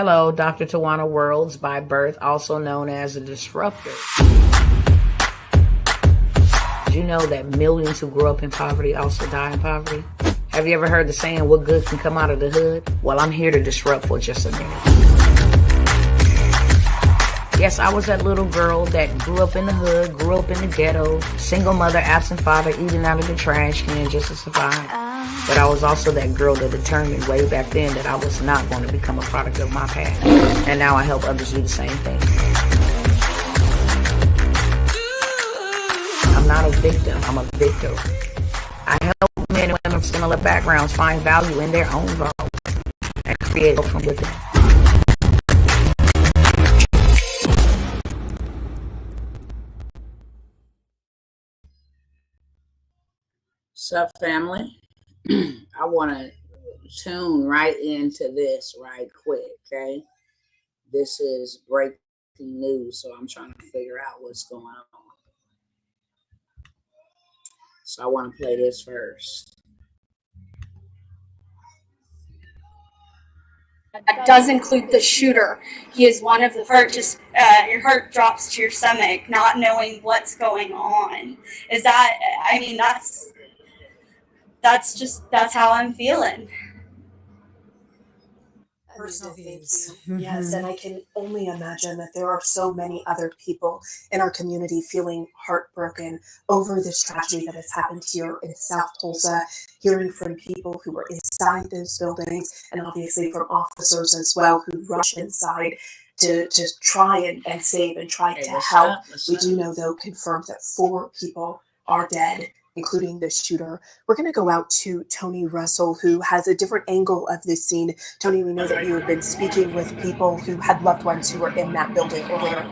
Hello, Dr. Tawana Worlds by birth, also known as a disruptor. Did you know that millions who grow up in poverty also die in poverty? Have you ever heard the saying, what good can come out of the hood? Well, I'm here to disrupt for just a minute. Yes, I was that little girl that grew up in the hood, grew up in the ghetto, single mother, absent father, eating out of the trash can just to survive. But I was also that girl that determined way back then that I was not going to become a product of my past. And now I help others do the same thing. I'm not a victim, I'm a victor. I help men and women from similar backgrounds find value in their own vote and create hope from within. Sup, family? I want to tune right into this right quick, okay? This is breaking news, so I'm trying to figure out what's going on. So I want to play this first. That does include the shooter. He is one of the first. Your heart drops to your stomach, not knowing what's going on. Is that? I mean, that's how I'm feeling. Personal views. Yes, and I can only imagine that there are so many other people in our community feeling heartbroken over this tragedy that has happened here in South Tulsa, hearing from people who were inside those buildings, and obviously from officers as well who rush inside to try and save and try to help. We do know, though, confirmed that 4 people are dead, including the shooter. We're going to go out to Tony Russell, who has a different angle of this scene. Tony, we know that you have been speaking with people who had loved ones who were in that building earlier.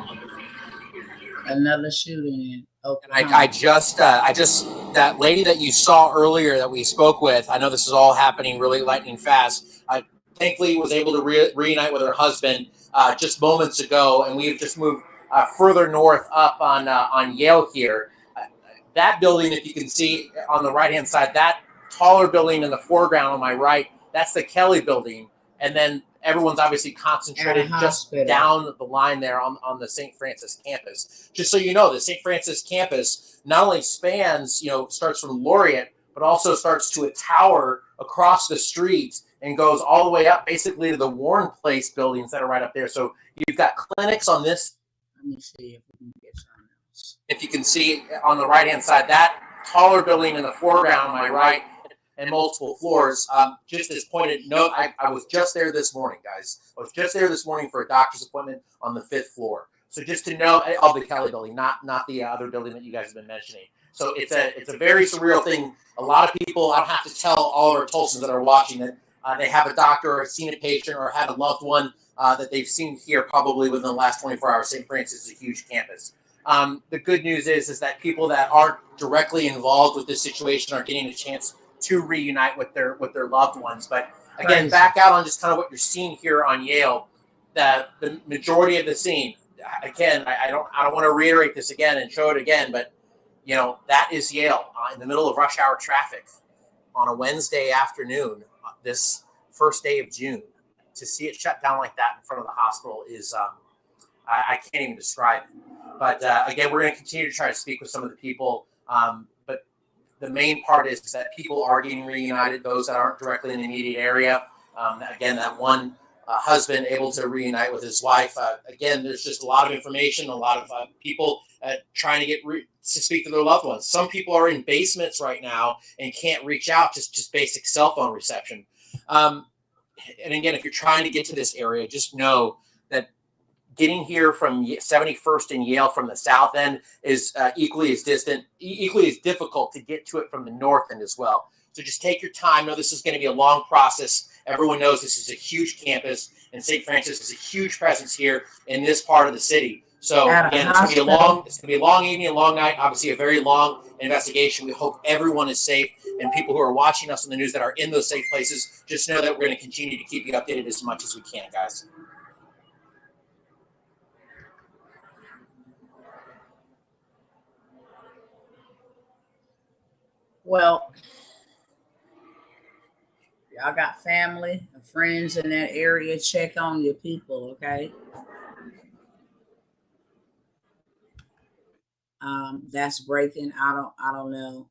Another shooting. Okay. I just that lady that you saw earlier that we spoke with, I know this is all happening really lightning fast. I thankfully was able to reunite with her husband just moments ago, and we've just moved further north up on Yale here. That building, if you can see on the right-hand side, that taller building in the foreground on my right, that's the Kelly building. And then everyone's obviously concentrated just down the line there on the St. Francis campus. Just so you know, the St. Francis campus not only spans, starts from Laureate, but also starts to a tower across the street and goes all the way up basically to the Warren Place buildings that are right up there. So you've got clinics on this. Let me see if we can get something. If you can see on the right-hand side, that taller building in the foreground on my right and multiple floors. Just as pointed note, I was just there this morning, guys. I was just there this morning for a doctor's appointment on the 5th floor. So just to know, of the Kelly building, not the other building that you guys have been mentioning. So it's a very surreal thing. A lot of people, I don't have to tell all of our Tulsans that are watching that they have a doctor or seen a patient or had a loved one that they've seen here probably within the last 24 hours. St. Francis is a huge campus. The good news is that people that aren't directly involved with this situation are getting a chance to reunite with their loved ones. But again, back out on just kind of what you're seeing here on Yale, that the majority of the scene, again, I don't want to reiterate this again and show it again, but that is Yale in the middle of rush hour traffic on a Wednesday afternoon, this first day of June. To see it shut down like that in front of the hospital is I can't even describe it. But again, we're going to continue to try to speak with some of the people. But the main part is that people are getting reunited, those that aren't directly in the immediate area. Again, that one husband able to reunite with his wife. Again, there's just a lot of information, a lot of people trying to get to speak to their loved ones. Some people are in basements right now and can't reach out, just basic cell phone reception. And again, if you're trying to get to this area, just know that getting here from 71st and Yale from the south end is equally as difficult to get to it from the north end as well. So just take your time. Know this is going to be a long process. Everyone knows this is a huge campus, and St. Francis is a huge presence here in this part of the city. So again, it's going to be a long evening, a long night. Obviously, a very long investigation. We hope everyone is safe, and people who are watching us on the news that are in those safe places, just know that we're going to continue to keep you updated as much as we can, guys. Well, Y'all got family and friends in that area, check on your people, okay? That's breaking. I don't know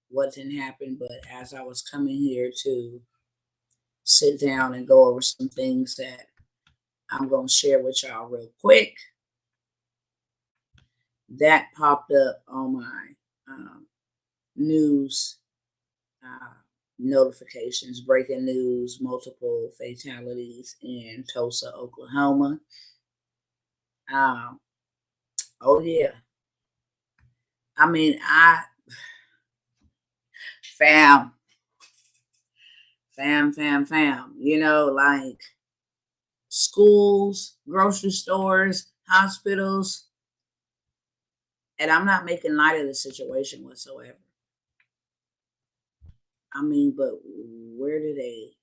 what didn't happen, but as I was coming here to sit down and go over some things that I'm gonna share with y'all real quick, that popped up on my news uh, notifications. Breaking news: multiple fatalities in Tulsa, Oklahoma. Um, oh yeah. I mean, fam, fam. You know, like schools, grocery stores, hospitals, and I'm not making light of the situation whatsoever. I mean, but where do they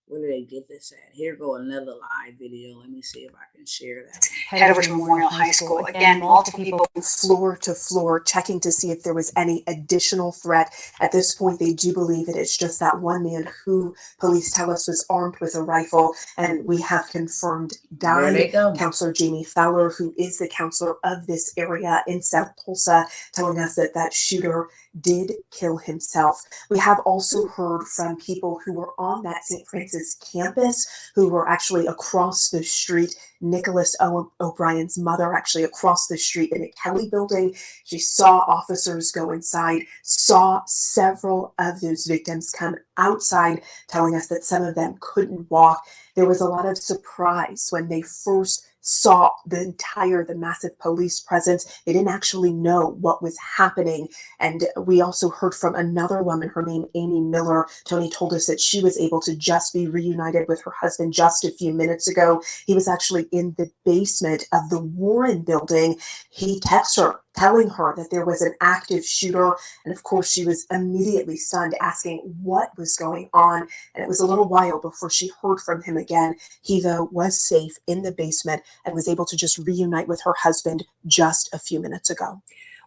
where do they get this at? Here go another live video. Let me see if I can share that. Head over to Memorial High School. Again, multiple people Floor to floor, checking to see if there was any additional threat. At this point, they do believe it is just that one man who police tell us was armed with a rifle, and we have confirmed There they died. go. Counselor Jamie Fowler, who is the counselor of this area in South Tulsa, telling us that that shooter did kill himself. We have also heard from people who were on that St. Francis campus who were actually across the street. Nicholas O'Brien's mother, actually across the street in the Kelly building. She saw officers go inside, saw several of those victims come outside, telling us that some of them couldn't walk. There was a lot of surprise when they first saw the massive police presence. They didn't actually know what was happening. And we also heard from another woman, her name Amy Miller. Tony told us that she was able to just be reunited with her husband just a few minutes ago. He was actually in the basement of the Warren building. He texted her, telling her that there was an active shooter. And of course, she was immediately stunned, asking what was going on. And it was a little while before she heard from him again. He, though, was safe in the basement and was able to just reunite with her husband just a few minutes ago.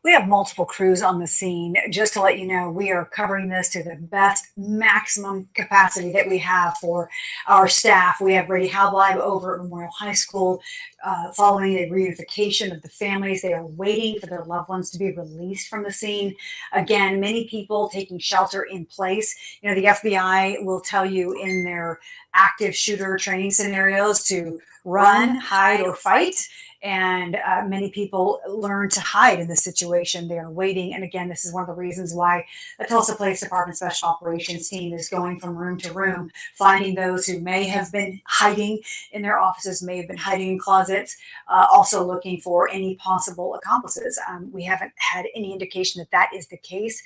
We have multiple crews on the scene. Just to let you know, we are covering this to the best maximum capacity that we have for our staff. We have Brady Halb live over at Memorial High School following a reunification of the families. They are waiting for their loved ones to be released from the scene. Again, many people taking shelter in place. You know, the FBI will tell you in their active shooter training scenarios to run, hide, or fight. And many people learn to hide in this situation. They are waiting. And again, this is one of the reasons why the Tulsa Police Department Special Operations team is going from room to room, finding those who may have been hiding in their offices, may have been hiding in closets, also looking for any possible accomplices. We haven't had any indication that that is the case.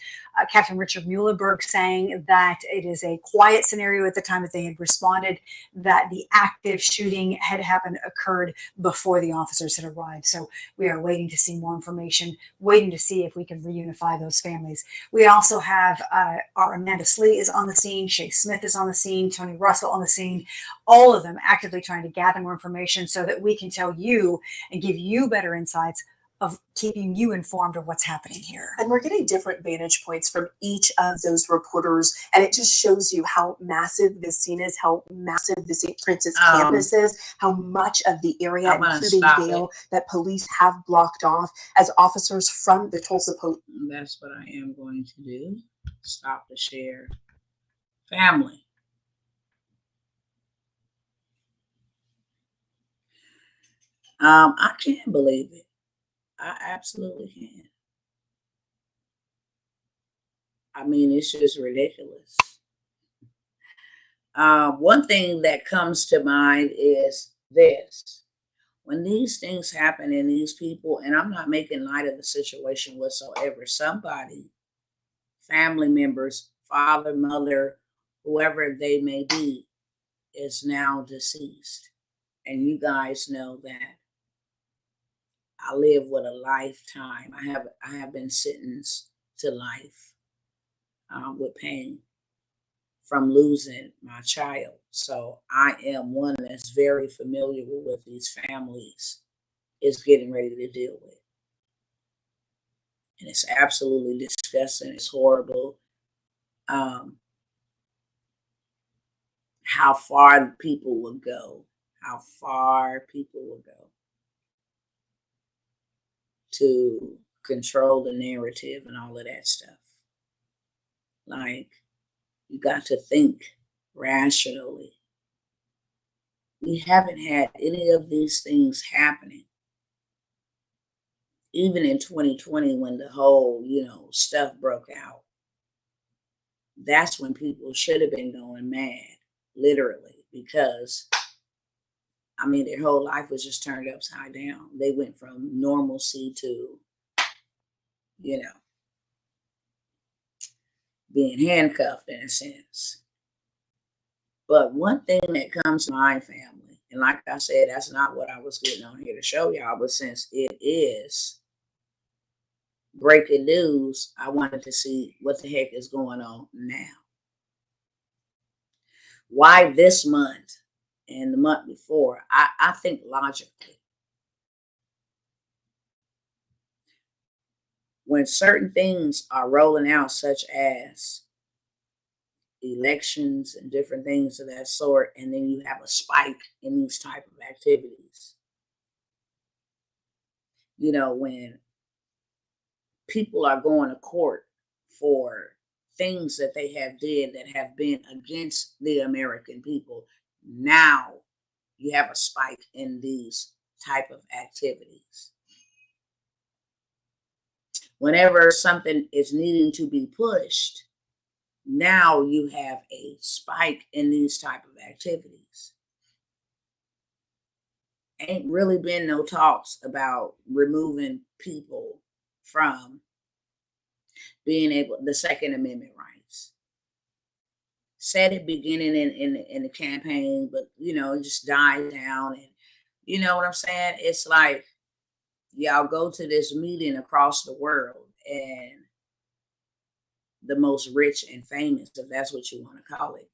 Captain Richard Muhlenberg saying that it is a quiet scenario at the time that they had responded, that the active shooting had occurred before the officers had arrived. So we are waiting to see more information, waiting to see if we can reunify those families. We also have our Amanda Slee is on the scene, Shay Smith is on the scene, Tony Russell on the scene, all of them actively trying to gather more information so that we can tell you and give you better insights of keeping you informed of what's happening here. And we're getting different vantage points from each of those reporters. And it just shows you how massive this scene is, how massive the St. Francis campus is, how much of the area, including Dale, that police have blocked off as officers from the Tulsa Police. That's what I am going to do. Stop the share. Family. I can't believe it. I absolutely can. I mean, it's just ridiculous. One thing that comes to mind is this. When these things happen in these people, and I'm not making light of the situation whatsoever, somebody, family members, father, mother, whoever they may be, is now deceased. And you guys know that I live with a lifetime. I have been sentenced to life with pain from losing my child. So I am one that's very familiar with what these families is getting ready to deal with. And it's absolutely disgusting. It's horrible. how far people will go, how far people will go to control the narrative and all of that stuff. Like, you got to think rationally. We haven't had any of these things happening. Even in 2020, when the whole, stuff broke out, that's when people should have been going mad, literally, because, their whole life was just turned upside down. They went from normalcy to, being handcuffed in a sense. But one thing that comes to my family, and like I said, that's not what I was getting on here to show y'all, but since it is breaking news, I wanted to see what the heck is going on now. Why this month and the month before? I think logically. When certain things are rolling out, such as elections and different things of that sort, and then you have a spike in these type of activities. When people are going to court for things that they have did that have been against the American people, now you have a spike in these type of activities. Whenever something is needing to be pushed, now you have a spike in these type of activities. Ain't really been no talks about removing people from being able, the Second Amendment rights. Said it beginning in the campaign, but it just died down. And you know what I'm saying? It's like, y'all go to this meeting across the world, and the most rich and famous, if that's what you want to call it,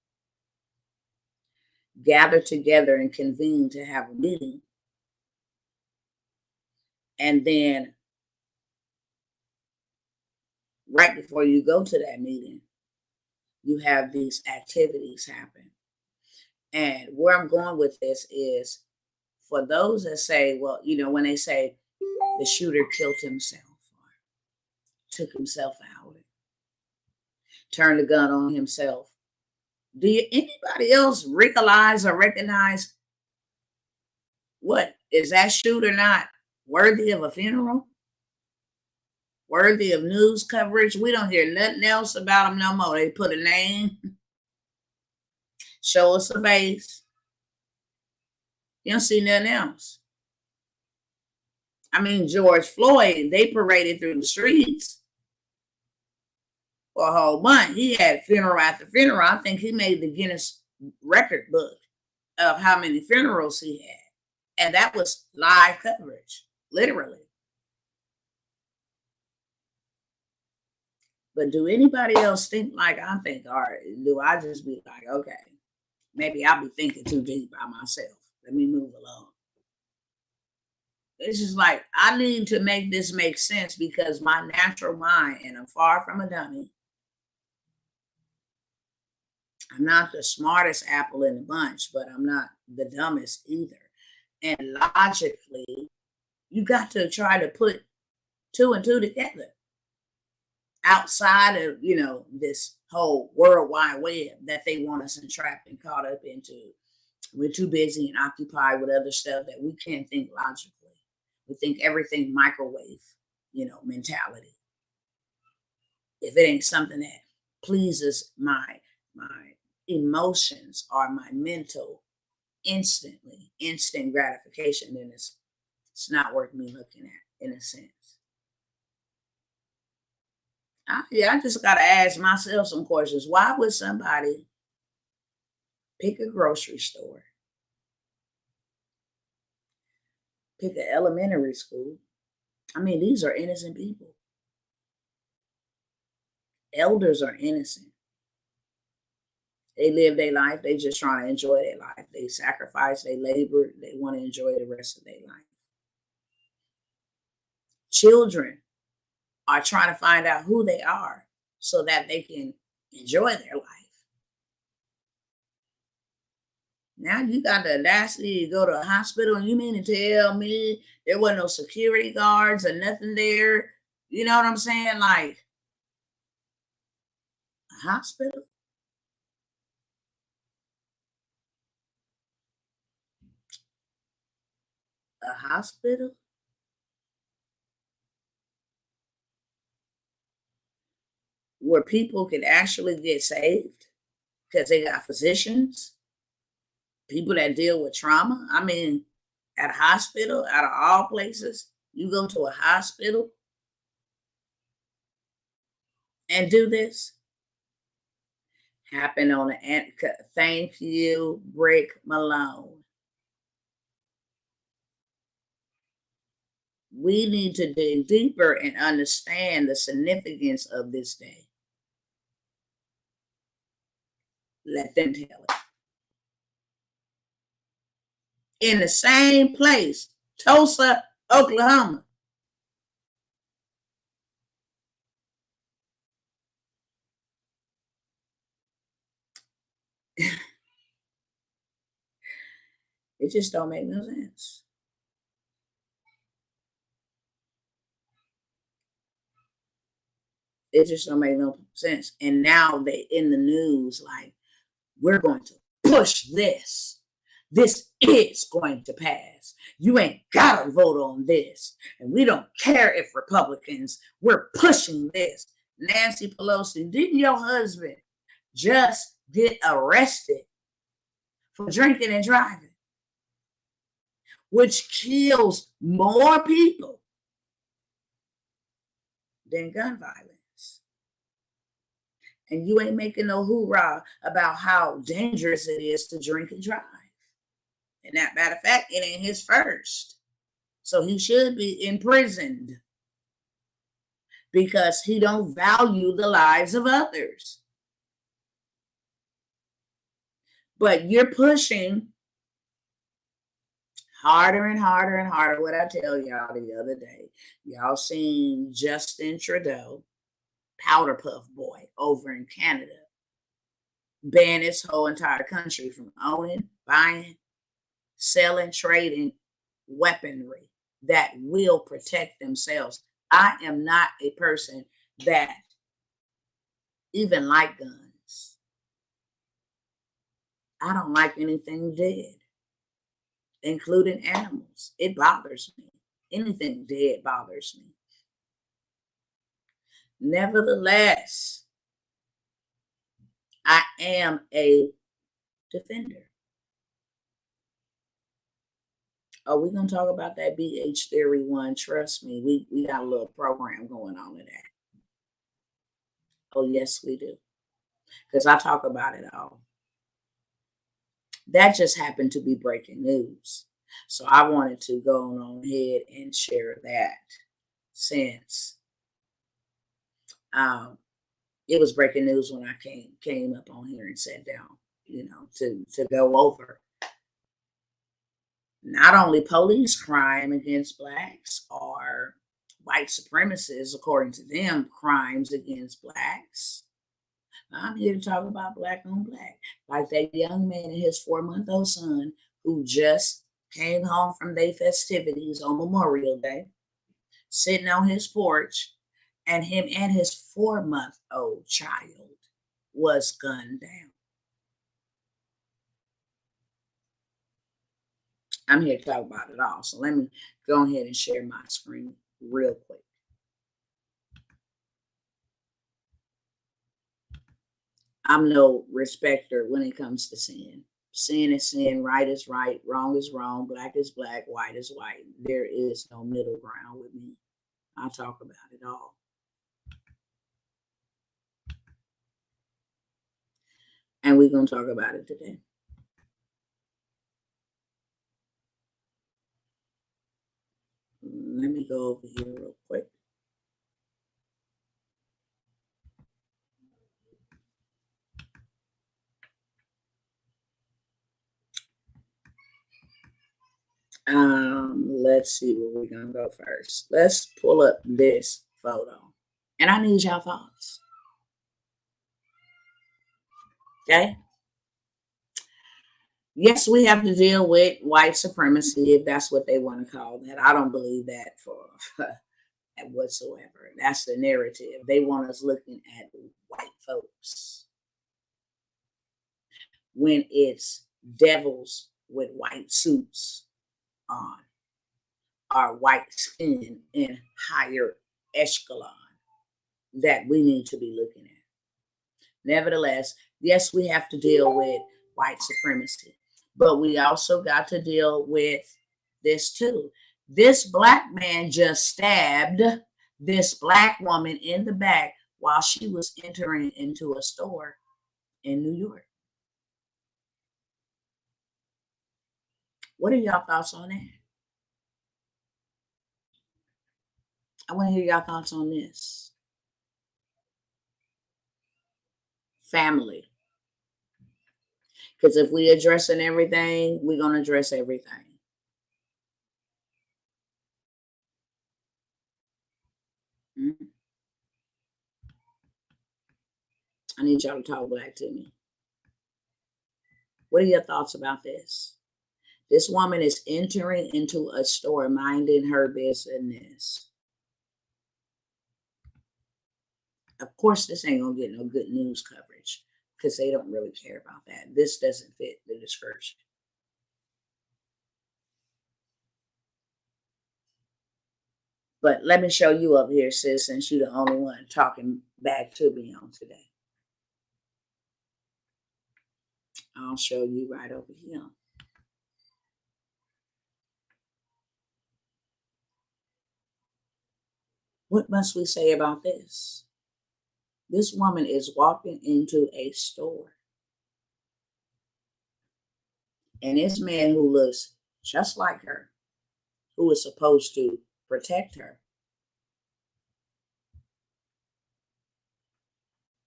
gather together and convene to have a meeting. And then right before you go to that meeting, you have these activities happen. And where I'm going with this is, for those that say, well, when they say the shooter killed himself or took himself out, turned the gun on himself, do anybody else realize or recognize, what is that shooter not worthy of a funeral? Worthy of news coverage? We don't hear nothing else about him no more. They put a name, show us a face. You don't see nothing else. George Floyd, they paraded through the streets for a whole month. He had funeral after funeral. I think he made the Guinness record book of how many funerals he had. And that was live coverage, literally. But do anybody else think like I think, or do I just be like, okay, maybe I'll be thinking too deep by myself. Let me move along. It's just like, I need to make this make sense, because my natural mind, and I'm far from a dummy, I'm not the smartest apple in the bunch, but I'm not the dumbest either. And logically, you got to try to put two and two together. Outside of, this whole World Wide Web that they want us entrapped and caught up into. We're too busy and occupied with other stuff that we can't think logically. We think everything microwave, mentality. If it ain't something that pleases my emotions or my mental instant gratification, then it's not worth me looking at, in a sense. I just got to ask myself some questions. Why would somebody pick a grocery store, pick an elementary school? These are innocent people. Elders are innocent. They live their life. They just trying to enjoy their life. They sacrifice, they labor. They want to enjoy the rest of their life. Children are trying to find out who they are so that they can enjoy their life. Now you got the audacity to go to a hospital, and you mean to tell me there wasn't no security guards or nothing there? You know what I'm saying? Like, a hospital? A hospital? Where people can actually get saved because they got physicians, people that deal with trauma. I mean, at a hospital, out of all places, you go to a hospital and do this. Happened on the thank you, Brick Malone. We need to dig deeper and understand the significance of this day. Let them tell it. In the same place, Tulsa, Oklahoma. It just don't make no sense. It just don't make no sense. And now they in the news like, we're going to push this. This is going to pass. You ain't got to vote on this. And we don't care if Republicans, we're pushing this. Nancy Pelosi, didn't your husband just get arrested for drinking and driving? Which kills more people than gun violence. And you ain't making no hoorah about how dangerous it is to drink and drive. And that matter of fact, it ain't his first. So he should be imprisoned because he don't value the lives of others. But you're pushing harder and harder and harder. What I tell y'all the other day, y'all seen Justin Trudeau, Powder Puff Boy over in Canada, ban his whole entire country from owning, buying, selling, trading weaponry that will protect themselves. I am not a person that even like guns. I don't like anything dead, including animals. It bothers me. Anything dead bothers me. Nevertheless, I am a defender. Oh, we're going to talk about that BH Theory 1. Trust me, we got a little program going on in that. Oh, yes, we do. Because I talk about it all. That just happened to be breaking news. So I wanted to go on ahead and share that since it was breaking news when I came up on here and sat down, to go over not only police crime against blacks or white supremacists, according to them, crimes against blacks. I'm here to talk about black on black, like that young man and his 4-month-old son who just came home from their festivities on Memorial Day, sitting on his porch, and him and his 4-month-old child was gunned down. I'm here to talk about it all. So let me go ahead and share my screen real quick. I'm no respecter when it comes to sin. Sin is sin, right is right, wrong is wrong, black is black, white is white. There is no middle ground with me. I talk about it all. And we're going to talk about it today. Let me go over here real quick. Let's see where we're going to go first. Let's pull up this photo. And I need y'all thoughts. Okay? Yes, we have to deal with white supremacy, if that's what they want to call that. I don't believe that for whatsoever. That's the narrative. They want us looking at white folks when it's devils with white suits on, or white skin in higher echelon that we need to be looking at. Nevertheless, yes, we have to deal with white supremacy, but we also got to deal with this too. This black man just stabbed this black woman in the back while she was entering into a store in New York. What are y'all thoughts on that? I want to hear y'all thoughts on this. Family. Because if we addressing everything, we're going to address everything. I need y'all to talk back to me. What are your thoughts about this? This woman is entering into a store, minding her business. Of course, this ain't going to get no good news coverage because they don't really care about that. This doesn't fit the description. But let me show you up here, sis, since you're the only one talking back to me on today. I'll show you right over here. What must we say about this? This woman is walking into a store. And this man who looks just like her, who is supposed to protect her,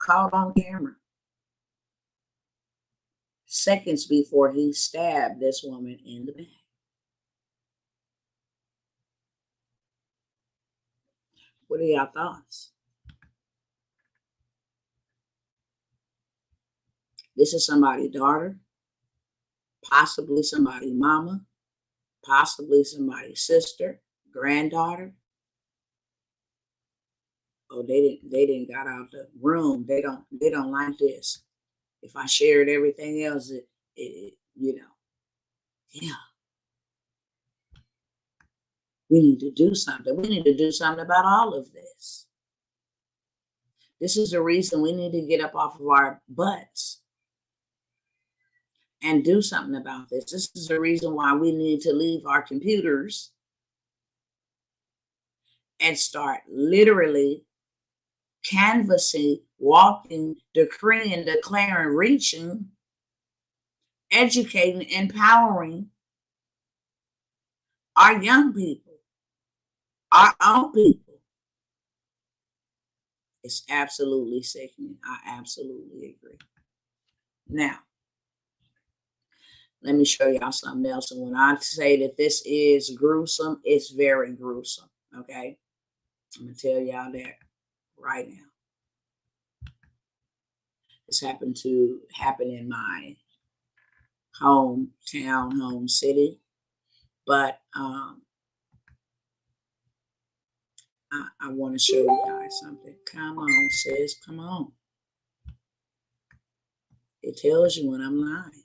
caught on camera seconds before he stabbed this woman in the back. What are y'all thoughts? This is somebody's daughter, possibly somebody's mama, possibly somebody's sister, granddaughter. Oh, they didn't got out the room. They don't like this. If I shared everything else, it you know, yeah. We need to do something. We need to do something about all of this. This is the reason we need to get up off of our butts and do something about this. This is the reason why we need to leave our computers and start literally canvassing, walking, decreeing, declaring, reaching, educating, empowering our young people, our own people. It's absolutely sickening. I absolutely agree. Now, let me show y'all something else. And when I say that this is gruesome, it's very gruesome. Okay? I'm going to tell y'all that right now. This happened in my hometown, home city. But I want to show you guys something. Come on, sis. Come on. It tells you when I'm lying.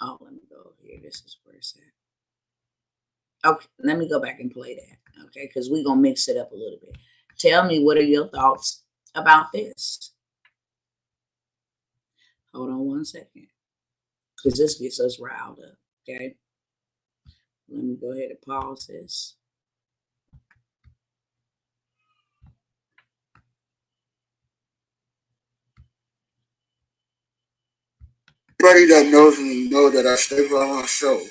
Oh, let me go here. This is where it's at. Okay, let me go back and play that. Okay, because we're going to mix it up a little bit. Tell me, what are your thoughts about this? Hold on one second. Because this gets us riled up. Okay. Let me go ahead and pause this. Everybody that knows me know that I stay by myself.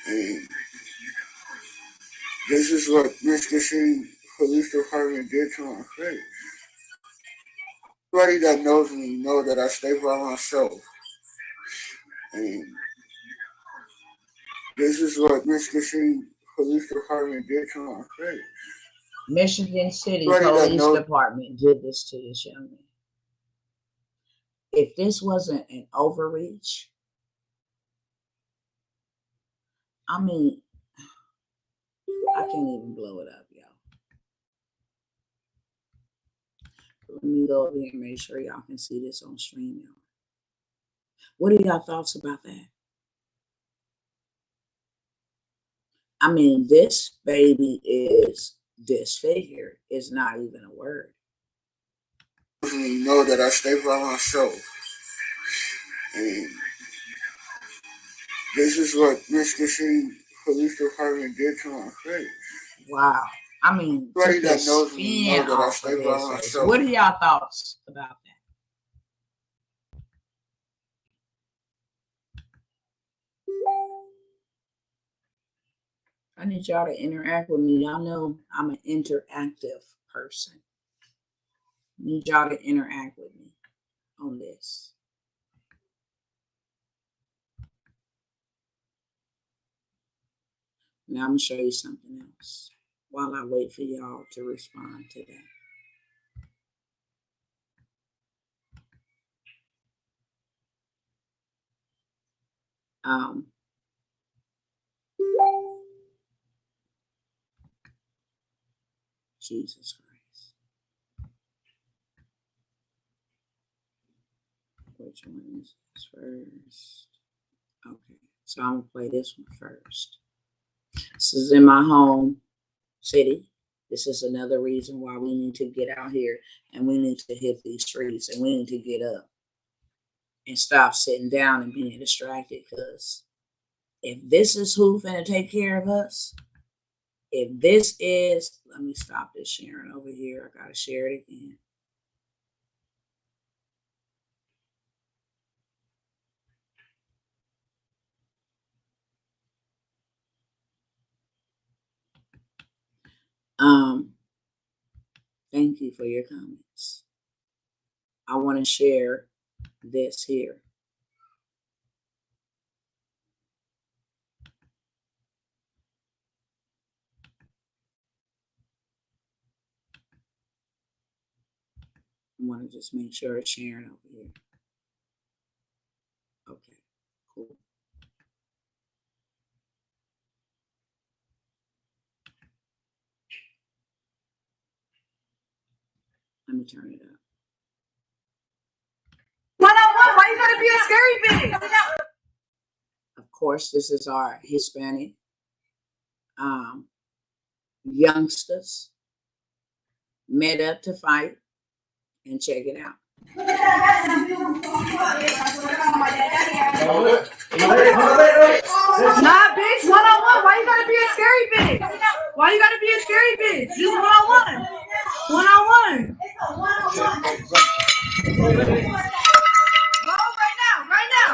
And this is what Michigan City Police Department did to my face. Everybody that knows me know that I stay by myself. And this is what Michigan City Police Department did to my face. Michigan City Police Department did this to this young man. if this wasn't an overreach, I mean, I can't even blow it up, y'all. Let me go over here and make sure y'all can see this on stream, y'all. What are y'all thoughts about that? I mean, this baby is disfigured. It's not even a word. You know that I stay by myself. And this is what Mr. City Police Department did to my face. Wow. I mean, Everybody took that the knows me skin know that I off stay of by his face. myself. What are y'all thoughts about that? I need y'all to interact with me. Y'all know I'm an interactive person. I need y'all to interact with me on this. Now I'm going to show you something else while I wait for y'all to respond to that. Jesus Christ. Which one is this first? Okay, so I'm going to play this one first. This is in my home city. This is another reason why we need to get out here and we need to hit these streets and we need to get up and stop sitting down and being distracted, because if this is who's going to take care of us, if this is, let me stop this sharing over here. I got to share it again. Thank you for your comments. I want to share this here. I want to just make sure it's sharing over here. Okay, cool. Let me turn it up. One-on-one, why you gotta be a scary bitch? Of course, this is our Hispanic youngsters met up to fight, and check it out. Nah, bitch, one-on-one, why you gotta be a scary bitch? Why you gotta be a scary bitch? Just one-on-one. One-on-one. Go right now.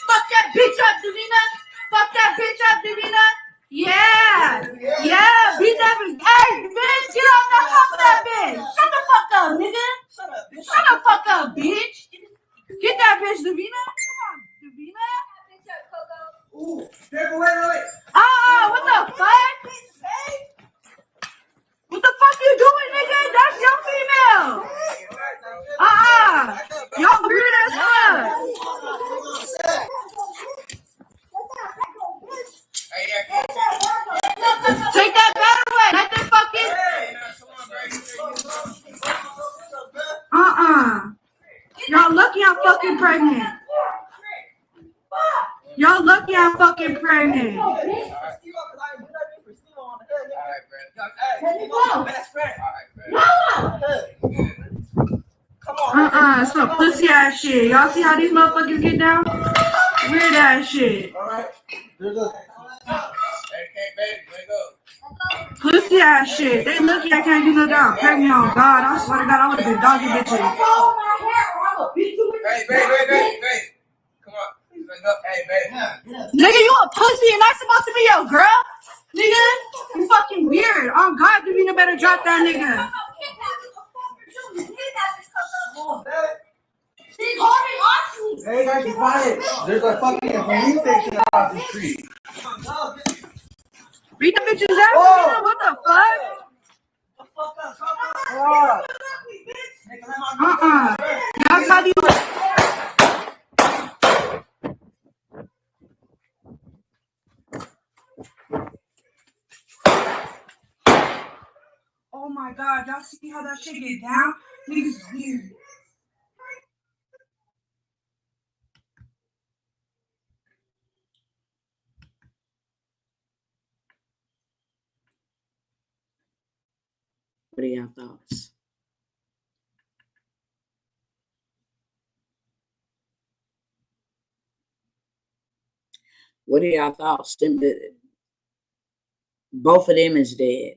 Fuck that bitch up, Davina. Fuck that bitch up, Davina. Yeah, beat that bitch. Hey, bitch, get off that, fuck that bitch. Shut the fuck up, nigga. Shut the fuck up, bitch. Get that bitch, Davina. Come on, Davina. Ooh, wait. What the fuck? What the fuck you doing, nigga? That's your female. Y'all weird as fuck. Take that bat away. Let them fucking. Y'all lucky I'm fucking pregnant. Y'all lucky I'm fucking pregnant. It's some pussy ass shit. Y'all see how these motherfuckers get down? Weird ass shit. Pussy ass shit. They lucky I can't do no down. Pregnant on God. I swear to God, I would have been doggy bitches. Hey, babe. Come on. Hey, babe. Nigga, you a pussy and that's supposed to be your girl? Nigga, you fucking weird. Oh God, you better drop that nigga. Hey, guys, be quiet. There's a fucking police station across the street. Beat the bitches out. What the fuck? Y'all saw these. Oh my God, y'all see how that shit get down? Niggas weird. What are y'all thoughts? What are y'all thoughts? Both of them is dead.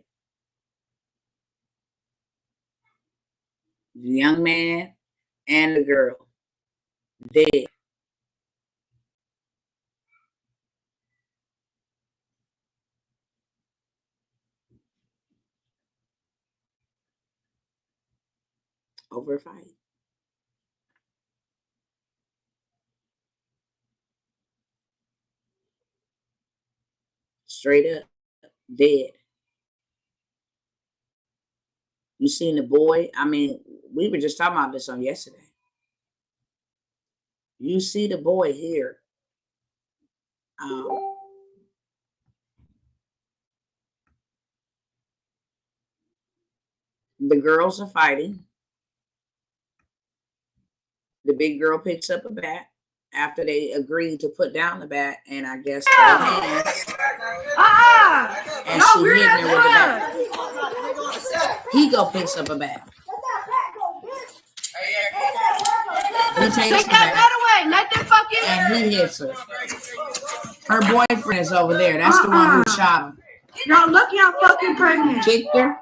The young man and the girl, dead. Over a fight. Straight up, dead. You seen the boy? I mean, we were just talking about this on yesterday. You see the boy here. The girls are fighting. The big girl picks up a bat after they agreed to put down the bat, and I guess her hand. And she hit her with the bat. He go picks up a bat. He takes the bat away. Let them fucking. and he hits her. Her boyfriend is over there. That's the one who shot him. Y'all lucky I'm fucking pregnant. Kicked her.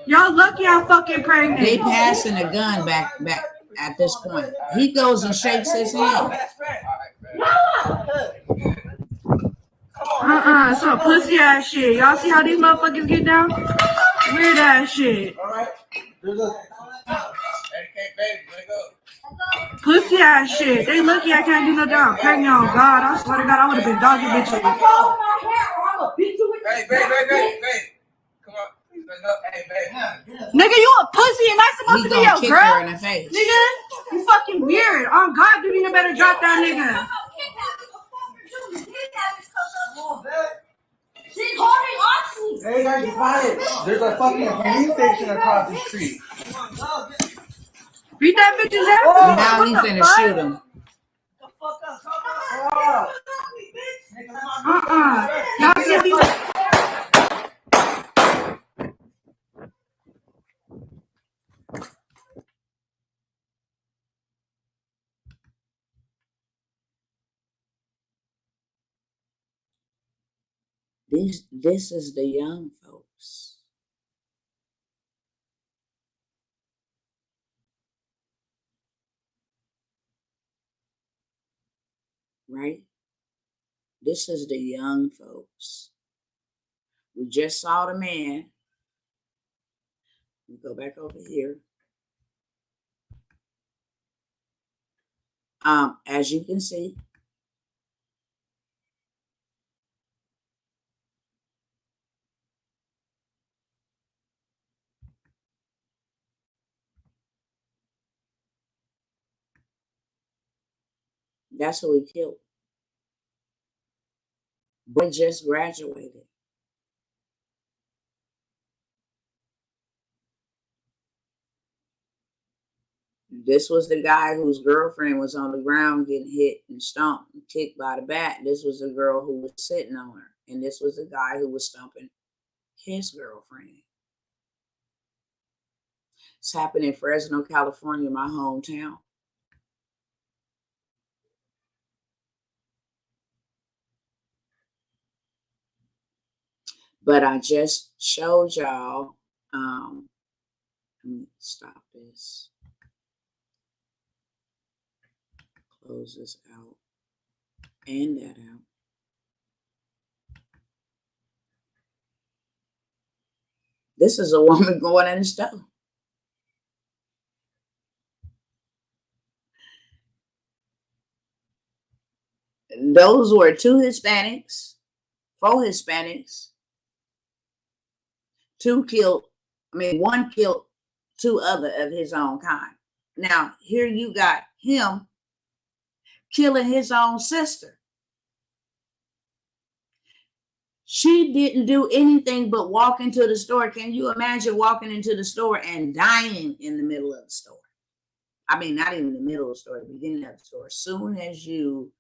Y'all lucky I'm fucking pregnant. They passing a gun back at this point. He goes and shakes his hand. Some pussy ass shit. Y'all see how these motherfuckers get down? Weird ass shit. Pussy ass shit. They lucky I can't do no damn pregnant. Oh God, I swear to God, I would have been dogging bitches. Hey, babe. Come on. Hey, babe. Nigga, you a pussy and that's supposed to be your kick girl? her in the face. Nigga, you fucking weird. Oh God, dude, you better drop that nigga. She's holding on to me. Hey, guys, be quiet. There's a fucking police station across the street. Beat that bitch's ass. Now he's finna shoot him. Y'all see these? This is the young folks. Right? This is the young folks. We just saw the man. We go back over here. As you can see, that's who he killed. Boy just graduated. This was the guy whose girlfriend was on the ground getting hit and stomped and kicked by the bat. This was the girl who was sitting on her. And this was the guy who was stomping his girlfriend. It's happened in Fresno, California, my hometown. But I just showed y'all, let me stop this. Close this out and that out. This is a woman going in the stove. Those were four Hispanics. One killed two other of his own kind. Now, here you got him killing his own sister. She didn't do anything but walk into the store. Can you imagine walking into the store and dying in the middle of the store? I mean, not even the middle of the store, the beginning of the store. As soon as you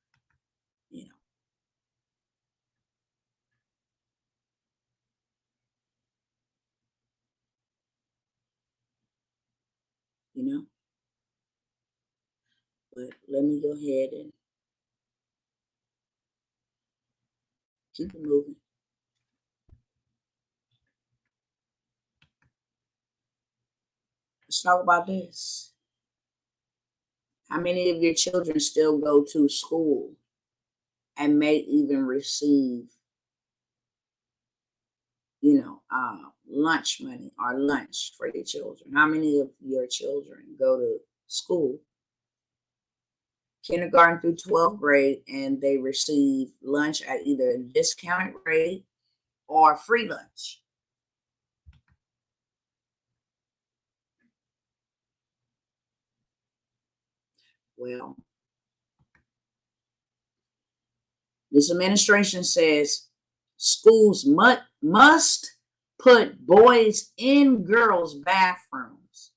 know. But let me go ahead and keep it moving. Let's talk about this. How many of your children still go to school and may even receive, lunch money or lunch for your children? How many of your children go to school, kindergarten through 12th grade, and they receive lunch at either a discounted rate or free lunch? Well, this administration says schools must put boys in girls' bathrooms,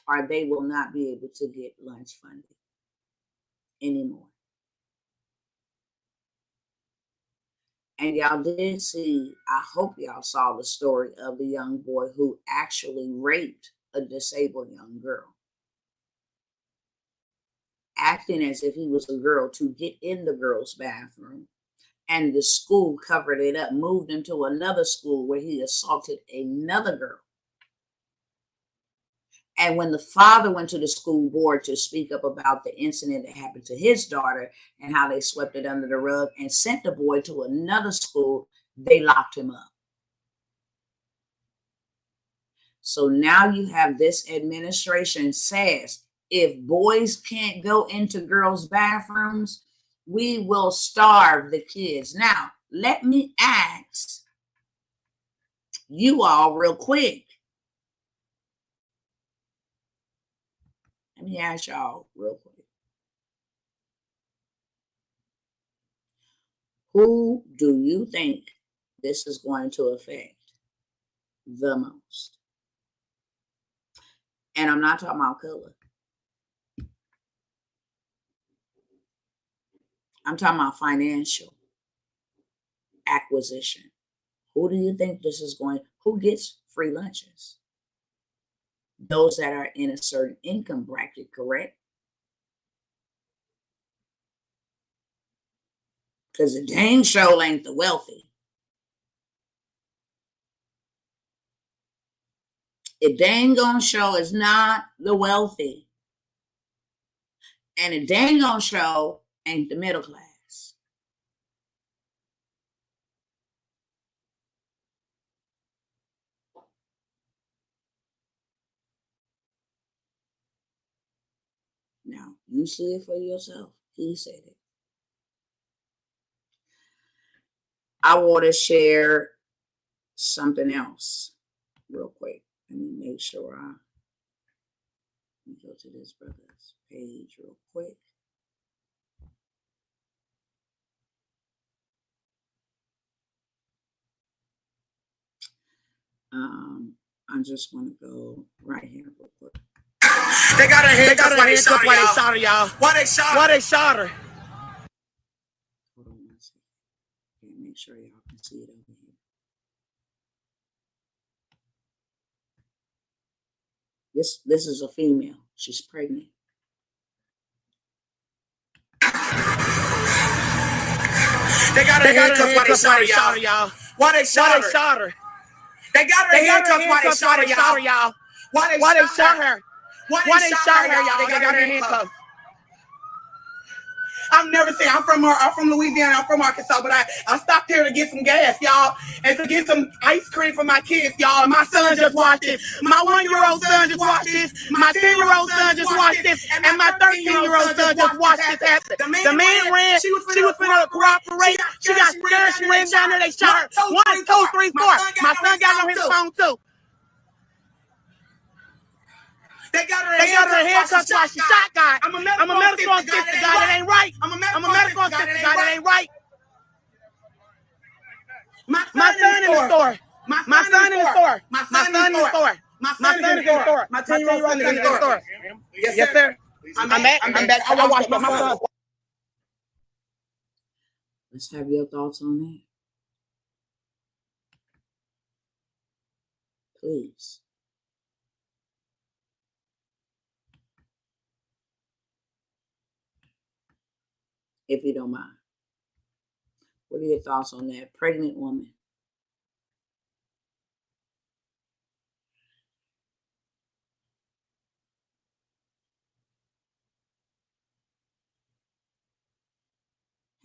or they will not be able to get lunch funding anymore. And y'all did see, I hope y'all saw the story of the young boy who actually raped a disabled young girl, acting as if he was a girl to get in the girl's bathroom. And the school covered it up, moved him to another school where he assaulted another girl. And when the father went to the school board to speak up about the incident that happened to his daughter and how they swept it under the rug and sent the boy to another school, they locked him up. So now you have this administration says, if boys can't go into girls' bathrooms, we will starve the kids. Now, let me ask you all real quick. Let me ask y'all real quick. Who do you think this is going to affect the most? And I'm not talking about color. I'm talking about financial acquisition. Who do you think this is going? Who gets free lunches? Those that are in a certain income bracket, correct? Because the dang show ain't the wealthy. It dang gone show is not the wealthy. And it dang gone show ain't the middle class. Now, you see it for yourself. He said it. I want to share something else real quick. Let me make sure let me go to this brother's page real quick. I'm just going to go right here real quick. They got her handcuffed while they shot her, y'all. Why they shot her? Hold on one second. Okay, make sure y'all can see it over here. This is a female. She's pregnant. They got her handcuffed while they shot her, y'all. Why they shot her? They got her handcuffed while they shot her, y'all. Why they shot her? Why they shot her, y'all? They got her handcuffed. I've never seen. I'm from Louisiana. I'm from Arkansas, but I stopped here to get some gas, y'all, and to get some ice cream for my kids, y'all. And my son just watched this. My 1-year-old son just watched this. My 10-year-old son just watched this, and my 13-year-old son just watched this happen. The man ran. She was finna cooperate. She got scared. She ran down there. They shot her. 1, 2, 3, 4. My son got on his phone too. They got her handcuffed while she shot guy. I'm a medical assistant guy. That ain't right. I'm a medical assistant guy. That ain't right. My son in the store. My son in the store. My son in the store. My son is in the store. My 10-year-old son is in the store. Yes, sir. I'm back. I want to watch my son. Let's have your thoughts on that. Please. If you don't mind. What are your thoughts on that? Pregnant woman.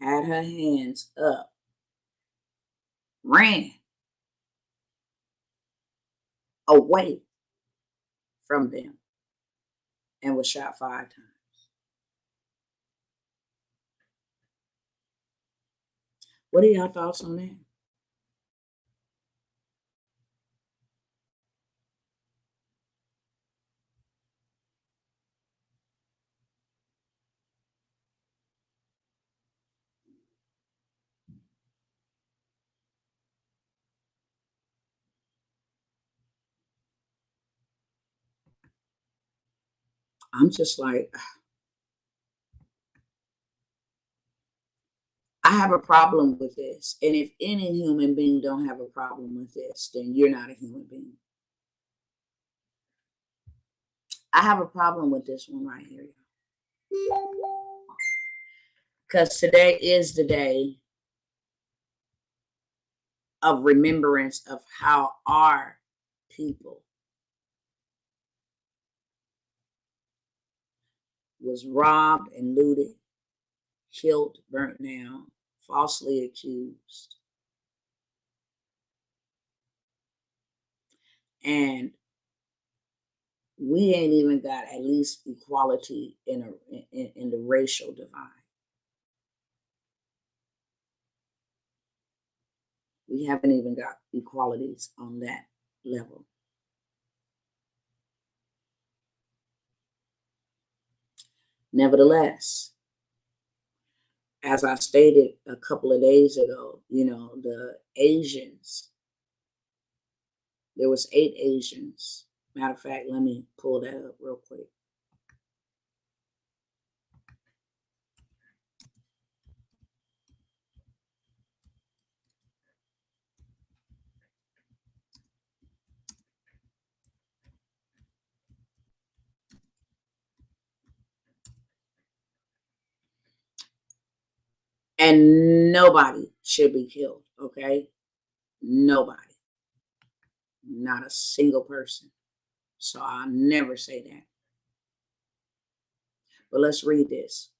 Had her hands up. Ran away from them and was shot 5 times. What are your thoughts on that? I'm just like, I have a problem with this. And if any human being don't have a problem with this, then you're not a human being. I have a problem with this one right here. Because today is the day of remembrance of how our people was robbed and looted, killed, burnt down, falsely accused. And we ain't even got at least equality in the racial divide. We haven't even got equalities on that level. Nevertheless, as I stated a couple of days ago, you know, the Asians, there was 8 Asians. Matter of fact, let me pull that up real quick. And nobody should be killed, okay? Nobody. Not a single person. So I'll never say that. But let's read this.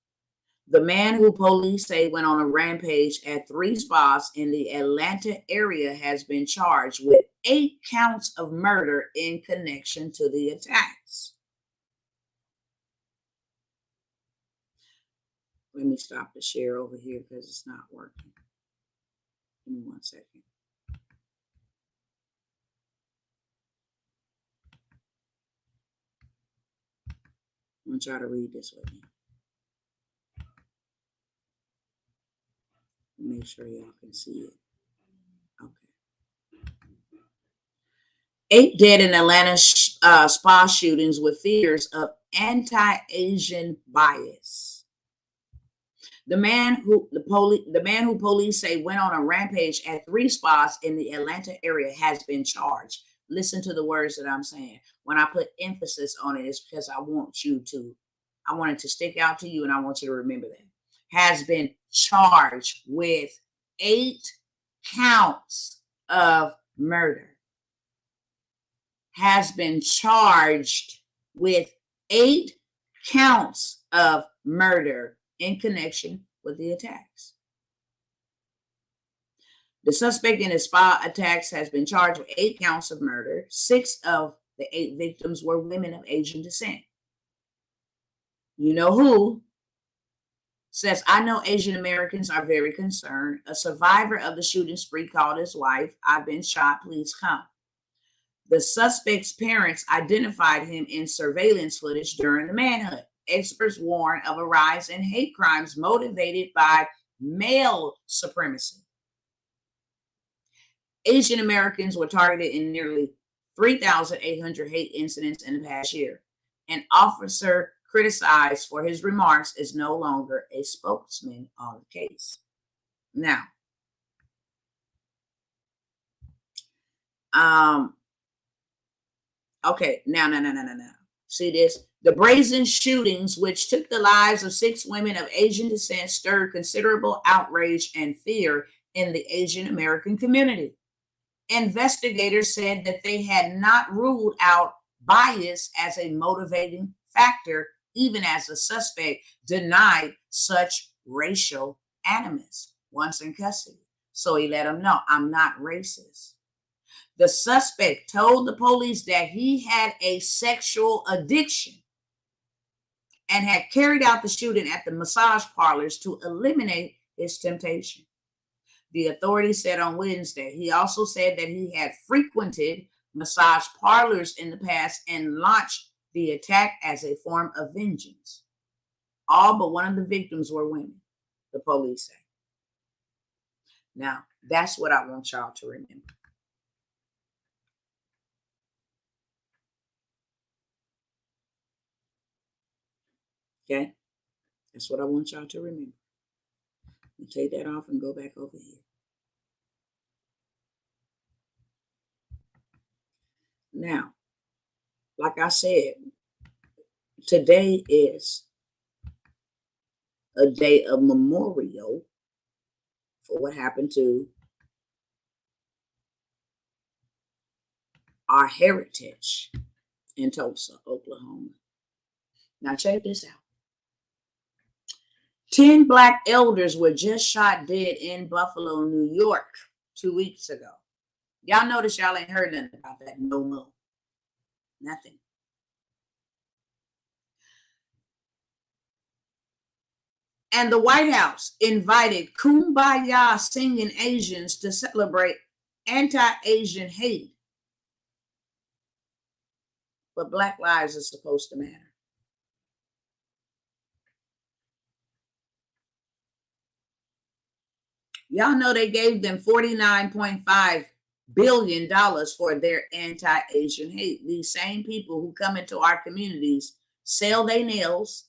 The man who police say went on a rampage at 3 spots in the Atlanta area has been charged with 8 counts of murder in connection to the attacks. Let me stop the share over here because it's not working. Give me 1 second. I'm going to try to read this with you. Make sure y'all can see it. Okay. 8 dead in Atlanta spa shootings with fears of anti-Asian bias. The man who police say went on a rampage at 3 spots in the Atlanta area has been charged. Listen to the words that I'm saying. When I put emphasis on it, it's because I want it to stick out to you, and I want you to remember that. Has been charged with 8 counts of murder. Has been charged with 8 counts of murder in connection with the attacks. The suspect in the spa attacks has been charged with 8 counts of murder. 6 of the 8 victims were women of Asian descent. You know who? Says, I know Asian Americans are very concerned. A survivor of the shooting spree called his wife. I've been shot. Please come. The suspect's parents identified him in surveillance footage during the manhunt. Experts warn of a rise in hate crimes motivated by male supremacy. Asian Americans were targeted in nearly 3,800 hate incidents in the past year. An officer criticized for his remarks is no longer a spokesman on the case. Now, okay, now. See this? The brazen shootings, which took the lives of 6 women of Asian descent, stirred considerable outrage and fear in the Asian American community. Investigators said that they had not ruled out bias as a motivating factor, even as the suspect denied such racial animus once in custody. So he let them know, I'm not racist. The suspect told the police that he had a sexual addiction and had carried out the shooting at the massage parlors to eliminate his temptation. The authorities said on Wednesday. He also said that he had frequented massage parlors in the past and launched the attack as a form of vengeance. All but one of the victims were women, the police say. Now, that's what I want y'all to remember. Okay? That's what I want y'all to remember. You take that off and go back over here. Now, like I said, today is a day of memorial for what happened to our heritage in Tulsa, Oklahoma. Now, check this out. 10 Black elders were just shot dead in Buffalo, New York 2 weeks ago. Y'all notice y'all ain't heard nothing about that no more. Nothing. And the White House invited Kumbaya singing Asians to celebrate anti-Asian hate. But Black lives are supposed to matter. Y'all know they gave them $49.5 billion for their anti-Asian hate. These same people who come into our communities, sell their nails,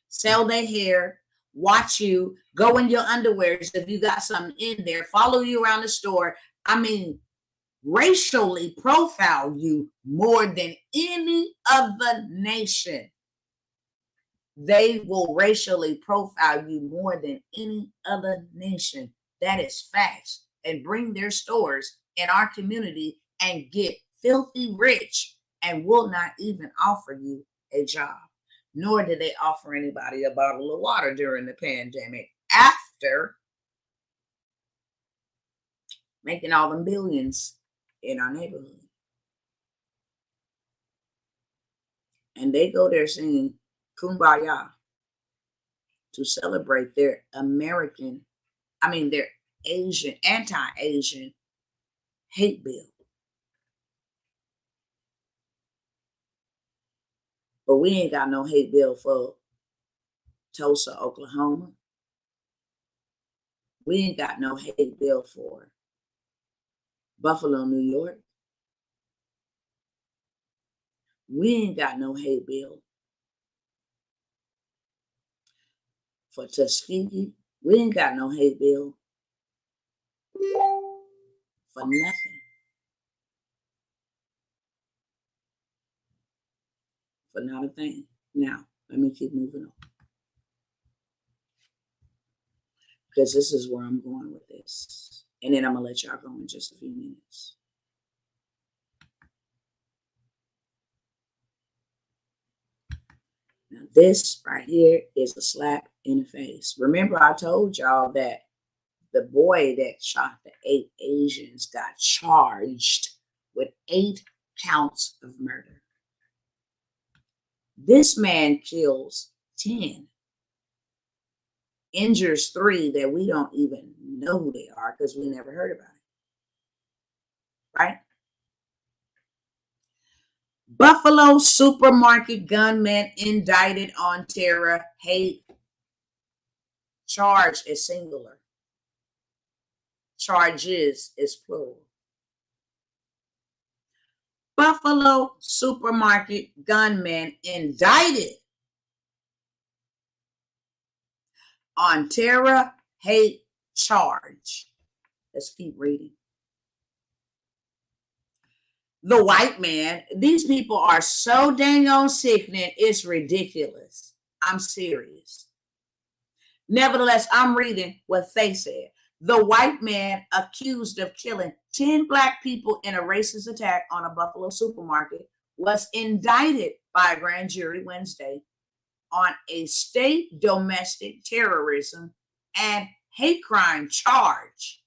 sell their hair, watch you, go in your underwears if you got something in there, follow you around the store. I mean, racially profile you more than any other nation. They will racially profile you more than any other nation. That is facts. And bring their stores in our community and get filthy rich and will not even offer you a job. Nor did they offer anybody a bottle of water during the pandemic after making all them billions in our neighborhood. And they go there singing Kumbaya to celebrate their their Asian, anti-Asian hate bill. But we ain't got no hate bill for Tulsa, Oklahoma. We ain't got no hate bill for Buffalo, New York. We ain't got no hate bill for Tuskegee. We ain't got no hate bill for nothing. For not a thing. Now, let me keep moving on. Because this is where I'm going with this. And then I'm going to let y'all go in just a few minutes. Now, this right here is a slap in the face. Remember, I told y'all that the boy that shot the 8 Asians got charged with 8 counts of murder. This man kills 10, injures 3 that we don't even know who they are because we never heard about it. Right? Buffalo supermarket gunman indicted on terror hate. Charge is singular. Charges is plural. Buffalo supermarket gunman indicted on terror hate charge. Let's keep reading. The white man, these people are so dang on sickening, it's ridiculous. I'm serious. Nevertheless, I'm reading what they said. The white man accused of killing 10 black people in a racist attack on a Buffalo supermarket was indicted by a grand jury Wednesday on a state domestic terrorism and hate crime charge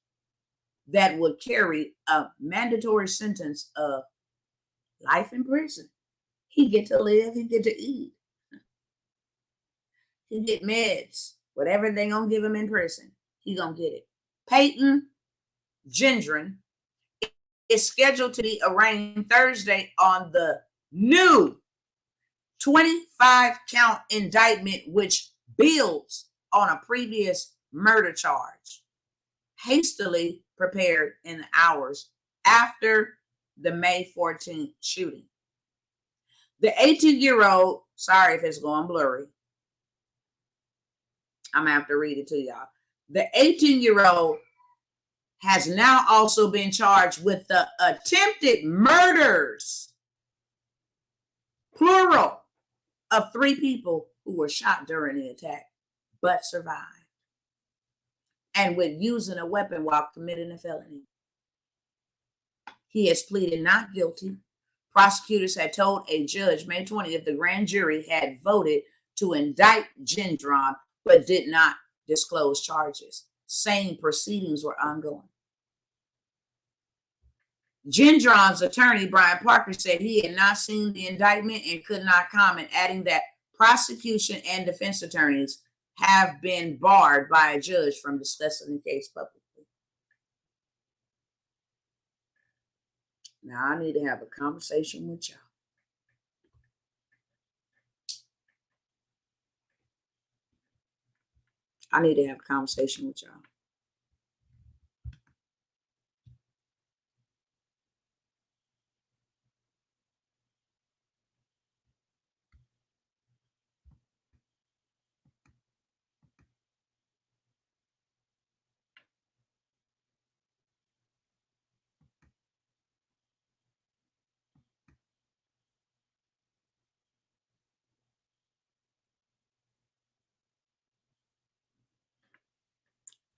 that would carry a mandatory sentence of life in prison. He get to live, he get to eat. He get meds, whatever they gonna give him in prison, he gonna get it. Peyton Gendron is scheduled to be arraigned Thursday on the new 25-count indictment, which builds on a previous murder charge, hastily prepared in the hours after the May 14th shooting. The 18-year-old, sorry if it's going blurry, I'm gonna have to read it to y'all. The 18-year-old has now also been charged with the attempted murders, plural, of 3 people who were shot during the attack but survived, and with using a weapon while committing a felony. He has pleaded not guilty. Prosecutors had told a judge May 20th the grand jury had voted to indict Gendron but did not disclose charges, saying proceedings were ongoing. Gendron's attorney, Brian Parker, said he had not seen the indictment and could not comment, adding that prosecution and defense attorneys have been barred by a judge from discussing the case publicly. Now, I need to have a conversation with y'all. I need to have a conversation with y'all.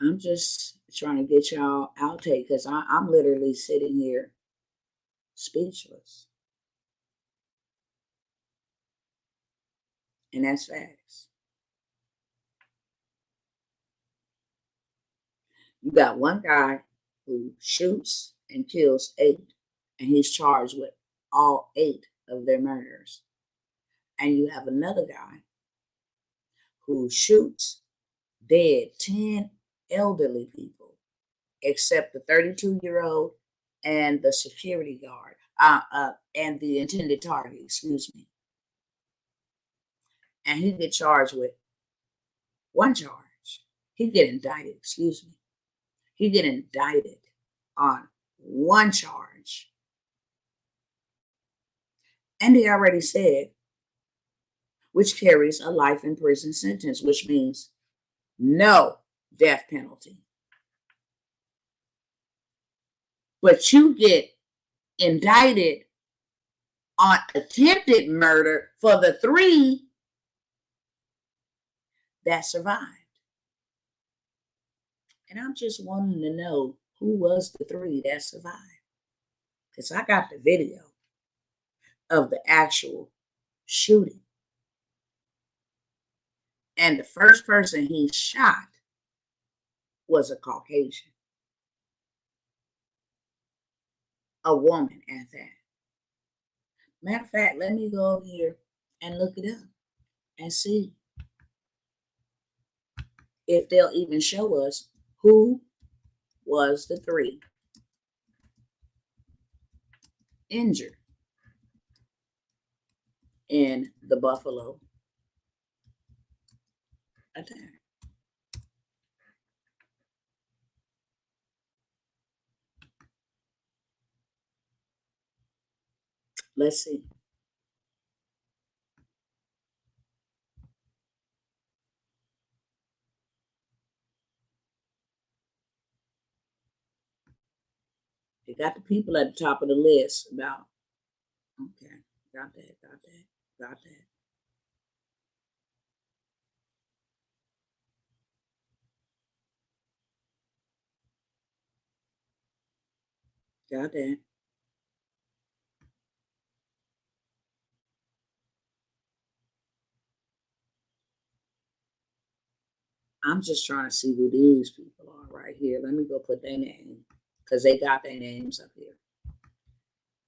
I'm just trying to get y'all outtake because I'm literally sitting here speechless. And that's facts. You got one guy who shoots and kills 8, and he's charged with all 8 of their murders. And you have another guy who shoots dead 10 elderly people, except the 32-year-old and the security guard, and the intended target, excuse me. And he get charged with one charge. He get indicted, excuse me. He get indicted on one charge. And he already said, which carries a life in prison sentence, which means no death penalty. But you get indicted on attempted murder for the 3 that survived. And I'm just wanting to know who was the 3 that survived. Because I got the video of the actual shooting. And the first person he shot was a Caucasian. A woman at that. Matter of fact, let me go over here and look it up and see if they'll even show us who was the 3 injured in the Buffalo attack. Let's see. You got the people at the top of the list about, okay, got that. Got that. I'm just trying to see who these people are right here. Let me go put their name because they got their names up here.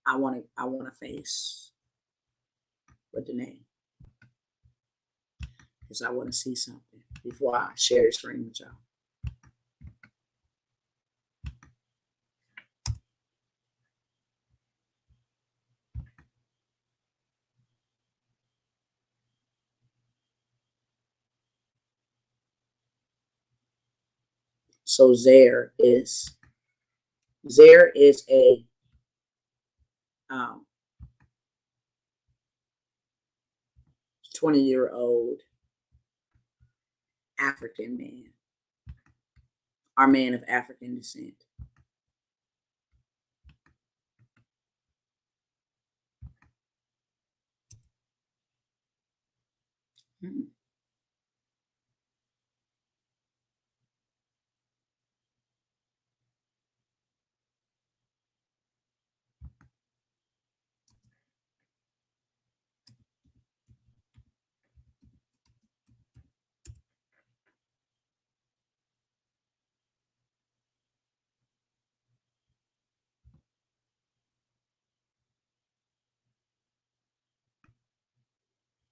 I want a face with the name because I want to see something before I share the screen with y'all. So Zaire is a 20-year-old African man, or man of African descent.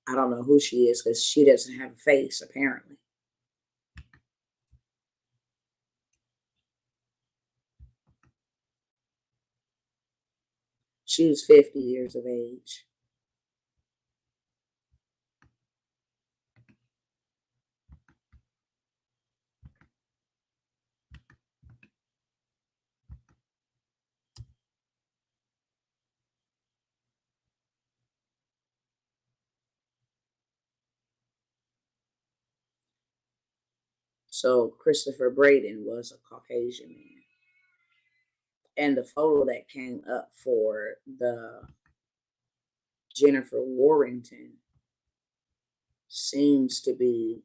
I don't know who she is because she doesn't have a face, apparently. She was 50 years of age. So Christopher Braden was a Caucasian man. And the photo that came up for the Jennifer Warrington seems to be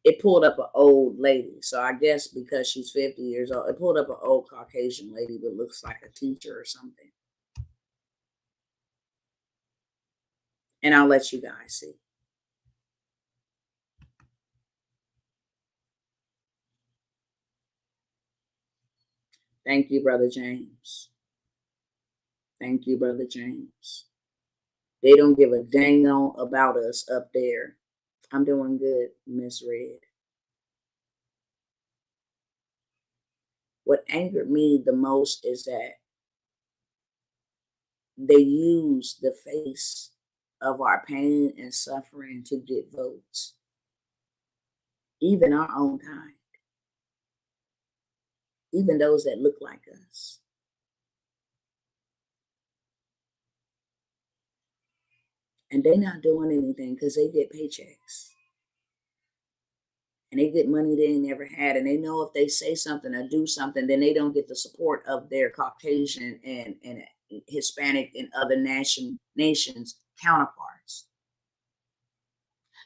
it pulled up an old lady. So I guess because she's 50 years old, it pulled up an old Caucasian lady that looks like a teacher or something. And I'll let you guys see. Thank you, Brother James. Thank you, Brother James. They don't give a dang on about us up there. I'm doing good, Miss Red. What angered me the most is that they use the face of our pain and suffering to get votes. Even our own kind. Even those that look like us. And they're not doing anything because they get paychecks. And they get money they never had. And they know if they say something or do something, then they don't get the support of their Caucasian and Hispanic and other nations counterparts.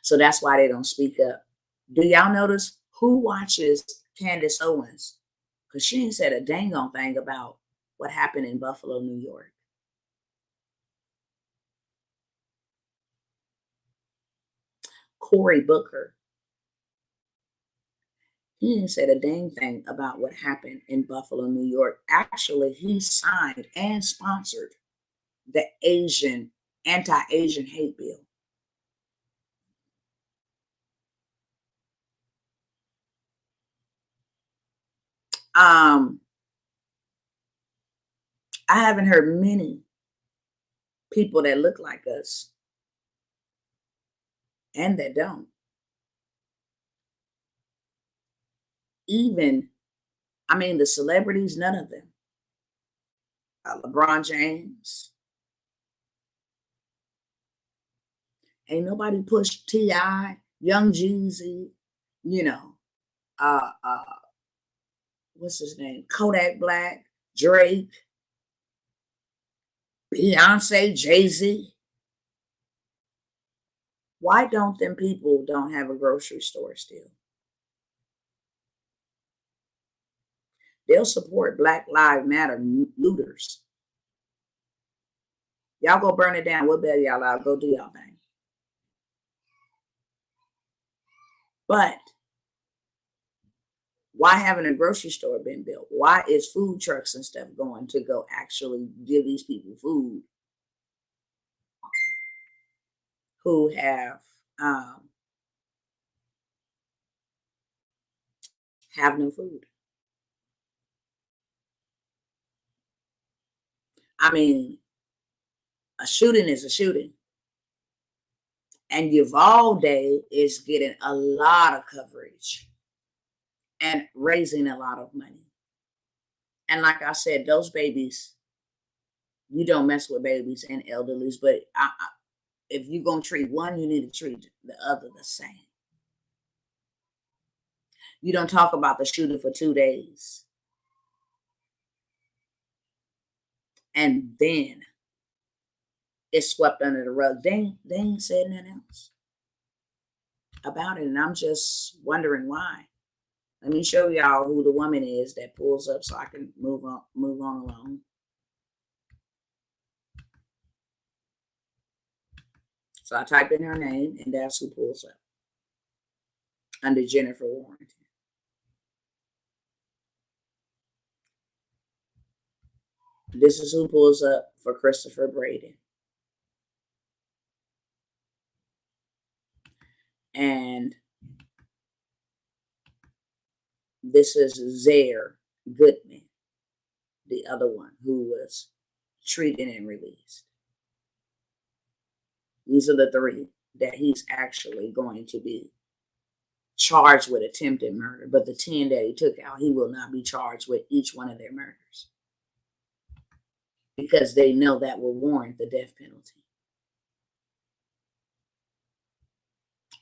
So that's why they don't speak up. Do y'all notice who watches Candace Owens? Because she ain't said a dang on thing about what happened in Buffalo, New York. Cory Booker. He ain't said a dang thing about what happened in Buffalo, New York. Actually, he signed and sponsored the anti-Asian hate bill. I haven't heard many people that look like us and that don't even I mean, the celebrities, none of them. LeBron James. Ain't nobody pushed T.I., Young Jeezy, you know, what's his name? Kodak Black, Drake, Beyonce, Jay-Z. Why don't them people don't have a grocery store still? They'll support Black Lives Matter looters. Y'all go burn it down. We'll bail y'all out. Go do y'all thing. But why haven't a grocery store been built? Why is food trucks and stuff going to go actually give these people food who have no food? I mean, a shooting is a shooting. And Uvalde is getting a lot of coverage and raising a lot of money. And like I said, those babies, you don't mess with babies and elderlies, but if you're going to treat one, you need to treat the other the same. You don't talk about the shooting for 2 days. And then it's swept under the rug. They ain't said nothing else about it. And I'm just wondering why. Let me show y'all who the woman is that pulls up so I can move on along. So I type in her name, and that's who pulls up under Jennifer Warrington. This is who pulls up for Christopher Braden. And this is Zaire Goodman, the other one who was treated and released. These are the 3 that he's actually going to be charged with attempted murder. But the 10 that he took out, he will not be charged with each one of their murders, because they know that will warrant the death penalty.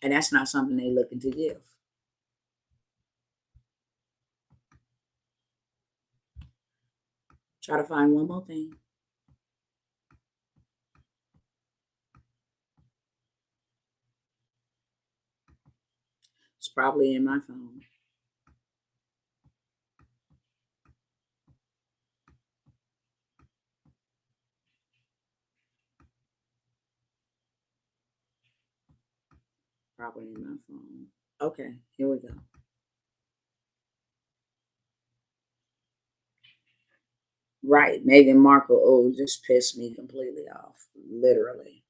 And that's not something they're looking to give. Try to find one more thing. It's probably in my phone. Probably in my phone. Okay, here we go. Right, Meghan Markle. Oh, just pissed me completely off, literally,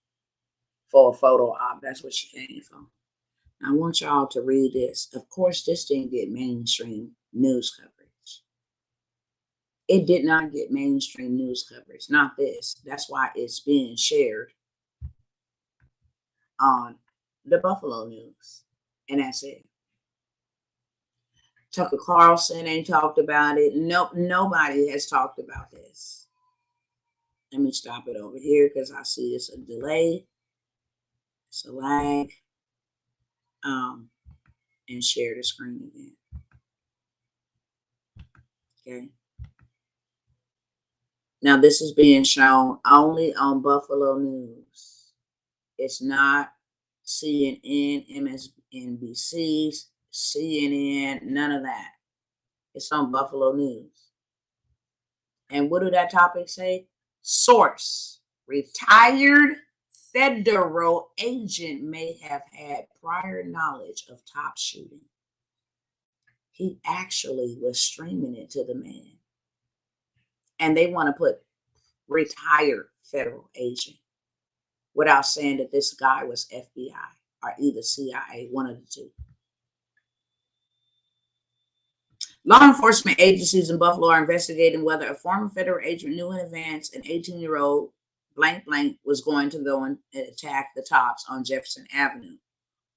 for a photo op. That's what she came for. I want y'all to read this. Of course, this didn't get mainstream news coverage. It did not get mainstream news coverage. Not this. That's why it's being shared on the Buffalo News. And that's it. Tucker Carlson ain't talked about it. Nobody has talked about this. Let me stop it over here because I see it's a delay. It's a lag. And share the screen again. Okay. Now this is being shown only on Buffalo News. It's not CNN, MSNBC, CNN, none of that. It's on Buffalo News. And what do that topic say? Source: retired federal agent may have had prior knowledge of top shooting. He actually was streaming it to the man. And they want to put retired federal agent without saying that this guy was FBI or either CIA, one of the two. Law enforcement agencies in Buffalo are investigating whether a former federal agent knew in advance an 18-year-old blank was going to go and attack the Tops on Jefferson Avenue.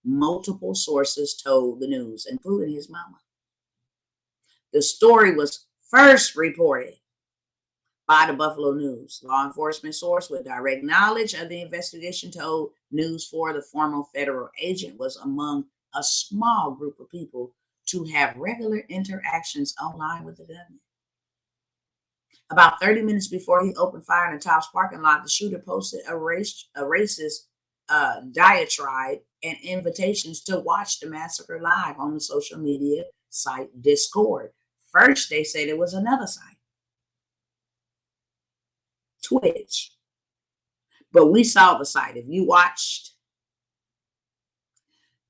Multiple sources told the news, including his mama. The story was first reported by the Buffalo News. Law enforcement source with direct knowledge of the investigation told News 4 the former federal agent was among a small group of people to have regular interactions online with the government. About 30 minutes before he opened fire in the Tops parking lot, the shooter posted a racist diatribe and invitations to watch the massacre live on the social media site Discord. First, they said it was another site, Twitch. But we saw the site. If you watched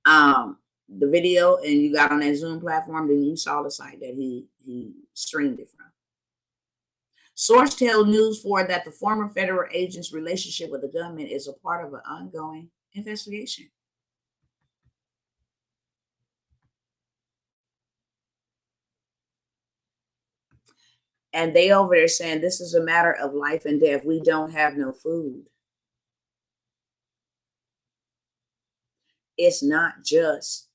the video and you got on that Zoom platform, then you saw the site that he streamed it from. Source tell News 4 that the former federal agent's relationship with the government is a part of an ongoing investigation. And they over there saying this is a matter of life and death. We don't have no food. It's not just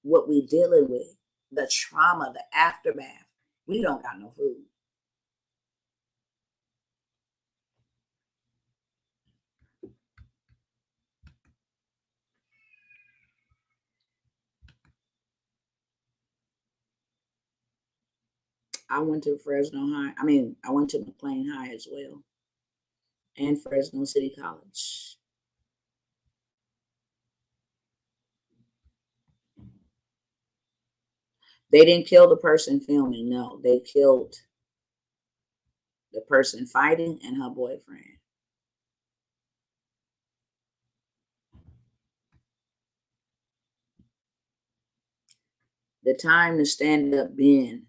what we dealing with, the trauma, the aftermath. We don't got no food. I went to Fresno High. I went to McLean High as well, and Fresno City College. They didn't kill the person filming. No, they killed the person fighting and her boyfriend. The time to stand up being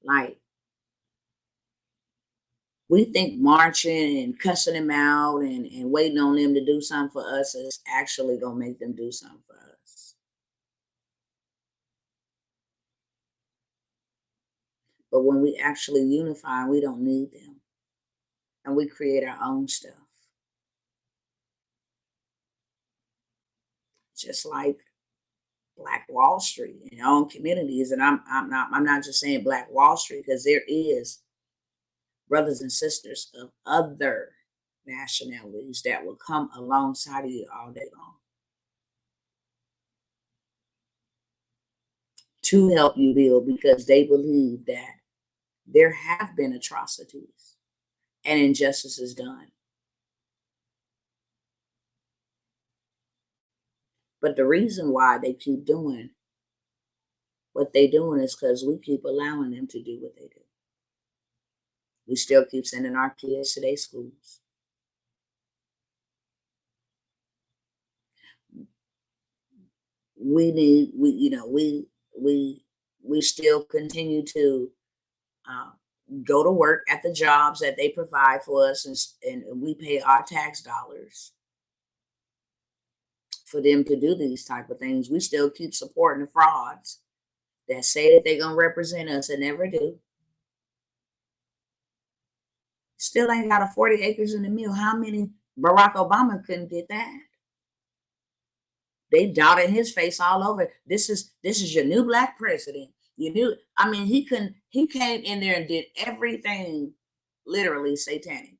like, we think marching and cussing them out and waiting on them to do something for us is actually going to make them do something for us. But when we actually unify, we don't need them. And we create our own stuff. Just like Black Wall Street in our own communities. And I'm not just saying Black Wall Street, because there is brothers and sisters of other nationalities that will come alongside of you all day long to help you build, because they believe that there have been atrocities and injustices done. But the reason why they keep doing what they're doing is because we keep allowing them to do what they do. We still keep sending our kids to their schools. We still continue to go to work at the jobs that they provide for us, and we pay our tax dollars for them to do these type of things. We still keep supporting the frauds that say that they're going to represent us and never do. Still ain't got a 40 acres in the mill. How many? Barack Obama couldn't get that. They dotted his face all over. This is your new black president. He came in there and did everything literally satanic.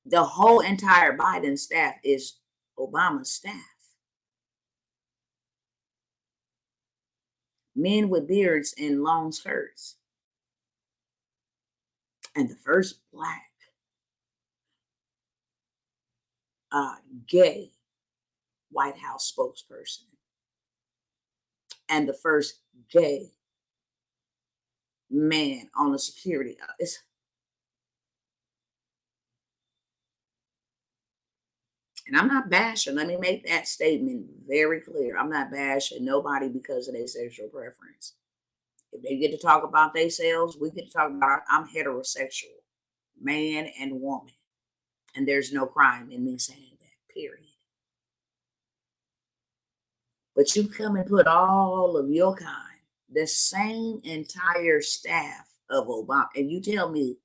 The whole entire Biden staff is Obama's staff. Men with beards and long skirts. And the first black gay White House spokesperson. And the first gay man on the security. And I'm not bashing. Let me make that statement very clear. I'm not bashing nobody because of their sexual preference. If they get to talk about themselves, we get to talk about, I'm heterosexual, man and woman. And there's no crime in me saying that, period. But you come and put all of your kind, the same entire staff of Obama, and you tell me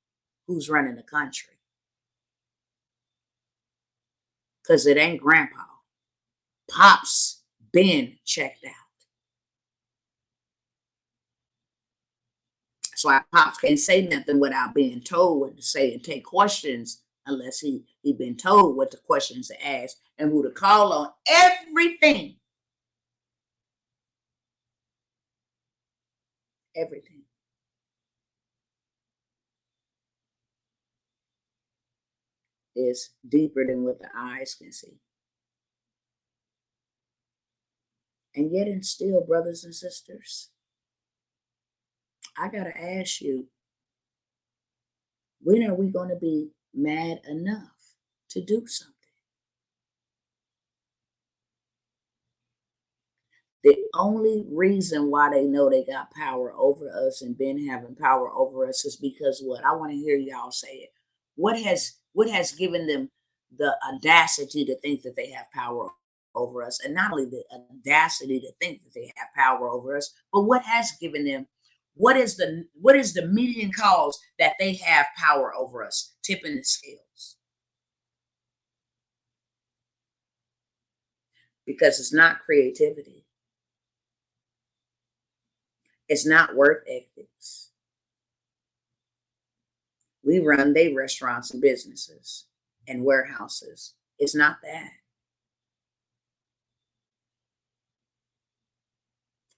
who's running the country. Because it ain't grandpa. Pops been checked out. So our Pops can't say nothing without being told what to say and take questions unless he been told what the questions to ask and who to call on. Everything. Everything. Is deeper than what the eyes can see. And yet and still, brothers and sisters, I gotta ask you, when are we gonna be mad enough to do something? The only reason why they know they got power over us and been having power over us is because what? I want to hear y'all say it. What has given them the audacity to think that they have power over us? And not only the audacity to think that they have power over us, but what has given them, what is the median cause that they have power over us, tipping the scales? Because it's not creativity. It's not work ethics. We run their restaurants and businesses and warehouses. It's not that.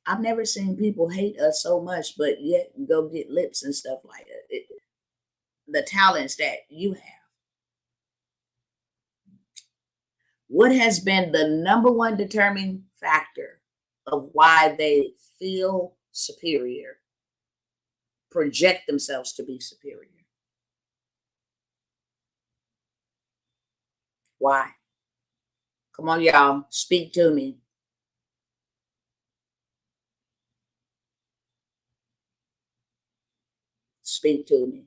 I've never seen people hate us so much, but yet go get lips and stuff like that. The talents that you have. What has been the number one determining factor of why they feel superior, project themselves to be superior? Why? Come on, y'all, speak to me. Speak to me.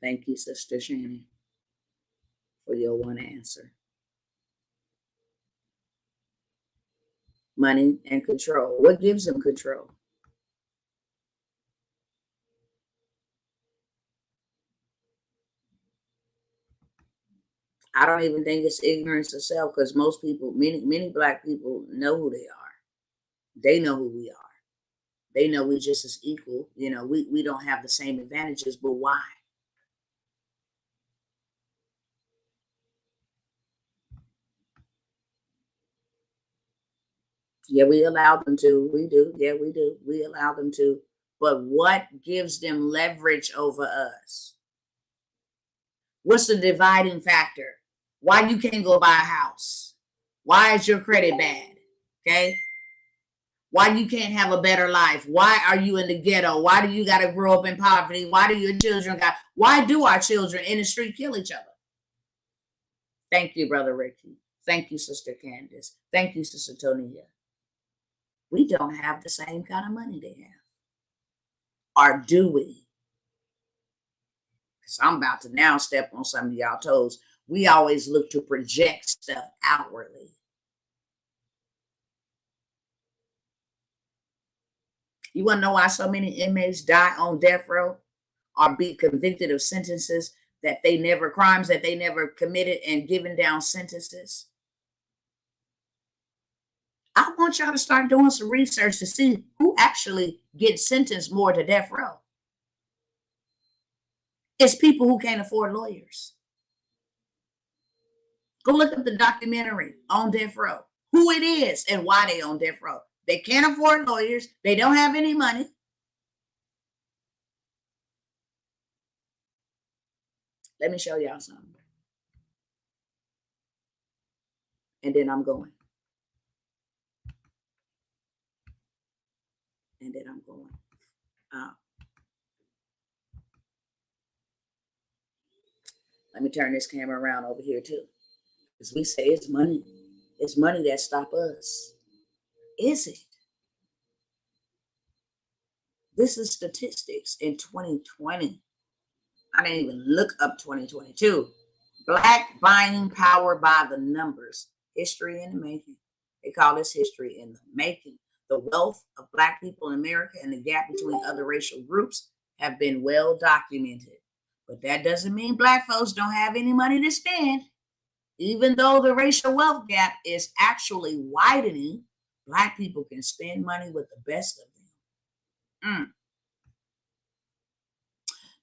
Thank you, Sister Shannon, for your one answer. Money and control. What gives them control? I don't even think it's ignorance of self, because most people, many Black people know who they are. They know who we are. They know we're just as equal. You know, we don't have the same advantages, but why? Yeah, we allow them to. We do. Yeah, we do. We allow them to. But what gives them leverage over us? What's the dividing factor? Why you can't go buy a house? Why is your credit bad? Okay. Why you can't have a better life? Why are you in the ghetto? Why do you got to grow up in poverty? Why do your children why do our children in the street kill each other? Thank you, Brother Ricky. Thank you, Sister Candace. Thank you, Sister Tonia. We don't have the same kind of money they have. Or do we? Because I'm about to now step on some of y'all toes. We always look to project stuff outwardly. You want to know why so many inmates die on death row or be convicted of sentences crimes that they never committed and given down sentences? I want y'all to start doing some research to see who actually gets sentenced more to death row. It's people who can't afford lawyers. Go look up the documentary on death row, who it is and why they on death row. They can't afford lawyers. They don't have any money. Let me show y'all something. And then I'm going. and then I'm going. Let me turn this camera around over here too, because we say it's money. It's money that stop us. Is it? This is statistics in 2020. I didn't even look up 2022. Black buying power by the numbers. History in the making. They call this history in the making. The wealth of Black people in America and the gap between other racial groups have been well documented. But that doesn't mean Black folks don't have any money to spend. Even though the racial wealth gap is actually widening, Black people can spend money with the best of them.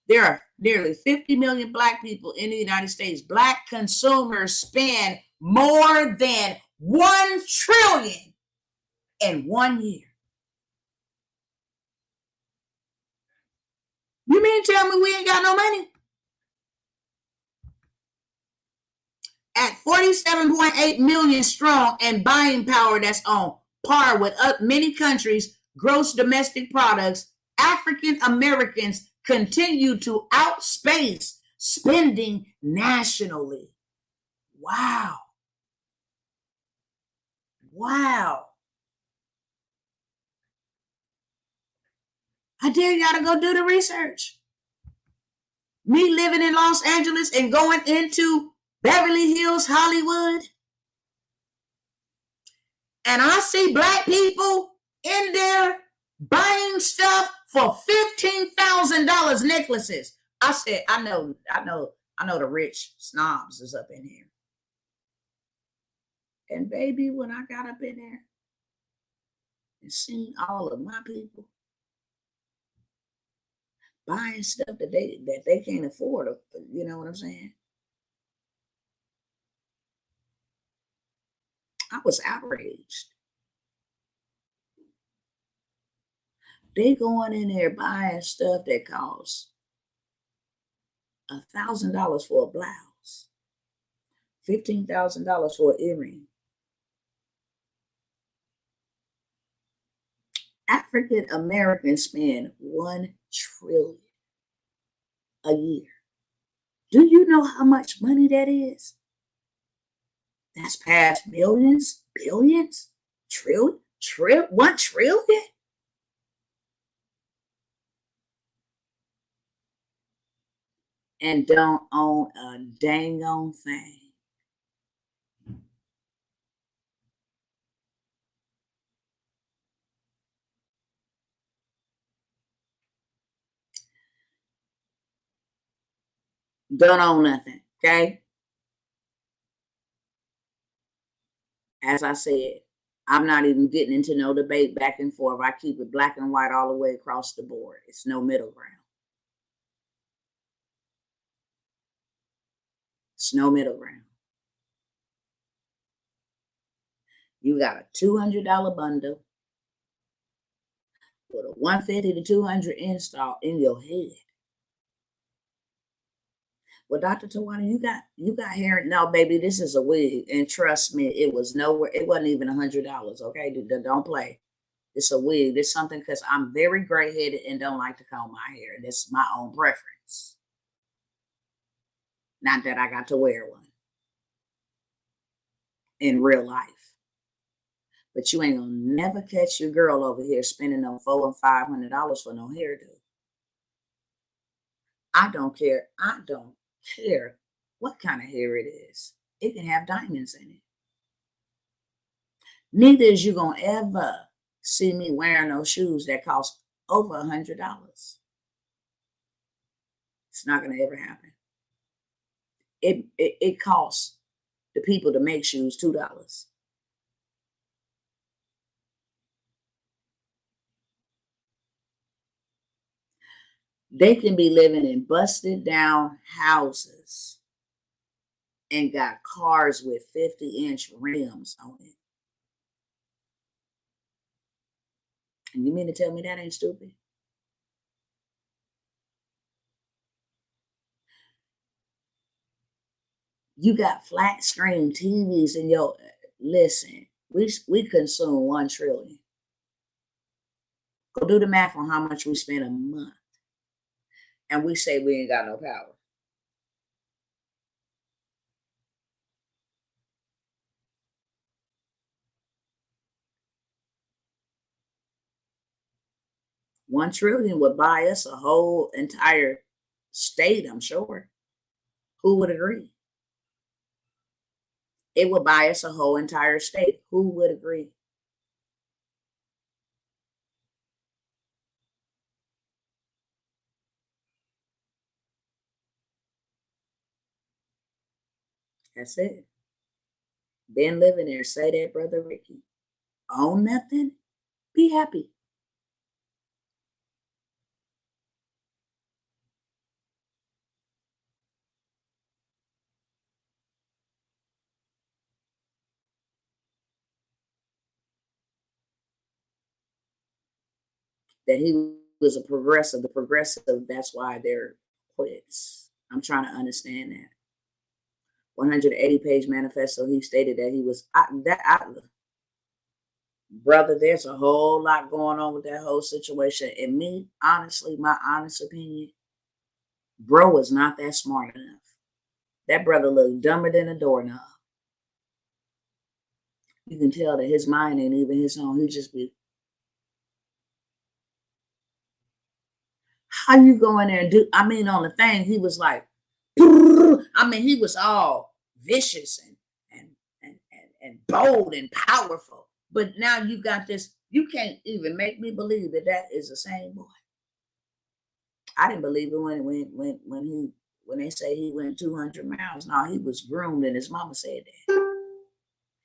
There are nearly 50 million Black people in the United States. Black consumers spend more than $1 trillion in 1 year. You mean to tell me we ain't got no money? At 47.8 million strong and buying power that's on par with many countries' gross domestic products, African Americans continue to outspace spending nationally. Wow. Wow. I dare y'all to go do the research. Me living in Los Angeles and going into Beverly Hills, Hollywood, and I see Black people in there buying stuff for $15,000 necklaces. I said, I know the rich snobs is up in here. And baby, when I got up in there and seen all of my people buying stuff that they can't afford, you know what I'm saying? I was outraged. They going in there buying stuff that costs $1,000 for a blouse, $15,000 for an earring. African Americans spend $1 trillion a year. Do you know how much money that is? That's past millions, billions, $1 trillion. And don't own a dang on thing. Don't own nothing, okay? As I said, I'm not even getting into no debate back and forth. I keep it black and white all the way across the board. It's no middle ground. It's no middle ground. You got a $200 bundle with a $150 to $200 install in your head. Well, Dr. Tawana, you got hair. No, baby, this is a wig. And trust me, it was nowhere. It wasn't even $100. Okay, don't play. It's a wig. It's something because I'm very gray-headed and don't like to comb my hair. This is my own preference. Not that I got to wear one in real life. But you ain't gonna never catch your girl over here spending no $400 and $500 for no hairdo. I don't care. I don't care what kind of hair it is. It can have diamonds in it. Neither is you gonna ever see me wearing those shoes that cost over $100. It's not gonna ever happen. It costs the people to make shoes $2. They can be living in busted down houses and got cars with 50-inch rims on it. And you mean to tell me that ain't stupid? You got flat screen TVs in your, listen, we consume $1 trillion. Go do the math on how much we spend a month. And we say we ain't got no power. $1 trillion would buy us a whole entire state, I'm sure. Who would agree? It would buy us a whole entire state. Who would agree? That's it. Been living there. Say that, Brother Ricky. Own nothing. Be happy. That he was a progressive. The progressive, that's why they're quits. I'm trying to understand that. 180-page manifesto, he stated that he was brother, there's a whole lot going on with that whole situation. And me, honestly, my honest opinion, bro is not that smart enough. That brother looked dumber than a doorknob. You can tell that his mind ain't even his own. He just be, how you go in there and do, I mean, on the thing, he was like, I mean, he was all vicious and bold and powerful. But now you got this, you can't even make me believe that that is the same boy. I didn't believe it when they say he went 200 miles. No, he was groomed, and his mama said that.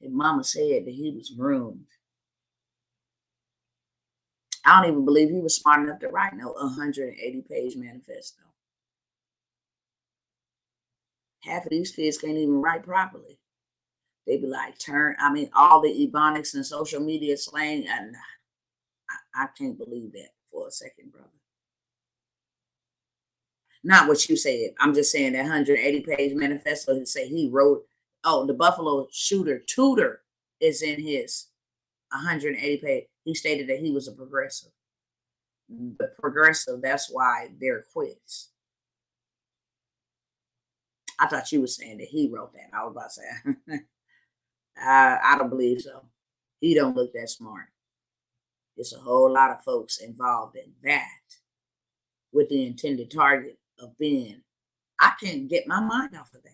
His mama said that he was groomed. I don't even believe he was smart enough to write no 180-page manifesto. Half of these kids can't even write properly. They be like, all the ebonics and social media slang, and I can't believe that for a second, brother. Not what you said. I'm just saying that 180-page manifesto, he say he wrote, the Buffalo shooter Tudor is in his 180-page. He stated that he was a progressive. The progressive, that's why they're quits. I thought you were saying that he wrote that. I was about to say, I don't believe so. He don't look that smart. There's a whole lot of folks involved in that with the intended target of being, I can't get my mind off of that.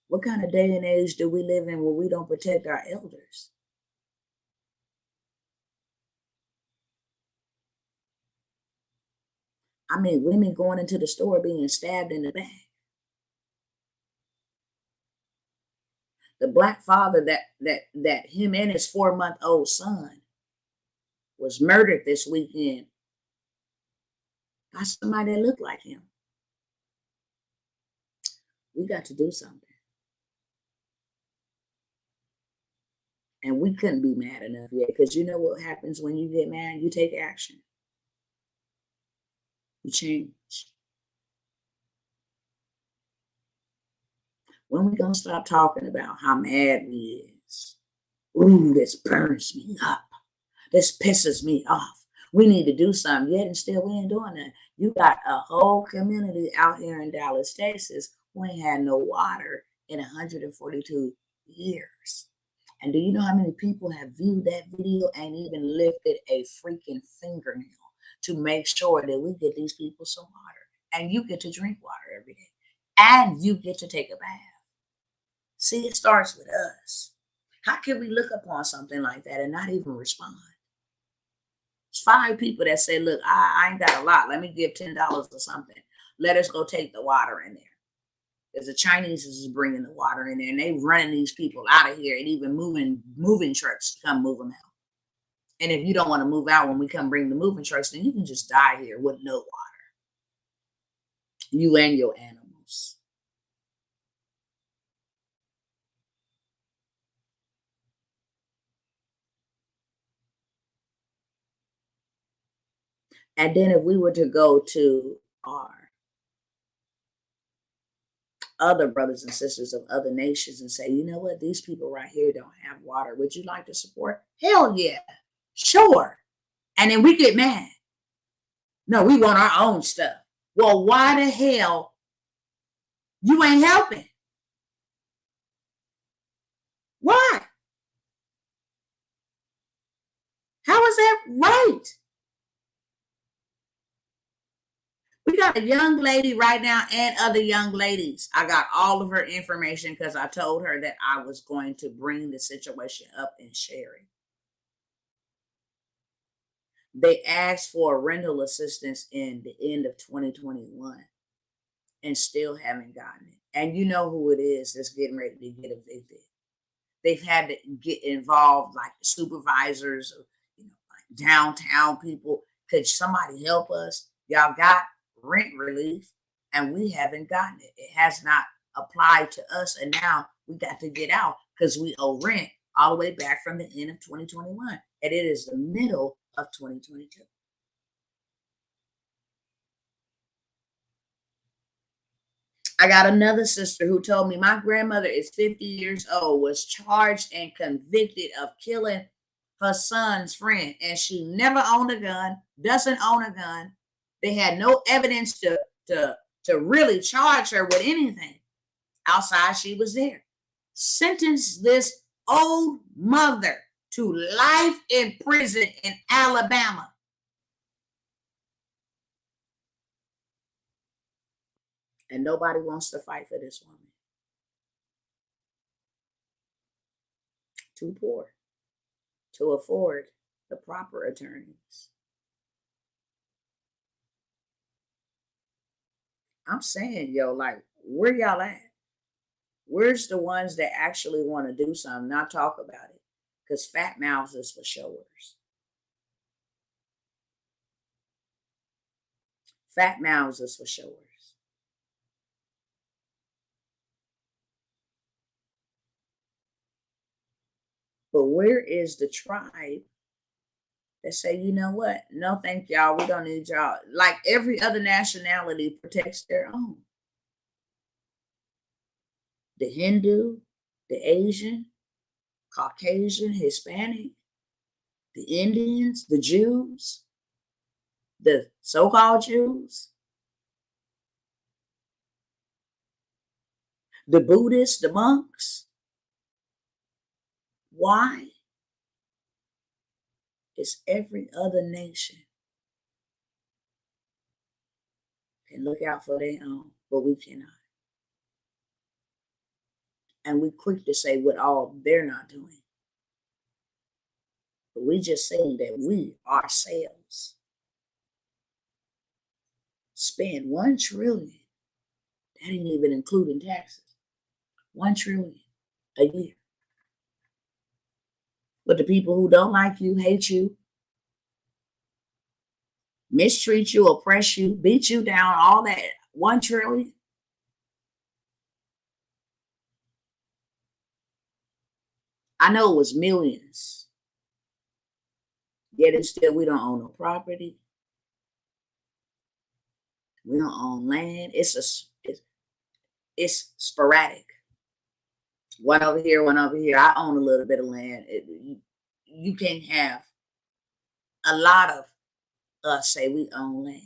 What kind of day and age do we live in where we don't protect our elders? I mean, women going into the store being stabbed in the back. The black father that him and his 4-month-old son was murdered this weekend by somebody that looked like him. We got to do something. And we couldn't be mad enough yet, because you know what happens when you get mad? You take action. You change. When we gonna stop talking about how mad we is? Ooh, this burns me up. This pisses me off. We need to do something. Yet and still we ain't doing that. You got a whole community out here in Dallas, Texas, who ain't had no water in 142 years. And do you know how many people have viewed that video and even lifted a freaking fingernail to make sure that we get these people some water? And you get to drink water every day. And you get to take a bath. See, it starts with us. How can we look upon something like that and not even respond? It's 5 people that say, look, I ain't got a lot. Let me give $10 or something. Let us go take the water in there. Because the Chinese is bringing the water in there, and they running these people out of here and even moving trucks to come move them out. And if you don't want to move out when we come bring the moving trucks, then you can just die here with no water. You and your animals. And then if we were to go to our other brothers and sisters of other nations and say, you know what, these people right here don't have water. Would you like to support? Hell yeah, sure. And then we get mad. No, we want our own stuff. Well, why the hell you ain't helping? Why? How is that right? We got a young lady right now and other young ladies. I got all of her information because I told her that I was going to bring the situation up and share it. They asked for rental assistance in the end of 2021 and still haven't gotten it. And you know who it is that's getting ready to get evicted. They've had to get involved, like supervisors, or, like downtown people. Could somebody help us? Y'all got rent relief, and we haven't gotten it. It has not applied to us, and now we got to get out because we owe rent all the way back from the end of 2021, and it is the middle of 2022. I got another sister who told me my grandmother is 50 years old, was charged and convicted of killing her son's friend, and she never owned a gun, doesn't own a gun. They had no evidence to really charge her with anything outside she was there. Sentenced this old mother to life in prison in Alabama. And nobody wants to fight for this woman. Too poor to afford the proper attorneys. I'm saying, yo, like, where y'all at? Where's the ones that actually want to do something, not talk about it? Because fat mouths is for showers. Fat mouths is for showers. But where is the tribe that say, you know what? No, thank y'all. We don't need y'all. Like every other nationality protects their own. The Hindu, the Asian, Caucasian, Hispanic, the Indians, the Jews, the so-called Jews, the Buddhists, the monks. Why? It's every other nation can look out for their own, but we cannot. And we quick to say what all they're not doing. But we just saying that we ourselves spend $1 trillion. That ain't even including taxes. $1 trillion a year. But the people who don't like you, hate you, mistreat you, oppress you, beat you down, all that, $1 trillion. I know it was millions. Yet and still we don't own no property. We don't own land. It's sporadic. One over here, one over here. I own a little bit of land. You can't have a lot of us say we own land.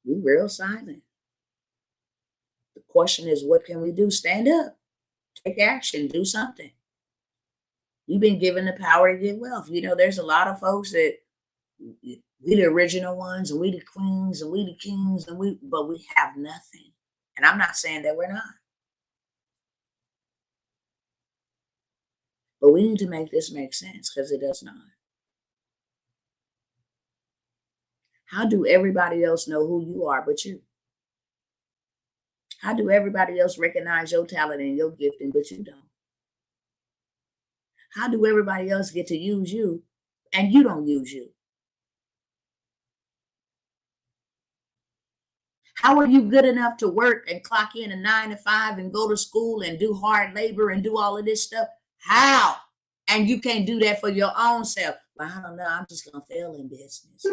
We real silent. The question is, what can we do? Stand up. Take action. Do something. You've been given the power to get wealth. You know, there's a lot of folks that we the original ones, and we the queens, and we the kings, but we have nothing. And I'm not saying that we're not. But we need to make this make sense, because it does not. How do everybody else know who you are but you? How do everybody else recognize your talent and your gifting but you don't? How do everybody else get to use you and you don't use you? How are you good enough to work and clock in a 9 to 5 and go to school and do hard labor and do all of this stuff? How? And you can't do that for your own self. Well, I don't know. I'm just going to fail in business.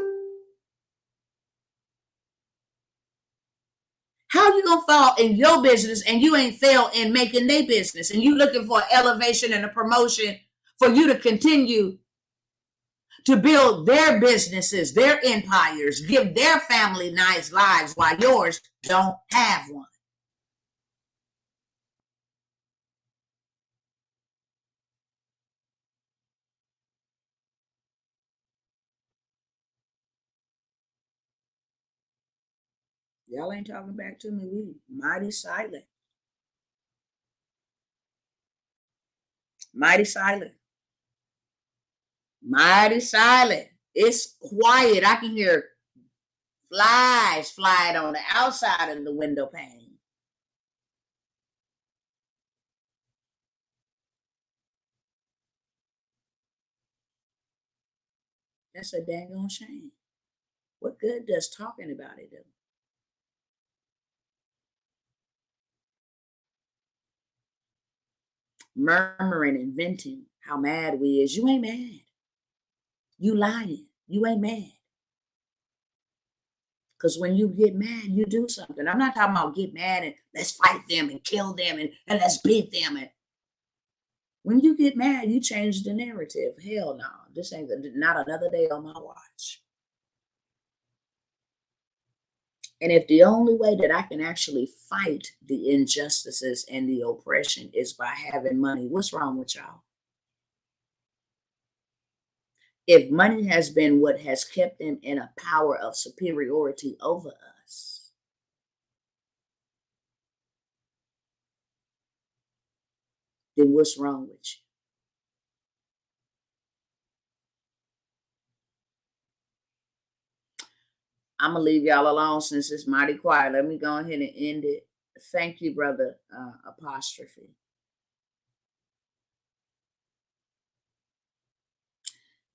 how you gonna fall in your business and you ain't fail in making their business, and you looking for elevation and a promotion for you to continue to build their businesses, their empires, give their family nice lives while yours don't have one. Y'all ain't talking back to me. We mighty silent. Mighty silent. Mighty silent. It's quiet. I can hear flies flying on the outside of the window pane. That's a daggone shame. What good does talking about it do? Murmuring and venting how mad we is. You ain't mad. You lying. You ain't mad. Because when you get mad, you do something. I'm not talking about get mad and let's fight them and kill them and let's beat them. And when you get mad, you change the narrative. Hell no. This ain't not another day on my watch. And if the only way that I can actually fight the injustices and the oppression is by having money, what's wrong with y'all? If money has been what has kept them in a power of superiority over us, then what's wrong with you? I'm going to leave y'all alone since it's mighty quiet. Let me go ahead and end it. Thank you, brother Apostrophe.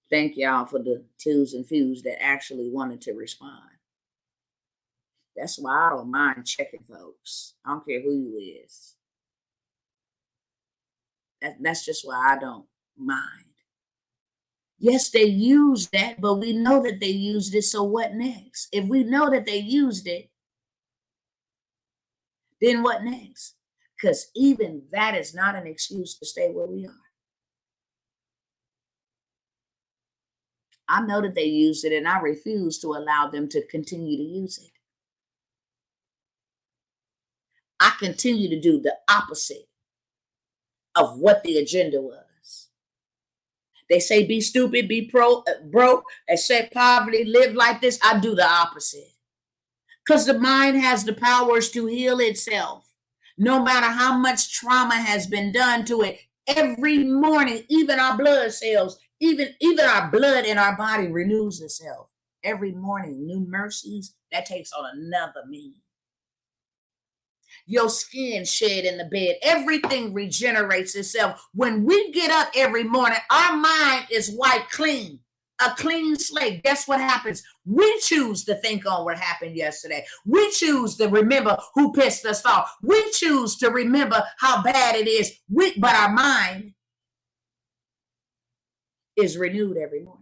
Thank y'all for the twos and fews that actually wanted to respond. That's why I don't mind checking folks. I don't care who you is. That's just why I don't mind. Yes, they used that, but we know that they used it, so what next? If we know that they used it, then what next? Because even that is not an excuse to stay where we are. I know that they used it, and I refuse to allow them to continue to use it. I continue to do the opposite of what the agenda was. They say be stupid, be broke, accept poverty, live like this. I do the opposite. Because the mind has the powers to heal itself. No matter how much trauma has been done to it, every morning, even our blood cells, even our blood in our body renews itself. Every morning, new mercies, that takes on another meaning. Your skin shed in the bed. Everything regenerates itself. When we get up every morning, our mind is wiped clean, a clean slate. Guess what happens? We choose to think on what happened yesterday. We choose to remember who pissed us off. We choose to remember how bad it is. But our mind is renewed every morning.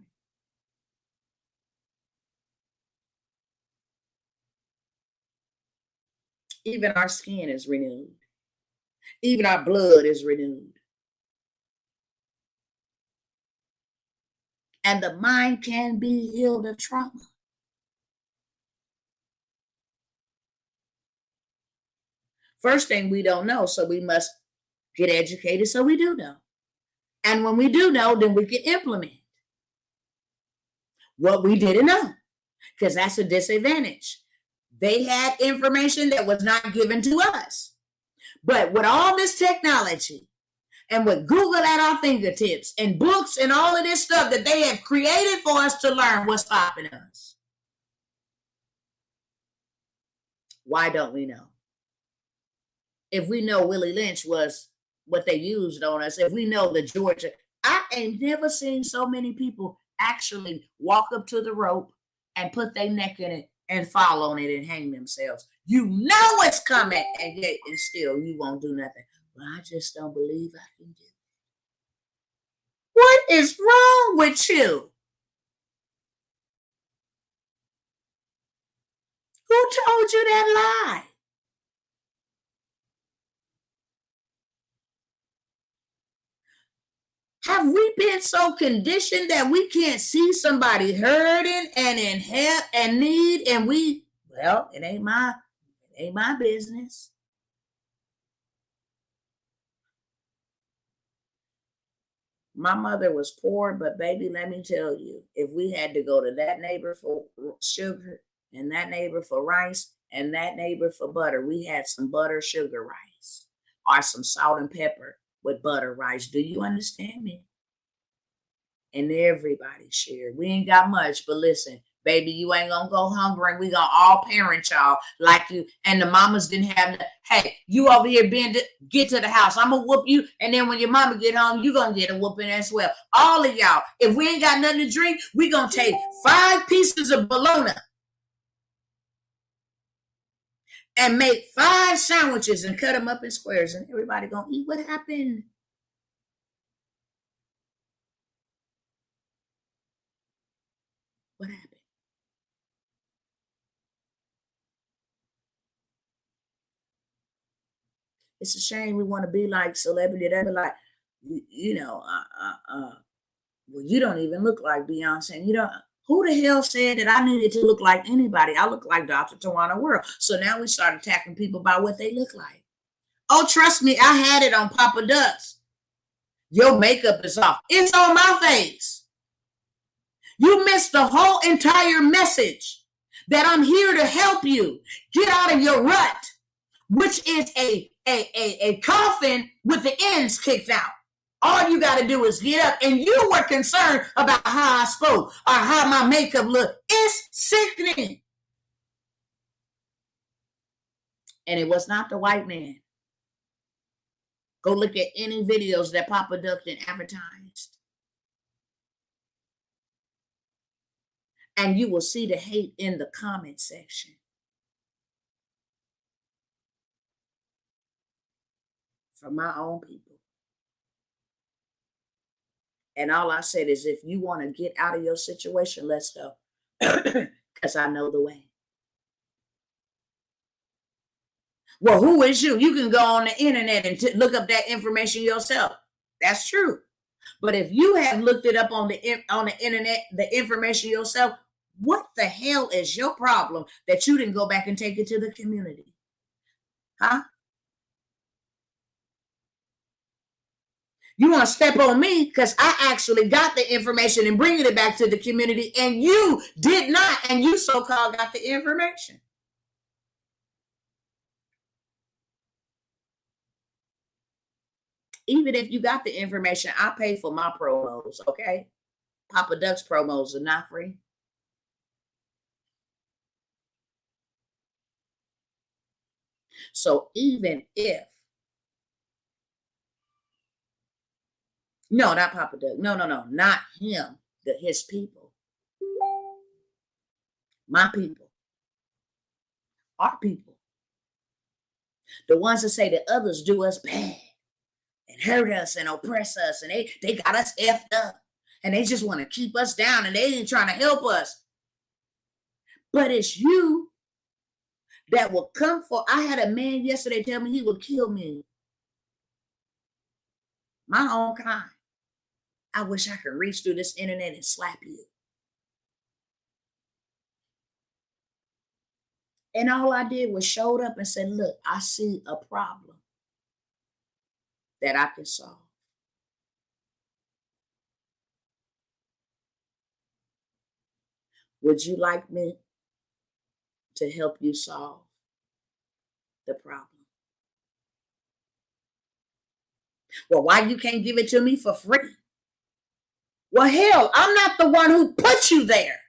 Even our skin is renewed. Even our blood is renewed. And the mind can be healed of trauma. First thing, we don't know, so we must get educated so we do know. And when we do know, then we can implement what we didn't know, because that's a disadvantage. They had information that was not given to us. But with all this technology and with Google at our fingertips and books and all of this stuff that they have created for us to learn, what's stopping us? Why don't we know? If we know Willie Lynch was what they used on us, if we know the Georgia, I ain't never seen so many people actually walk up to the rope and put their neck in it and fall on it and hang themselves. You know it's coming, and yet and still you won't do nothing. Well, I just don't believe I can do it. What is wrong with you? Who told you that lie? Have we been so conditioned that we can't see somebody hurting and in help and need, and well, it ain't my business. My mother was poor, but baby, let me tell you, if we had to go to that neighbor for sugar and that neighbor for rice and that neighbor for butter, we had some butter sugar rice or some salt and pepper with butter rice. Do you understand me? And everybody shared. We ain't got much, but listen, baby, you ain't gonna go hungry, and we gonna all parent y'all like you. And the mamas didn't have hey, you over here get to the house. I'm gonna whoop you, and then when your mama get home, you gonna get a whooping as well. All of y'all, if we ain't got nothing to drink, we gonna take 5 pieces of bologna and make 5 sandwiches and cut them up in squares, and everybody gonna eat. What happened? What happened? It's a shame we want to be like celebrity. They be like, well, you don't even look like Beyonce. And who the hell said that I needed to look like anybody? I look like Dr. Tawana World. So now we start attacking people by what they look like. Oh, trust me, I had it on Papa Ducks. Your makeup is off. It's on my face. You missed the whole entire message that I'm here to help you get out of your rut, which is a coffin with the ends kicked out. All you got to do is get up, and you were concerned about how I spoke or how my makeup looked. It's sickening. And it was not the white man. Go look at any videos that Papa Duck advertised. And you will see the hate in the comment section. From my own people. And all I said is, if you want to get out of your situation, let's go. Because I know the way. Well, who is you? You can go on the internet and look up that information yourself. That's true. But if you have looked it up on the internet, the information yourself, what the hell is your problem that you didn't go back and take it to the community? Huh? You want to step on me because I actually got the information and bringing it back to the community, and you did not, and you so-called got the information. Even if you got the information, I pay for my promos, okay? Papa Duck's promos are not free. So even if, no, not Papa Duck. No, not him, his people. My people. Our people. The ones that say that others do us bad and hurt us and oppress us, and they got us effed up, and they just want to keep us down, and they ain't trying to help us. But it's you that will come for. I had a man yesterday tell me he would kill me. My own kind. I wish I could reach through this internet and slap you. And all I did was showed up and said, look, I see a problem that I can solve. Would you like me to help you solve the problem? Well, why you can't give it to me for free? Well, hell, I'm not the one who put you there.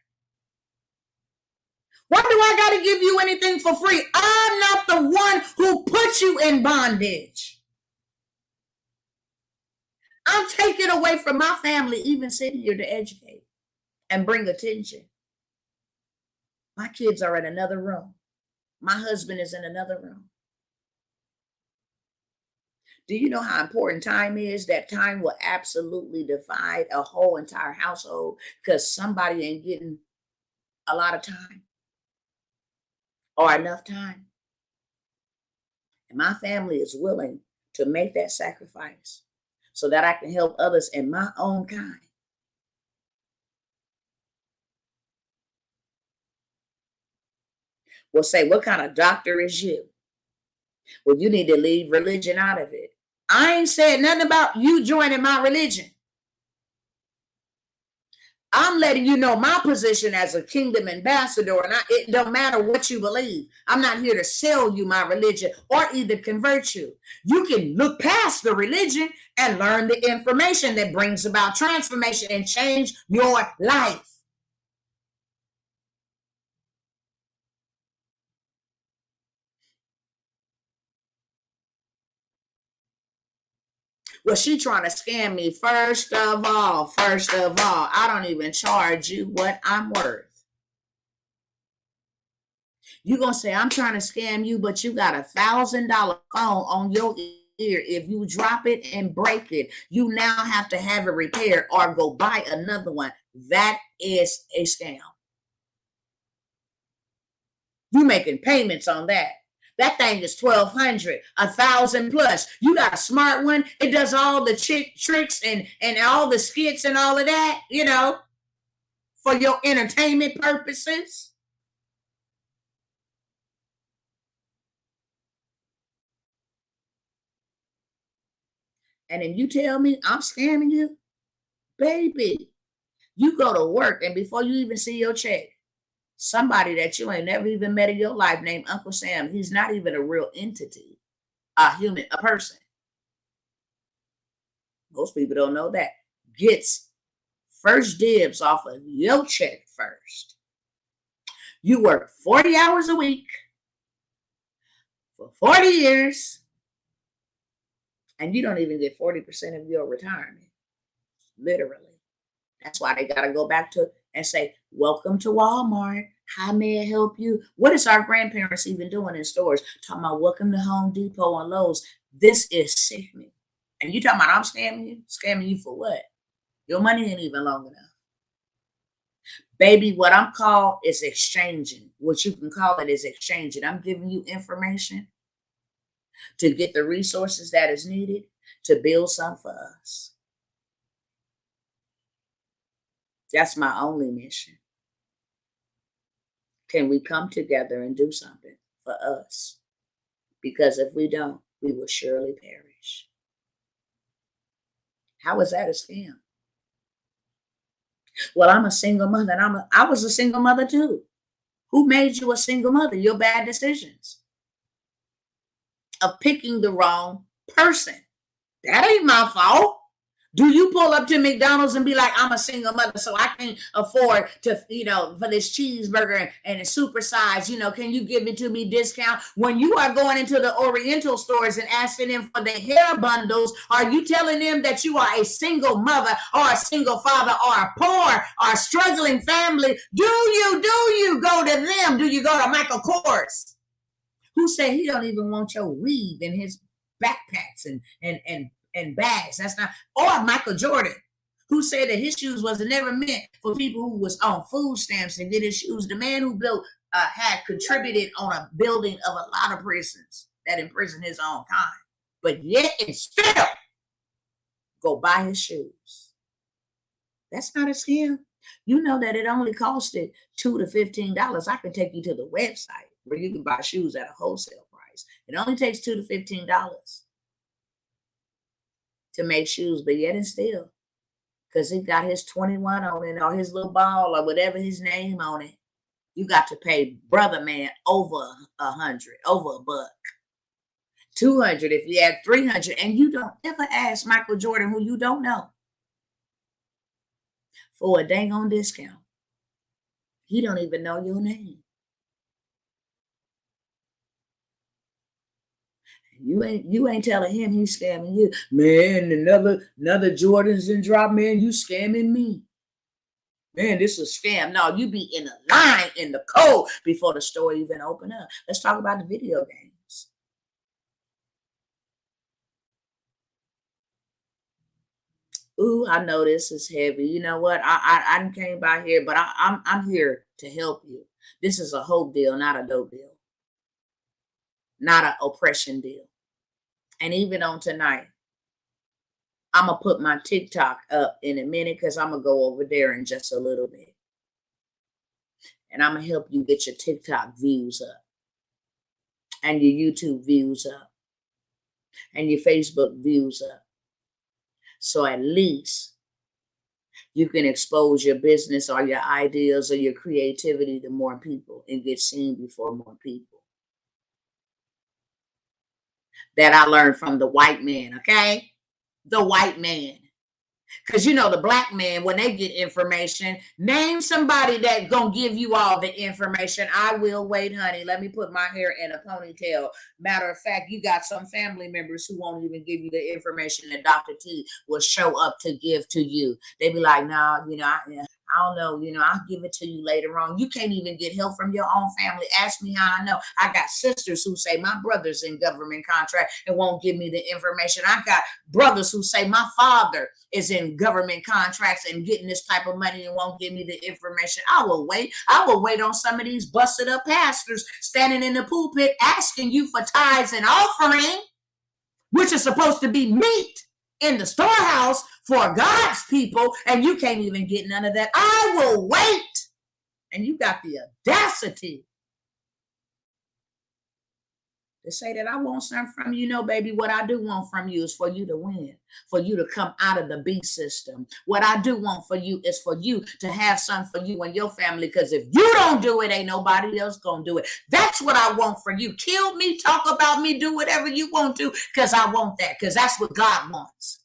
Why do I got to give you anything for free? I'm not the one who put you in bondage. I'm taking away from my family, even sitting here to educate and bring attention. My kids are in another room. My husband is in another room. Do you know how important time is? That time will absolutely divide a whole entire household because somebody ain't getting a lot of time or enough time. And my family is willing to make that sacrifice so that I can help others in my own kind. Well, say, what kind of doctor is you? Well, you need to leave religion out of it. I ain't said nothing about you joining my religion. I'm letting you know my position as a kingdom ambassador, and it don't matter what you believe. I'm not here to sell you my religion or either convert you. You can look past the religion and learn the information that brings about transformation and change your life. Well, she trying to scam me. First of all, I don't even charge you what I'm worth. You gonna say I'm trying to scam you, but you got $1,000 phone on your ear. If you drop it and break it, you now have to have it repaired or go buy another one. That is a scam. You making payments on that. That thing is $1,200, $1,000 plus. You got a smart one. It does all the tricks and all the skits and all of that, you know, for your entertainment purposes. And then you tell me I'm scamming you? Baby, you go to work and before you even see your check, somebody that you ain't never even met in your life named Uncle Sam, he's not even a real entity, a human, a person. Most people don't know that. Gets first dibs off of your check first. You work 40 hours a week for 40 years, and you don't even get 40% of your retirement. Literally. That's why they got to go back to and say, welcome to Walmart. How may I help you? What is our grandparents even doing in stores? Talking about welcome to Home Depot and Lowe's. This is sickening. And you talking about I'm scamming you? Scamming you for what? Your money ain't even long enough. Baby, what I'm called is exchanging. What you can call it is exchanging. I'm giving you information to get the resources that is needed to build something for us. That's my only mission. Can we come together and do something for us? Because if we don't, we will surely perish. How is that a scam? Well, I'm a single mother, and I was a single mother too. Who made you a single mother? Your bad decisions of picking the wrong person. That ain't my fault. Do you pull up to McDonald's and be like, I'm a single mother, so I can't afford to, for this cheeseburger and it's supersized, can you give it to me discount? When you are going into the Oriental stores and asking them for the hair bundles, are you telling them that you are a single mother or a single father or a poor or a struggling family? Do you go to them? Do you go to Michael Kors, who said he don't even want your weave in his backpacks and bags? That's not. Or Michael Jordan, who said that his shoes was never meant for people who was on food stamps and get his shoes. The man who built had contributed on a building of a lot of prisons that imprisoned his own kind, but yet and still go buy his shoes. That's not a scam. You know that it only costed $2 to $15. I can take you to the website where you can buy shoes at a wholesale price. It only takes $2 to $15 to make shoes, but yet and still, because he got his 21 on it or his little ball or whatever his name on it, you got to pay brother man over $100, over $100, $200 if you have $300, and you don't ever ask Michael Jordan, who you don't know, for a dang on discount. He don't even know your name. You ain't telling him he's scamming you. Man, another Jordan's in drop, man, you scamming me. Man, this is a scam. No, you be in the line in the code before the store even open up. Let's talk about the video games. Ooh, I know this is heavy. You know what? I came by here, but I'm here to help you. This is a hope deal, not a dope deal. Not an oppression deal. And even on tonight, I'm going to put my TikTok up in a minute because I'm going to go over there in just a little bit. And I'm going to help you get your TikTok views up and your YouTube views up and your Facebook views up. So at least you can expose your business or your ideas or your creativity to more people and get seen before more people. That I learned from the white man, okay? The white man. Because you know the black man, when they get information, name somebody that gonna give you all the information. I will wait, honey. Let me put my hair in a ponytail. Matter of fact, you got some family members who won't even give you the information that Dr. T will show up to give to you. They be like, no, you know, I don't know, you know, I'll give it to you later on. You can't even get help from your own family. Ask me how I know. I got sisters who say my brother's in government contract and won't give me the information. I got brothers who say my father is in government contracts and getting this type of money and won't give me the information. I will wait. I will wait on some of these busted up pastors standing in the pulpit asking you for tithes and offering, which is supposed to be meat in the storehouse for God's people, and you can't even get none of that. I will wait. And you got the audacity to say that I want something from you. No, baby, what I do want from you is for you to win, for you to come out of the beast system. What I do want for you is for you to have something for you and your family, because if you don't do it, ain't nobody else gonna do it. That's what I want for you. Kill me, talk about me, do whatever you want to, because I want that, because that's what God wants.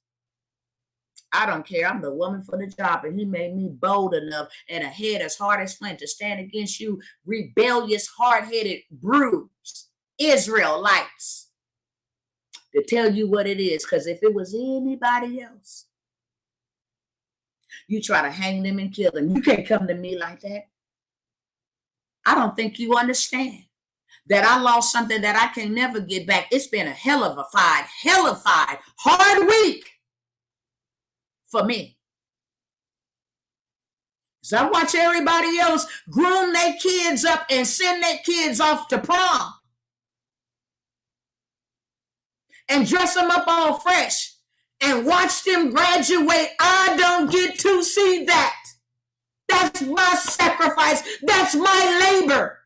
I don't care. I'm the woman for the job, and he made me bold enough and a head as hard as flint to stand against you rebellious, hard-headed brutes, Israelites, to tell you what it is. Because if it was anybody else, you try to hang them and kill them. You can't come to me like that. I don't think you understand that I lost something that I can never get back. It's been a hellified, hard week for me. So I watch everybody else groom their kids up and send their kids off to prom and dress them up all fresh and watch them graduate. I don't get to see that. That's my sacrifice. That's my labor.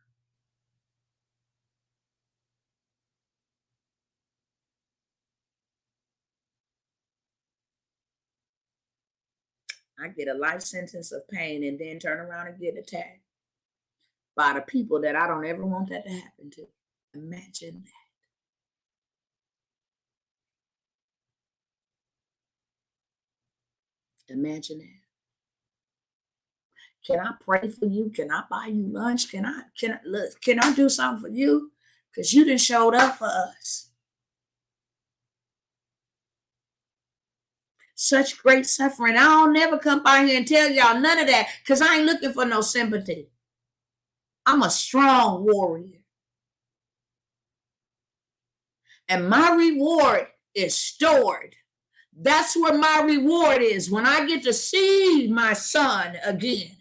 I get a life sentence of pain and then turn around and get attacked by the people that I don't ever want that to happen to. Imagine that. Imagine that. Can I pray for you? Can I buy you lunch? Can I do something for you? Because you done showed up for us. Such great suffering. I'll never come by here and tell y'all none of that, because I ain't looking for no sympathy. I'm a strong warrior. And my reward is stored. That's where my reward is, when I get to see my son again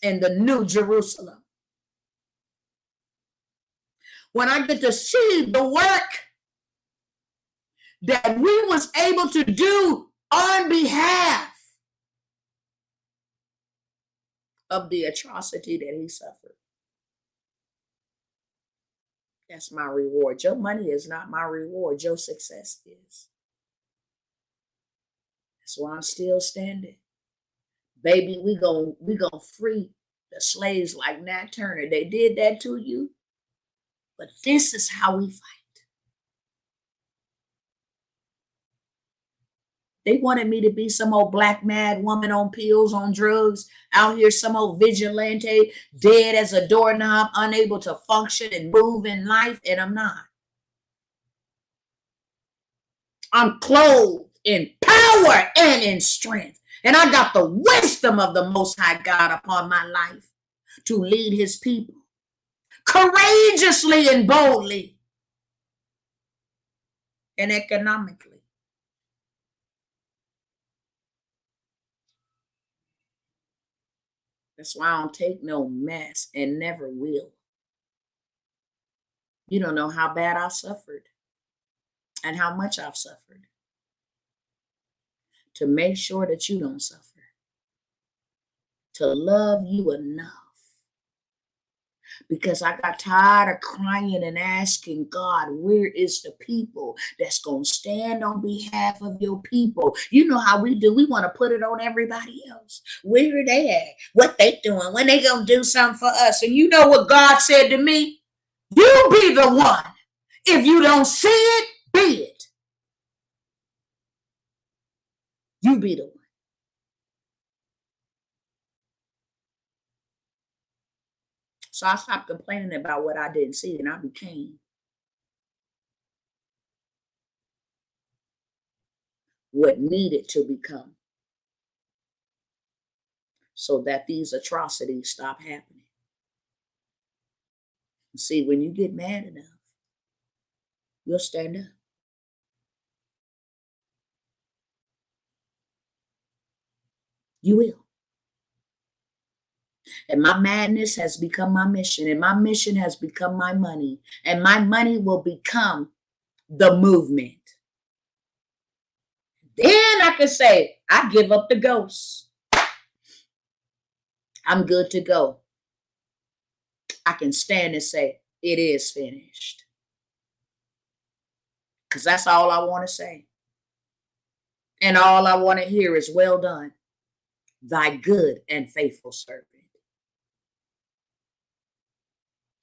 in the New Jerusalem. When I get to see the work that we was able to do on behalf of the atrocity that he suffered. That's my reward. Your money is not my reward. Your success is. That's why I'm still standing. Baby, we gonna free the slaves like Nat Turner. They did that to you. But this is how we fight. They wanted me to be some old black mad woman on pills, on drugs, out here some old vigilante, dead as a doorknob, unable to function and move in life, and I'm not. I'm clothed in power and in strength, and I got the wisdom of the Most High God upon my life to lead his people courageously and boldly and economically. That's why I don't take no mess and never will. You don't know how bad I suffered and how much I've suffered. to make sure that you don't suffer, to love you enough. Because I got tired of crying and asking God, where is the people that's going to stand on behalf of your people? You know how we do. We want to put it on everybody else. Where are they at? What they doing? When they going to do something for us? And you know what God said to me? You be the one. If you don't see it, be it. You be the one. So I stopped complaining about what I didn't see, and I became what needed to become so that these atrocities stop happening. See, when you get mad enough, you'll stand up. You will. And my madness has become my mission, and my mission has become my money, and my money will become the movement. Then I can say, I give up the ghosts. I'm good to go. I can stand and say, it is finished. Because that's all I want to say. And all I want to hear is, well done, thy good and faithful servant.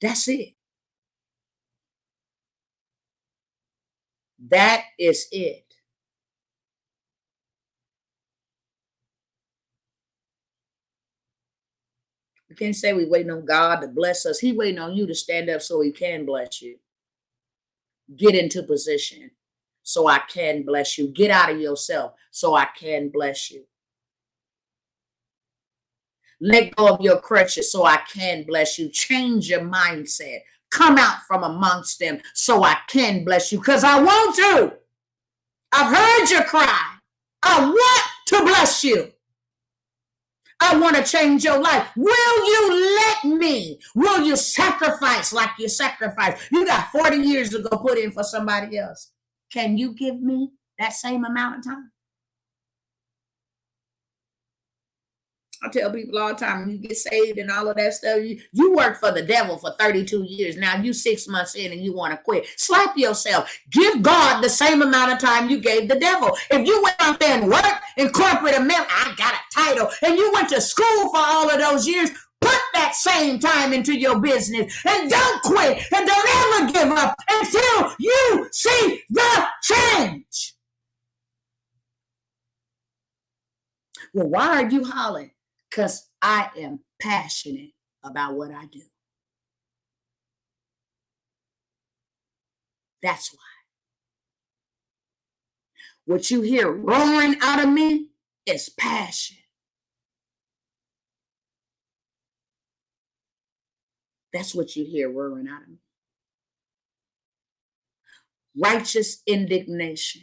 That's it. That is it. We can't say we waiting on God to bless us. He waiting on you to stand up so he can bless you. Get into position so I can bless you. Get out of yourself so I can bless you. Let go of your crutches so I can bless you. Change your mindset. Come out from amongst them so I can bless you, because I want to. I've heard your cry. I want to bless you. I want to change your life. Will you let me? Will you sacrifice like you sacrifice? You got 40 years to go put in for somebody else. Can you give me that same amount of time? I tell people all the time, when you get saved and all of that stuff, you work for the devil for 32 years. Now you 6 months in and you want to quit. Slap yourself. Give God the same amount of time you gave the devil. If you went out there and worked in corporate America, I got a title, and you went to school for all of those years, put that same time into your business, and don't quit, and don't ever give up until you see the change. Well, why are you hollering? Because I am passionate about what I do. That's why. What you hear roaring out of me is passion. That's what you hear roaring out of me. Righteous indignation.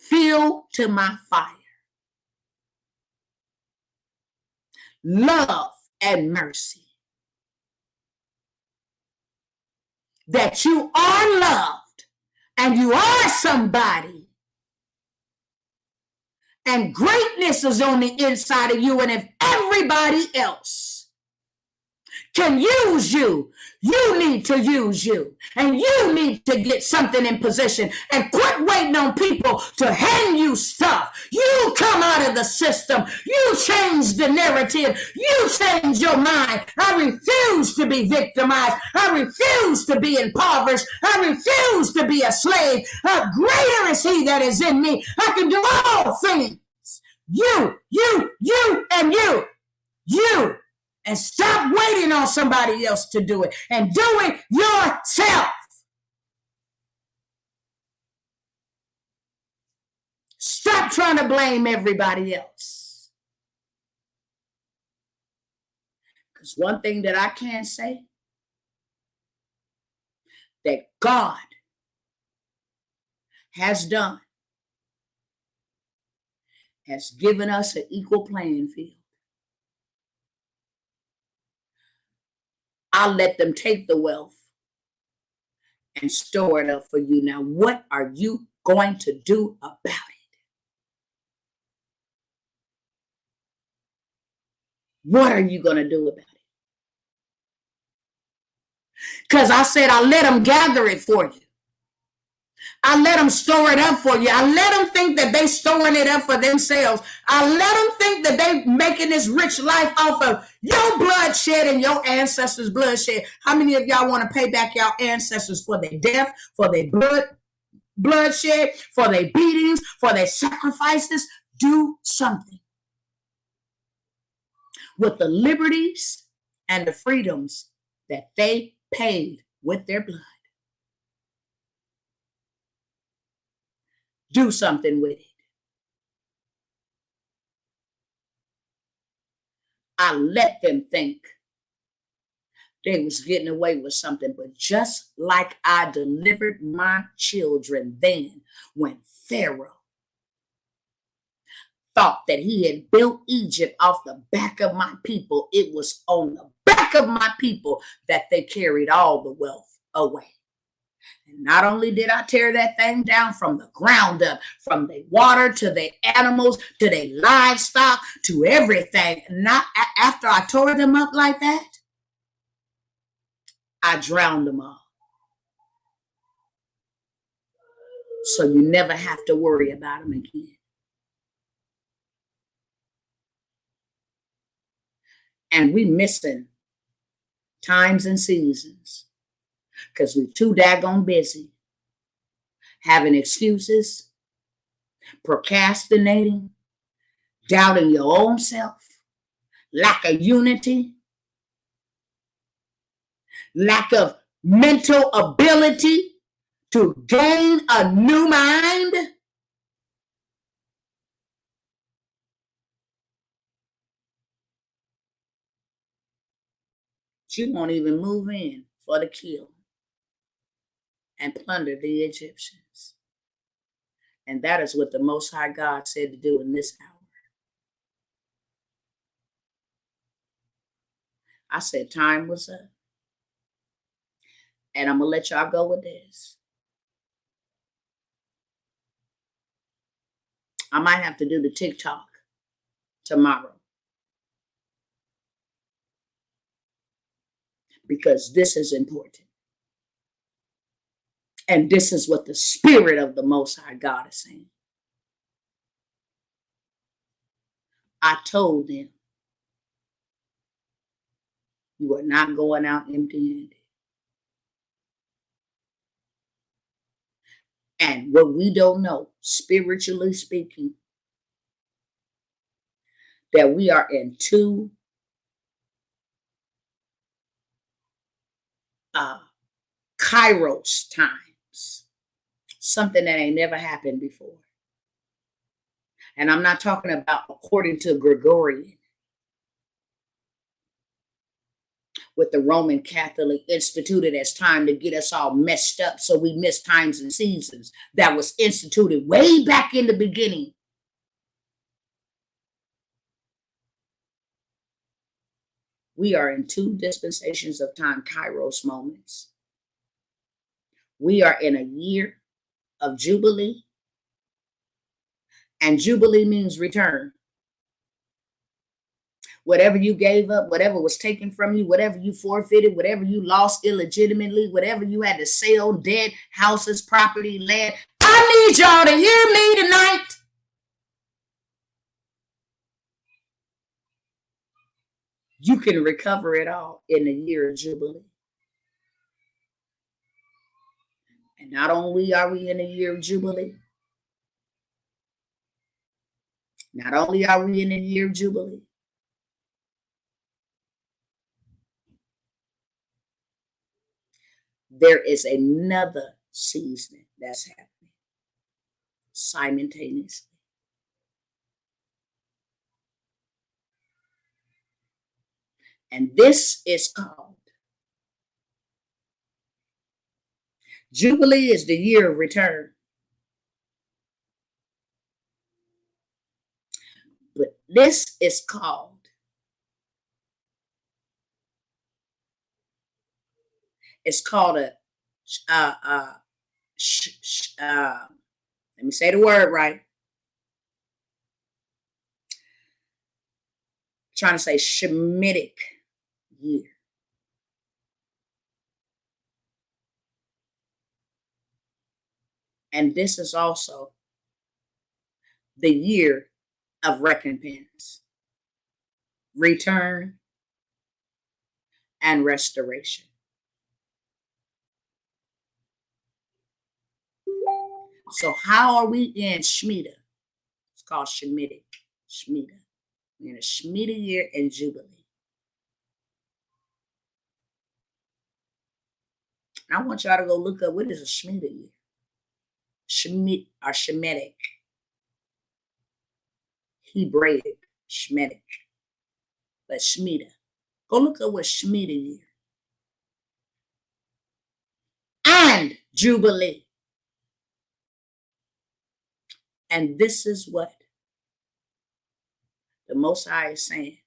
Fuel to my fire. Love and mercy. That you are loved and you are somebody. And greatness is on the inside of you. And if everybody else can use you, you need to use you. And you need to get something in position and quit waiting on people to hand you stuff. You come out of the system. You change the narrative. You change your mind. I refuse to be victimized. I refuse to be impoverished. I refuse to be a slave. Greater is he that is in me. I can do all things. You, and you. You. And stop waiting on somebody else to do it, and do it yourself. Stop trying to blame everybody else. Because one thing that I can say, that God has done, has given us an equal playing field. I'll let them take the wealth and store it up for you. Now, what are you going to do about it? What are you going to do about it? Because I said, I let them gather it for you. I let them store it up for you. I let them think that they storing it up for themselves. I let them think that they making this rich life off of your bloodshed and your ancestors' bloodshed. How many of y'all want to pay back your ancestors for their death, for their bloodshed, for their beatings, for their sacrifices? Do something with the liberties and the freedoms that they paid with their blood. Do something with it. I let them think they was getting away with something, but just like I delivered my children then, when Pharaoh thought that he had built Egypt off the back of my people, it was on the back of my people that they carried all the wealth away. And not only did I tear that thing down from the ground up, from the water to the animals, to the livestock, to everything, not after I tore them up like that, I drowned them all. So you never have to worry about them again. And we missing times and seasons because we're too daggone busy having excuses, procrastinating, doubting your own self, lack of unity, lack of mental ability to gain a new mind. You won't even move in for the kill and plunder the Egyptians. And that is what the Most High God said to do in this hour. I said time was up. And I'm going to let y'all go with this. I might have to do the TikTok tomorrow. Because this is important. And this is what the Spirit of the Most High God is saying. I told them, you are not going out empty-handed. And what we don't know, spiritually speaking, that we are in two Kairos times, something that ain't never happened before. And I'm not talking about according to Gregorian, with the Roman Catholic instituted as time to get us all messed up so we miss times and seasons. That was instituted way back in the beginning. We are in two dispensations of time, Kairos moments. We are in a year of Jubilee. And Jubilee means return. Whatever you gave up, whatever was taken from you, whatever you forfeited, whatever you lost illegitimately, whatever you had to sell, dead houses, property, land. I need y'all to hear me tonight. You can recover it all in the year of Jubilee. And not only are we in a year of Jubilee, not only are we in a year of Jubilee, there is another season that's happening simultaneously. And this is called Jubilee is the year of return. But this is called let me say the word right. trying to say Shemitic year. And this is also the year of recompense, return, and restoration. So how are we in Shemitah? It's called Shemitic. Shemitah. We're in a Shemitah year and Jubilee. I want y'all to go look up what is a Shemitah year. Shemit or Shemitic. Hebraic, Shemitic. But Shemitah. Go look up what Shemitah year. And Jubilee. And this is what the Most High is saying.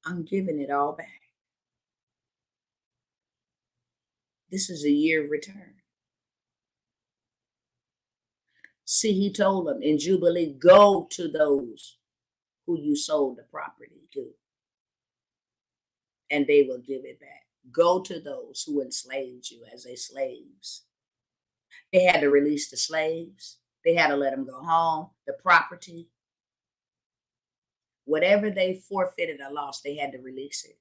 I'm giving it all back. This is a year of return. See, he told them in Jubilee, go to those who you sold the property to, and they will give it back. Go to those who enslaved you as their slaves. They had to release the slaves. They had to let them go home. The property, whatever they forfeited or lost, they had to release it.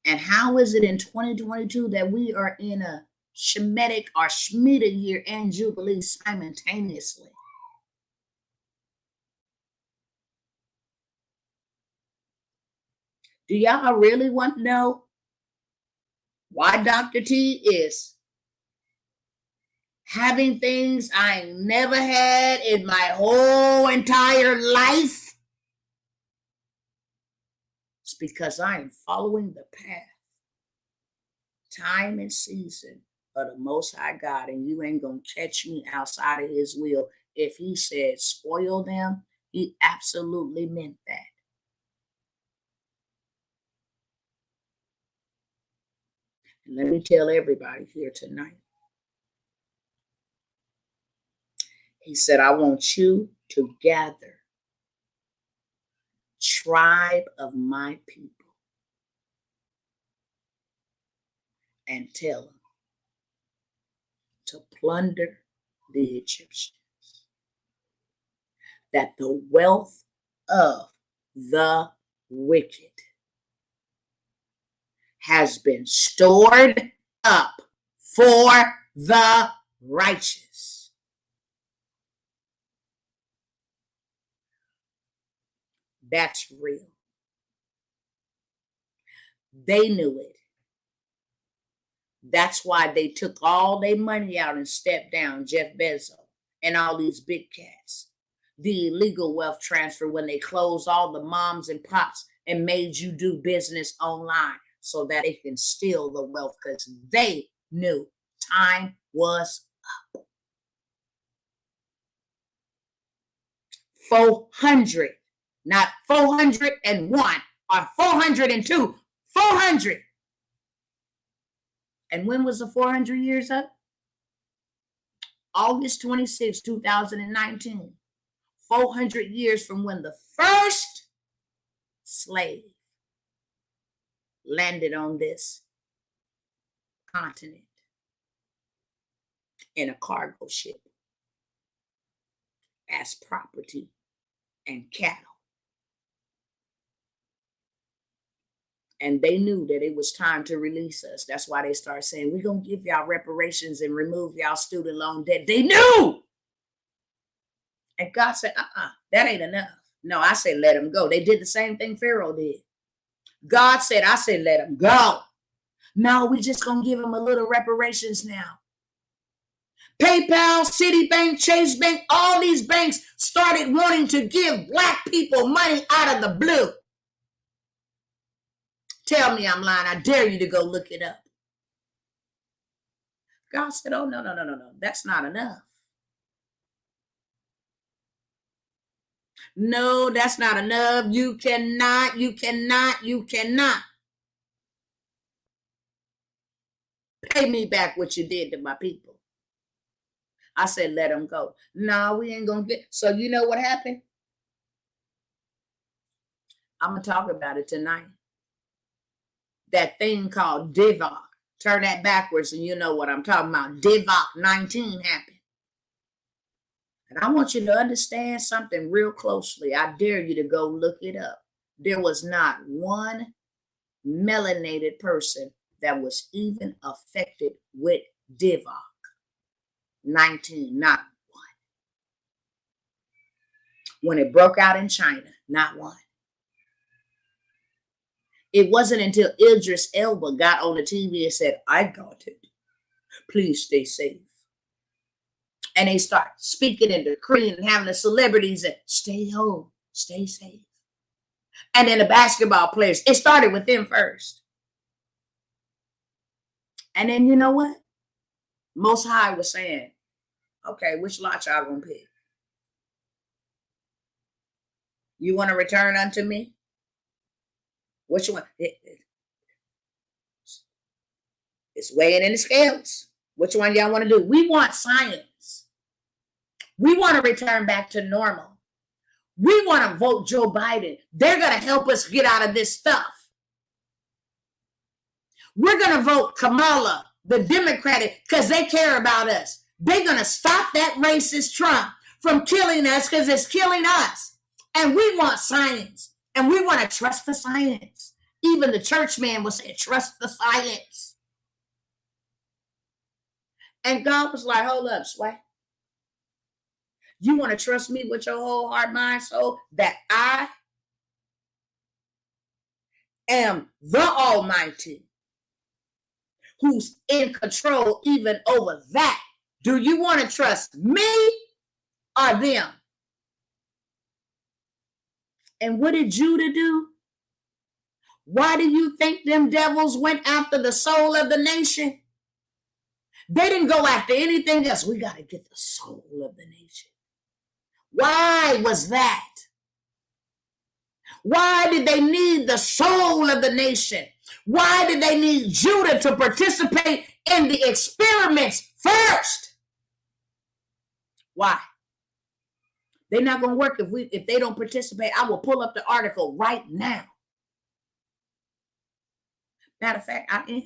And how is it in 2022 that we are in a Shemitic or Shemitah year and Jubilee simultaneously? Do y'all really want to know why Dr. T is having things I never had in my whole entire life? It's because I am following the path, time and season of the Most High God, and you ain't gonna catch me outside of his will. If he said spoil them, he absolutely meant that. And let me tell everybody here tonight. He said, I want you to gather tribe of my people and tell them to plunder the Egyptians, that the wealth of the wicked has been stored up for the righteous. That's real. They knew it. That's why they took all their money out and stepped down, Jeff Bezos and all these big cats. The illegal wealth transfer when they closed all the moms and pops and made you do business online so that they can steal the wealth because they knew time was up. 400, not 401 or 402, 400. And when was the 400 years up? August 26, 2019. 400 years from when the first slave landed on this continent in a cargo ship as property and cattle. And they knew that it was time to release us. That's why they started saying, we're going to give y'all reparations and remove y'all student loan debt. They knew. And God said, that ain't enough. No, I said, let them go. They did the same thing Pharaoh did. God said, I said, let them go. No, we just going to give them a little reparations now. PayPal, Citibank, Chase Bank, all these banks started wanting to give Black people money out of the blue. Tell me I'm lying. I dare you to go look it up. God said, oh, no. That's not enough. No, that's not enough. You cannot. Pay me back what you did to my people. I said, let them go. No, we ain't gonna get. So you know what happened? I'm gonna talk about it tonight. That thing called Divock. Turn that backwards and you know what I'm talking about. Divock 19 happened. And I want you to understand something real closely. I dare you to go look it up. There was not one melanated person that was even affected with Divock 19, not one. When it broke out in China, not one. It wasn't until Idris Elba got on the TV and said, I got it. Please stay safe. And they start speaking and decreeing and having the celebrities that stay home, stay safe. And then the basketball players, it started with them first. And then you know what? Most High was saying, okay, which lot y'all gonna pick? You want to return unto me? Which one? It's weighing in the scales. Which one y'all want to do? We want science. We want to return back to normal. We want to vote Joe Biden. They're going to help us get out of this stuff. We're going to vote Kamala, the Democratic, because they care about us. They're going to stop that racist Trump from killing us because it's killing us. And we want science. And we want to trust the science. Even the church man will say, trust the science. And God was like, hold up, Sway. You want to trust me with your whole heart, mind, soul, that I am the Almighty who's in control even over that. Do you want to trust me or them? And what did Judah do? Why do you think them devils went after the soul of the nation? They didn't go after anything else. We got to get the soul of the nation. Why was that? Why did they need the soul of the nation? Why did they need Judah to participate in the experiments first? Why? They're not going to work if they don't participate. I will pull up the article right now. Matter of fact, I am.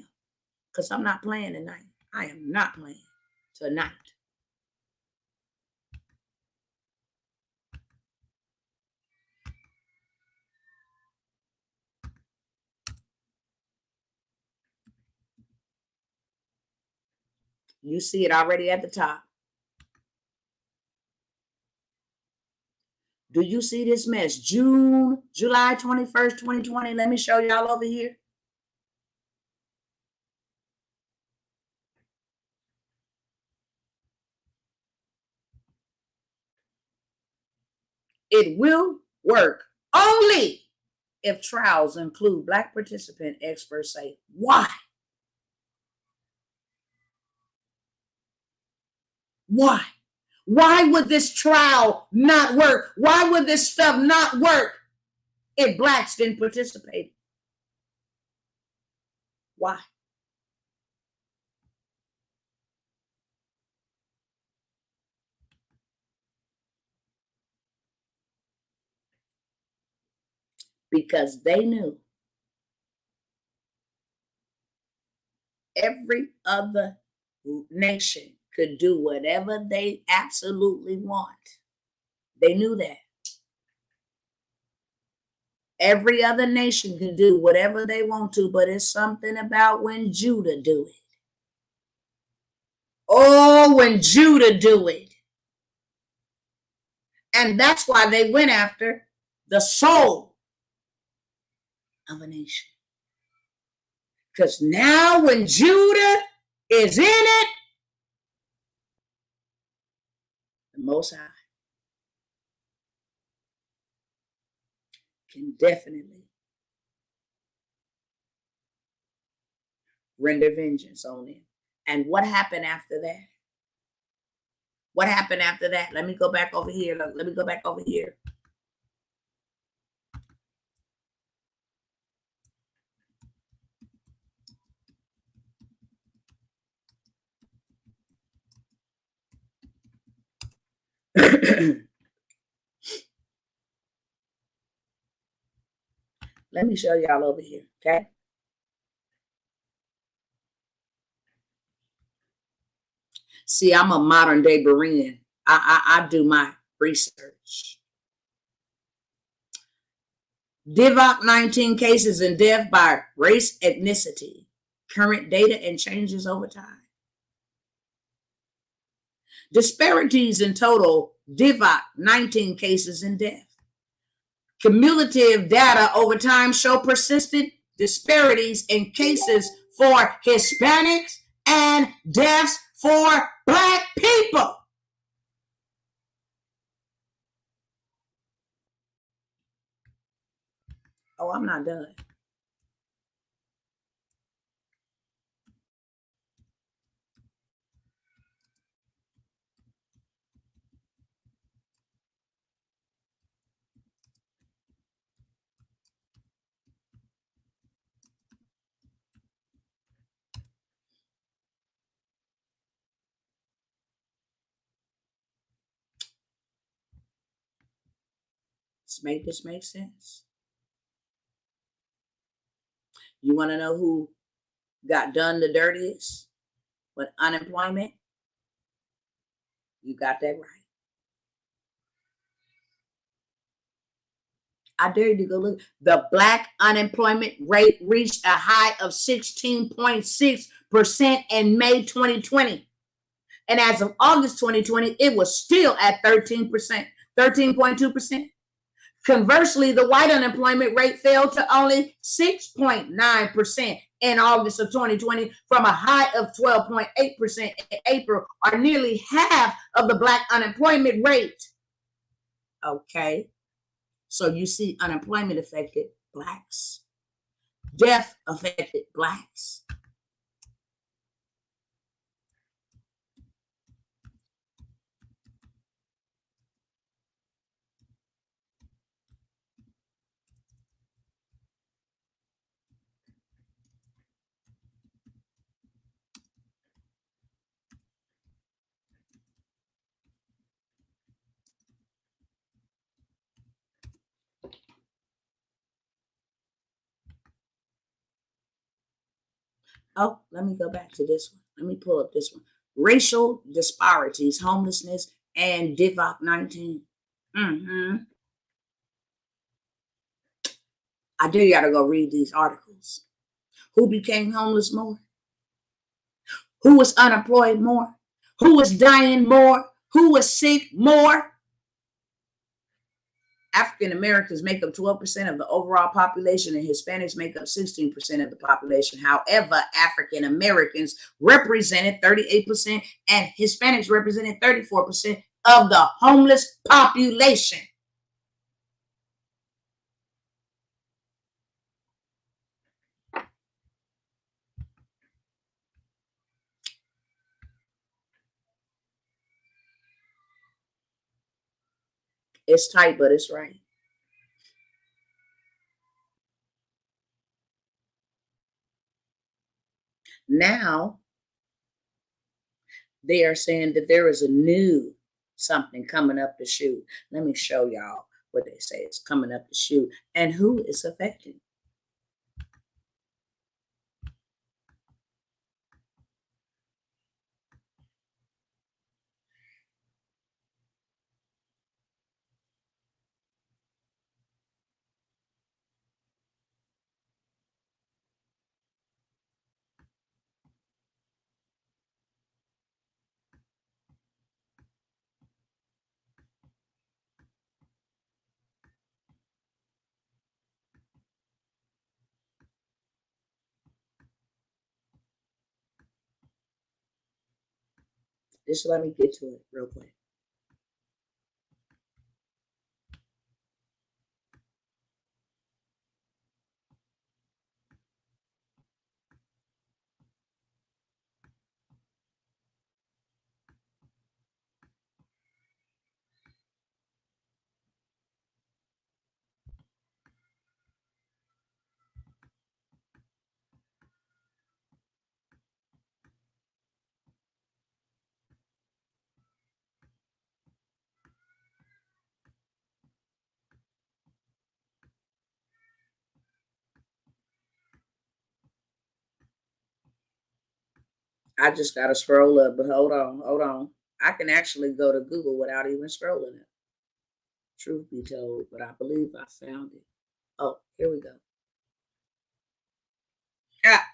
Because I'm not playing tonight. I am not playing tonight. You see it already at the top. Do you see this mess? July 21st, 2020. Let me show y'all over here. It will work only if trials include Black participant, experts say. Why? Why? Why would this trial not work? Why would this stuff not work if Blacks didn't participate? Why? Because they knew every other nation could do whatever they absolutely want. They knew that. Every other nation can do whatever they want to, but it's something about when Judah do it. Oh, when Judah do it. And that's why they went after the soul of a nation. Because now when Judah is in it, the Most High can definitely render vengeance on him. And what happened after that? What happened after that? Let me go back over here. Let me go back over here. Let me show y'all over here, okay? See, I'm a modern day Berean. I do my research. DIVOC 19 cases in death by race ethnicity. Current data and changes over time. Disparities in total DIVOC 19 cases in death. Cumulative data over time show persistent disparities in cases for Hispanics and deaths for Black people. Oh, I'm not done. This make sense? You want to know who got done the dirtiest with unemployment? You got that right. I dare you to go look. The Black unemployment rate reached a high of 16.6% in May 2020. And as of August 2020, it was still at 13%, 13.2%. Conversely, the white unemployment rate fell to only 6.9% in August of 2020 from a high of 12.8% in April, or nearly half of the Black unemployment rate. Okay, so you see unemployment affected Blacks. Death affected Blacks. Oh, let me go back to this one. Let me pull up this one. Racial disparities, homelessness, and DIVOC 19. I dare y'all to go read these articles. Who became homeless more? Who was unemployed more? Who was dying more? Who was sick more? African Americans make up 12% of the overall population, and Hispanics make up 16% of the population. However, African Americans represented 38% and Hispanics represented 34% of the homeless population. It's tight, but it's right. Now, they are saying that there is a new something coming up the chute. Let me show y'all what they say is coming up the chute and who is affected. Just let me get to it real quick. I just gotta scroll up, but hold on. I can actually go to Google without even scrolling it. Truth be told, but I believe I found it. Oh, here we go. Ah.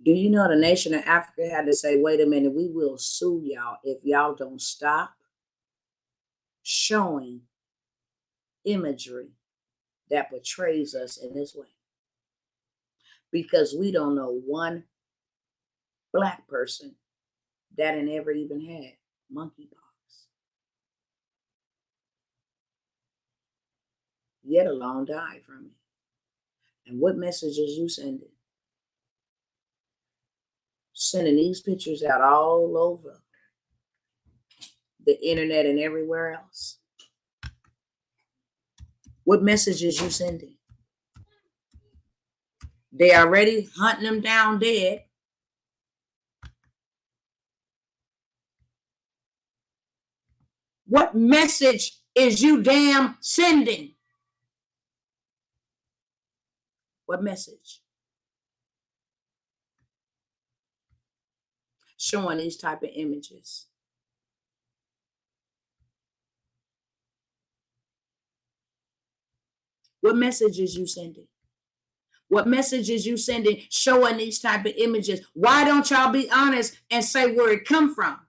Do you know the nation of Africa had to say, wait a minute, we will sue y'all if y'all don't stop showing imagery that portrays us in this way? Because we don't know one Black person that never even had monkeypox, yet alone died from it. And what messages you sending? Sending these pictures out all over the internet and everywhere else. What messages you sending? They already hunting them down dead. What message is you damn sending? What message? Showing these type of images. What message is you sending? What message is you sending showing these type of images? Why don't y'all be honest and say where it come from?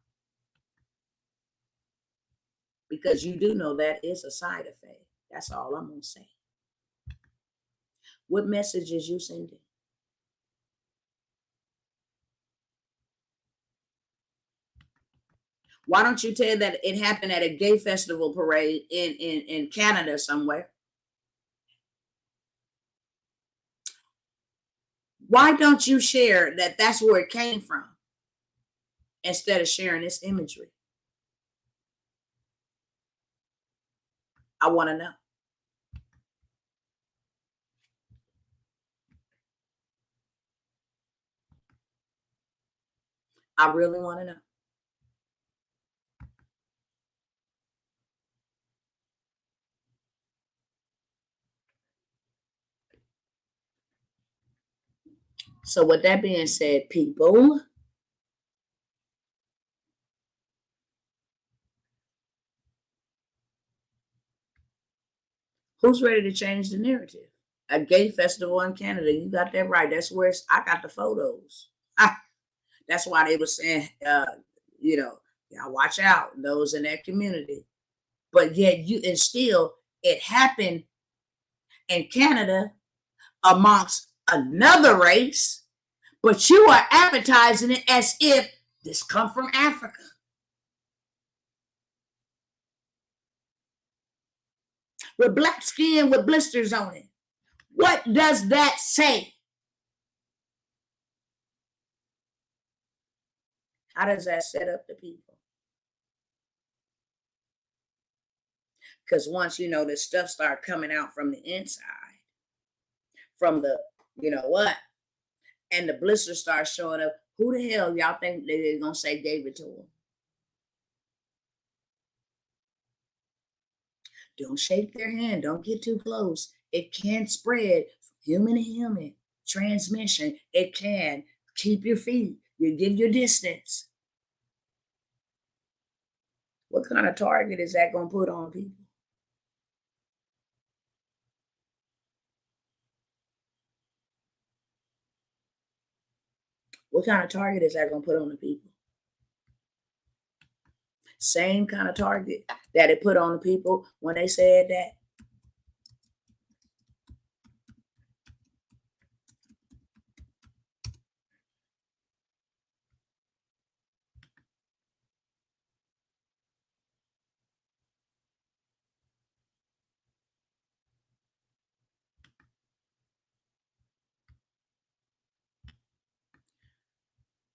Because you do know that is a side effect. That's all I'm going to say. What message is you sending? Why don't you tell that it happened at a gay festival parade in Canada somewhere? Why don't you share that that's where it came from instead of sharing this imagery? I want to know. I really want to know. So with that being said, people, who's ready to change the narrative? A gay festival in Canada, you got that right. That's where I got the photos. That's why they were saying, y'all watch out, those in that community. But yet and still it happened in Canada amongst another race, but you are advertising it as if this come from Africa. With black skin with blisters on it. What does that say? How does that set up the people? Because once this stuff start coming out from the inside, from the, and the blisters start showing up, who the hell y'all think they're going to say gave it to them? Don't shake their hand. Don't get too close. It can spread from human to human. Transmission. It can. Keep your feet. You give your distance. What kind of target is that going to put on people? What kind of target is that going to put on the people? Same kind of target that it put on the people when they said that.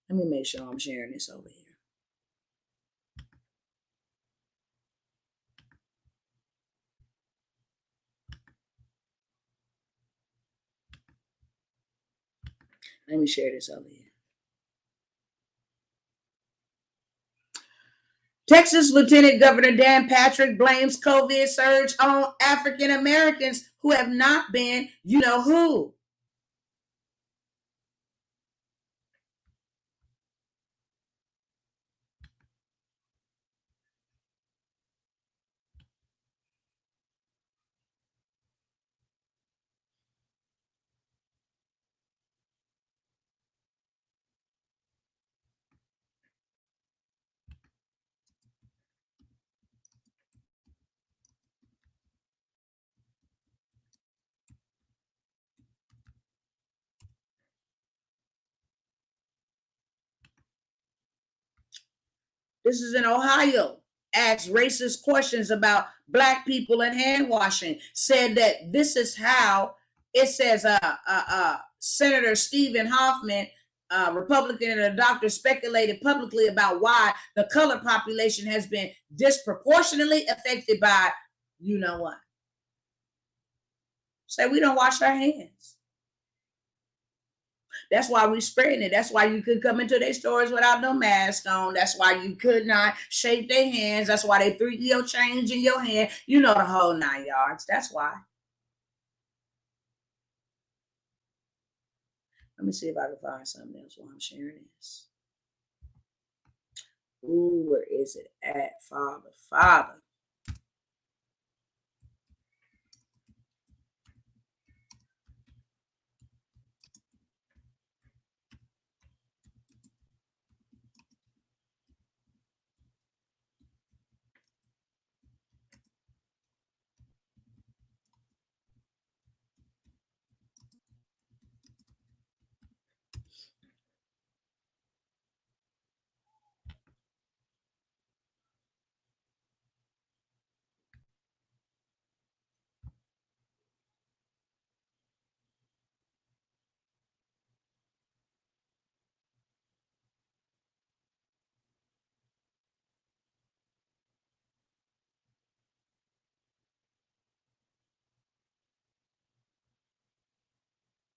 Let me make sure I'm sharing this over here. Let me share this over here. Texas Lieutenant Governor Dan Patrick blames COVID surge on African Americans who have not been, you know who. This is in Ohio. Asked racist questions about black people and hand washing. Said that this is how it says. Senator Stephen Hoffman, Republican and a doctor, speculated publicly about why the colored population has been disproportionately affected by, you know what? Say we don't wash our hands. That's why we spreading it. That's why you could come into their stores without no mask on. That's why you could not shake their hands. That's why they threw your change in your hand. You know the whole 9 yards. That's why. Let me see if I can find something else while I'm sharing this. Ooh, where is it at, Father?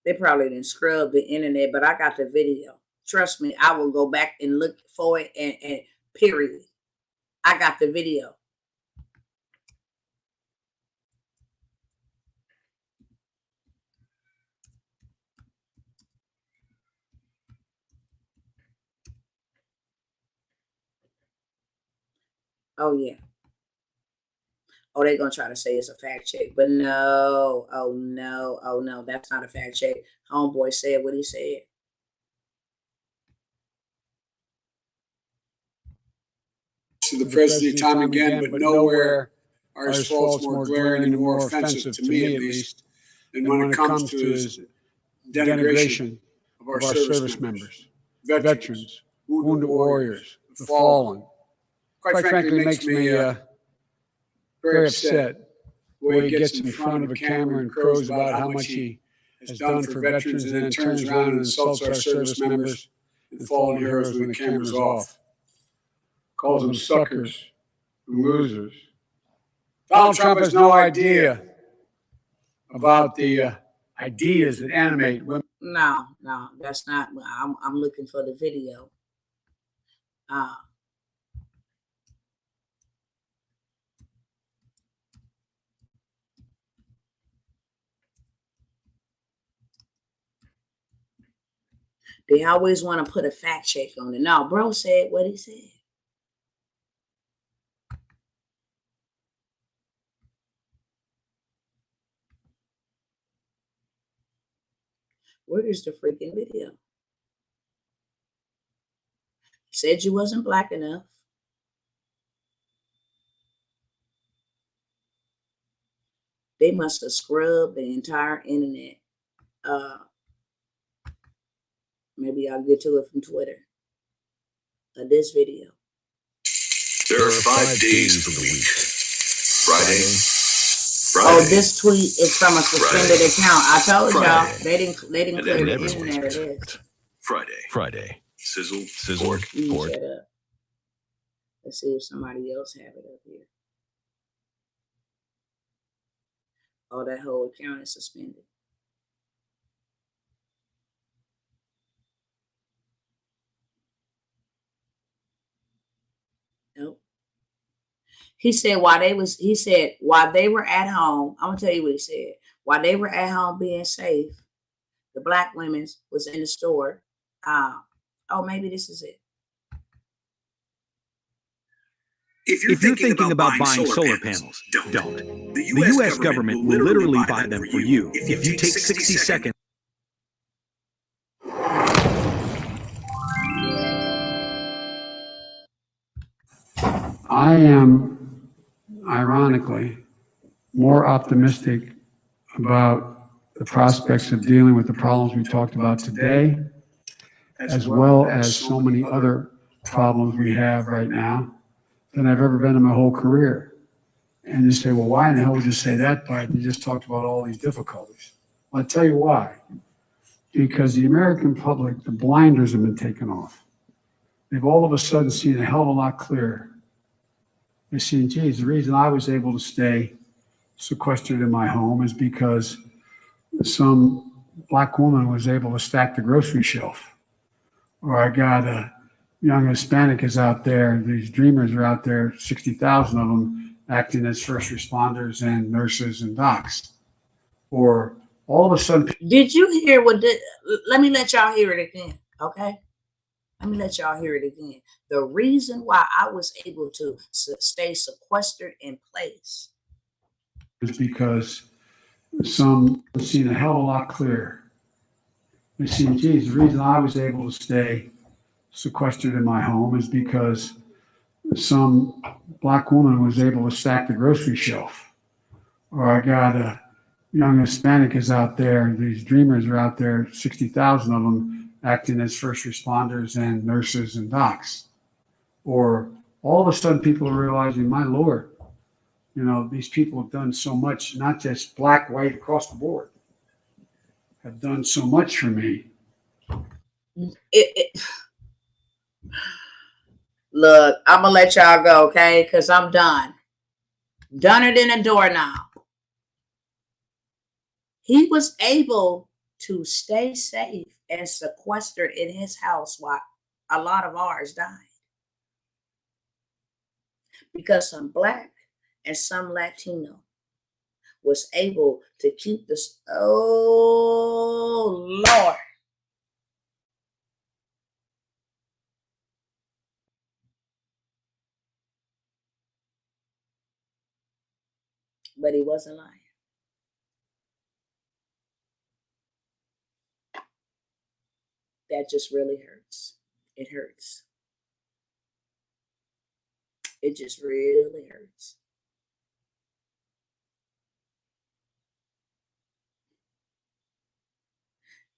They probably didn't scrub the internet, but I got the video. Trust me, I will go back and look for it and period. I got the video. Oh, yeah. Oh, they're going to try to say it's a fact check. But no. Oh, no. Oh, no. That's not a fact check. Homeboy said what he said. To the president time again, but nowhere are his faults more glaring and more offensive, to me at least, than when it comes to his denigration of our service members, veterans, wounded warriors, the fallen. Quite frankly, makes me very upset the way he gets in front of a camera and crows about how much he has done for veterans and then turns around and insults our service members and fallen heroes when the camera's off. Calls them suckers and losers. Donald Trump has no idea about the ideas that animate women. No, that's not. I'm looking for the video. They always want to put a fact check on it. No, bro said what he said. Where is the freaking video? He said you wasn't black enough. They must have scrubbed the entire internet. Maybe I'll get to it from Twitter. This video. There are 5 days of the week. Friday. Oh, this tweet is from a suspended account. I told y'all they didn't clear the internet. It is. Friday. Sizzle. Pork. Shut up. Let's see if somebody else have it up here. Oh, that whole account is suspended. He said while they were at home, I'm gonna tell you what he said. While they were at home being safe, the black women was in the store. Oh, maybe this is it. If you're thinking about buying solar panels, don't. The U.S. government will literally buy them for you if you take 60 seconds. I am, ironically, more optimistic about the prospects of dealing with the problems we talked about today, as well as so many other problems we have right now, than I've ever been in my whole career. And you say, well, why in the hell would you say that, Biden? You just talked about all these difficulties. Well, I'll tell you why. Because the American public, the blinders have been taken off. They've all of a sudden seen a hell of a lot clearer. They've seen, geez, the reason I was able to stay sequestered in my home is because some black woman was able to stack the grocery shelf. Or I got a young Hispanic is out there, these dreamers are out there, 60,000 of them acting as first responders and nurses and docs. Or all of a sudden. Did you hear let me let y'all hear it again, okay? Let me let y'all hear it again. The reason why I was able to stay sequestered in place is because some have seen a hell of a lot clearer. They see, geez, the reason I was able to stay sequestered in my home is because some black woman was able to stack the grocery shelf. Or I got a young Hispanic is out there, these dreamers are out there, 60,000 of them acting as first responders and nurses and docs. Or all of a sudden people are realizing, my Lord, these people have done so much, not just black, white, across the board, have done so much for me. Look, I'm going to let y'all go, okay? Because I'm done. Doner than a doorknob. He was able to stay safe and sequestered in his house while a lot of ours died. Because some black and some Latino was able to keep this. Oh, Lord. But he wasn't lying. That just really hurts. It hurts. It just really hurts.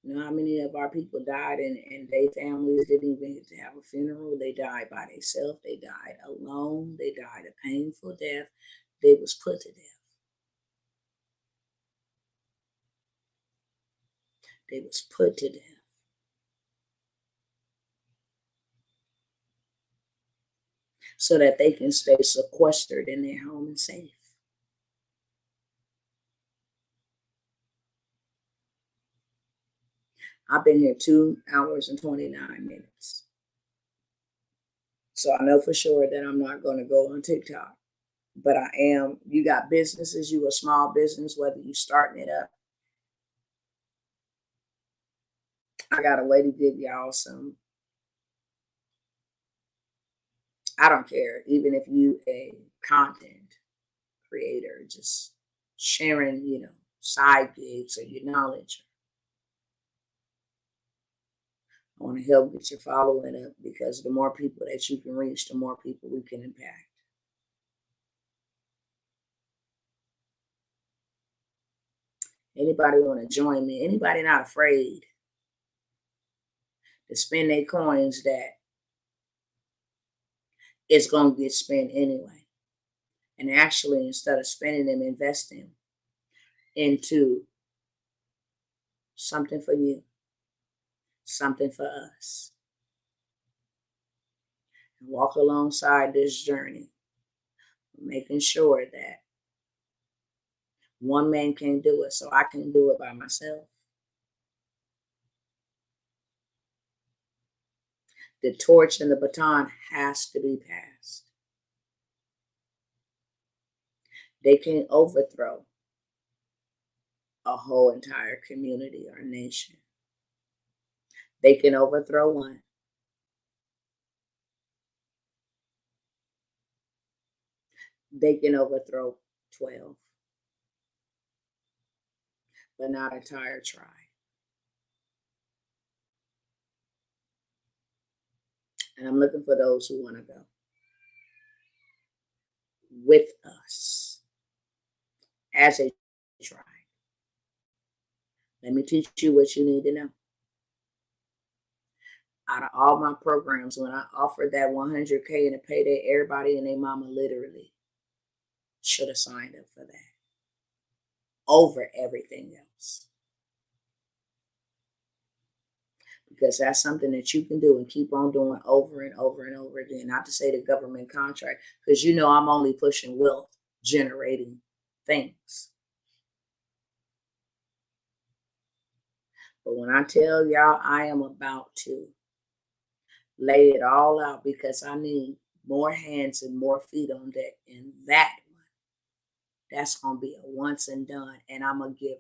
You know how many of our people died and their families didn't even get to have a funeral? They died by themselves. They died alone. They died a painful death. They was put to death. They was put to death. So that they can stay sequestered in their home and safe. I've been here 2 hours and 29 minutes. So I know for sure that I'm not going to go on TikTok. But I am. You got businesses, you a small business, whether you starting it up. I got a way to give y'all some. I don't care, even if you a content creator, just sharing, side gigs or your knowledge. I want to help get your following up because the more people that you can reach, the more people we can impact. Anybody want to join me? Anybody not afraid to spend their coins that it's going to get spent anyway? And actually, instead of spending them, invest them into something for you, something for us. And walk alongside this journey, making sure that one man can't do it, so I can do it by myself. The torch and the baton has to be passed. They can overthrow a whole entire community or nation. They can overthrow one. They can overthrow 12, but not an entire tribe. And I'm looking for those who want to go with us as a tribe. Let me teach you what you need to know. Out of all my programs, when I offered that 100K in a payday, everybody and their mama literally should have signed up for that over everything else. Because that's something that you can do and keep on doing over and over and over again. Not to say the government contract, because you know I'm only pushing wealth generating things. But when I tell y'all I am about to lay it all out, because I need more hands and more feet on deck, and that one, that's going to be a once and done, and I'm going to give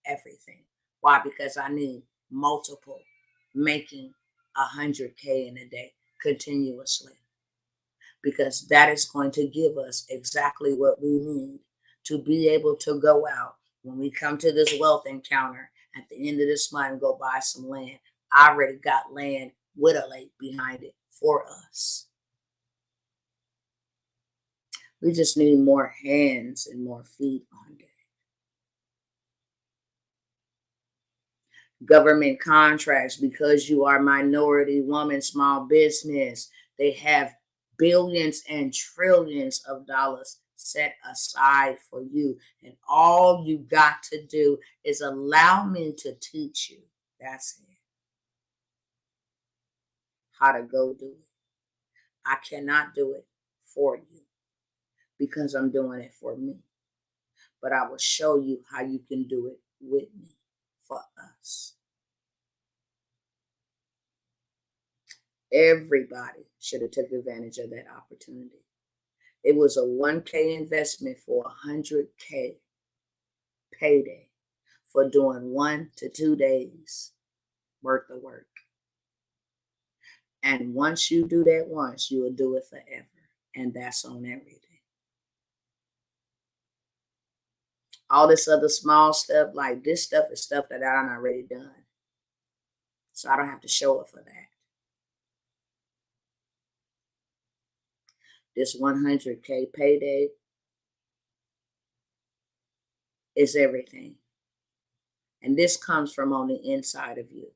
everything. Why? Because I need multiple making 100K in a day continuously, because that is going to give us exactly what we need to be able to go out when we come to this wealth encounter at the end of this month and go buy some land. I already got land with a lake behind it for us. We just need more hands and more feet on deck. Government contracts, because you are minority woman, small business, they have billions and trillions of dollars set aside for you. And all you got to do is allow me to teach you. That's it. How to go do it. I cannot do it for you because I'm doing it for me. But I will show you how you can do it with me, for us. Everybody should have took advantage of that opportunity. It was a 1K investment for 100K payday for doing 1 to 2 days worth of work. And once you do that once, you will do it forever. And that's on everything. All this other small stuff, like this stuff, is stuff that I'm already done. So I don't have to show up for that. This 100K payday is everything. And this comes from on the inside of you,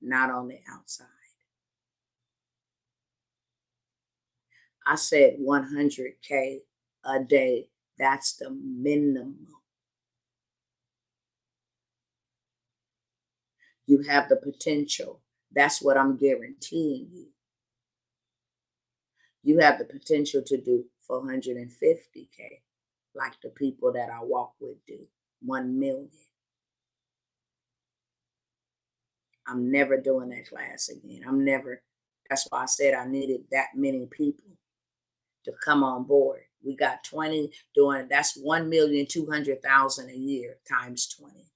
not on the outside. I said 100K a day. That's the minimum. You have the potential. That's what I'm guaranteeing you. You have the potential to do 450K, like the people that I walk with do, 1 million. I'm never doing that class again. That's why I said I needed that many people to come on board. We got 20 doing, that's 1,200,000 a year times 20.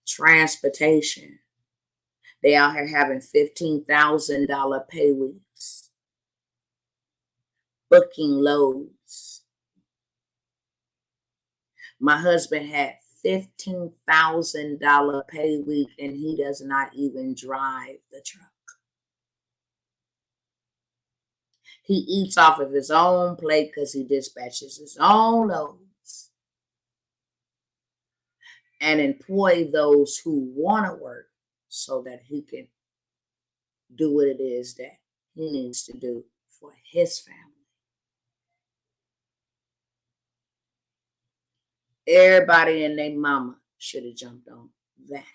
Transportation. They out here having $15,000 pay weeks. Booking loads. My husband had $15,000 pay week, and he does not even drive the truck. He eats off of his own plate because he dispatches his own loads. And employ those who want to work so that he can do what it is that he needs to do for his family. Everybody and their mama should have jumped on that.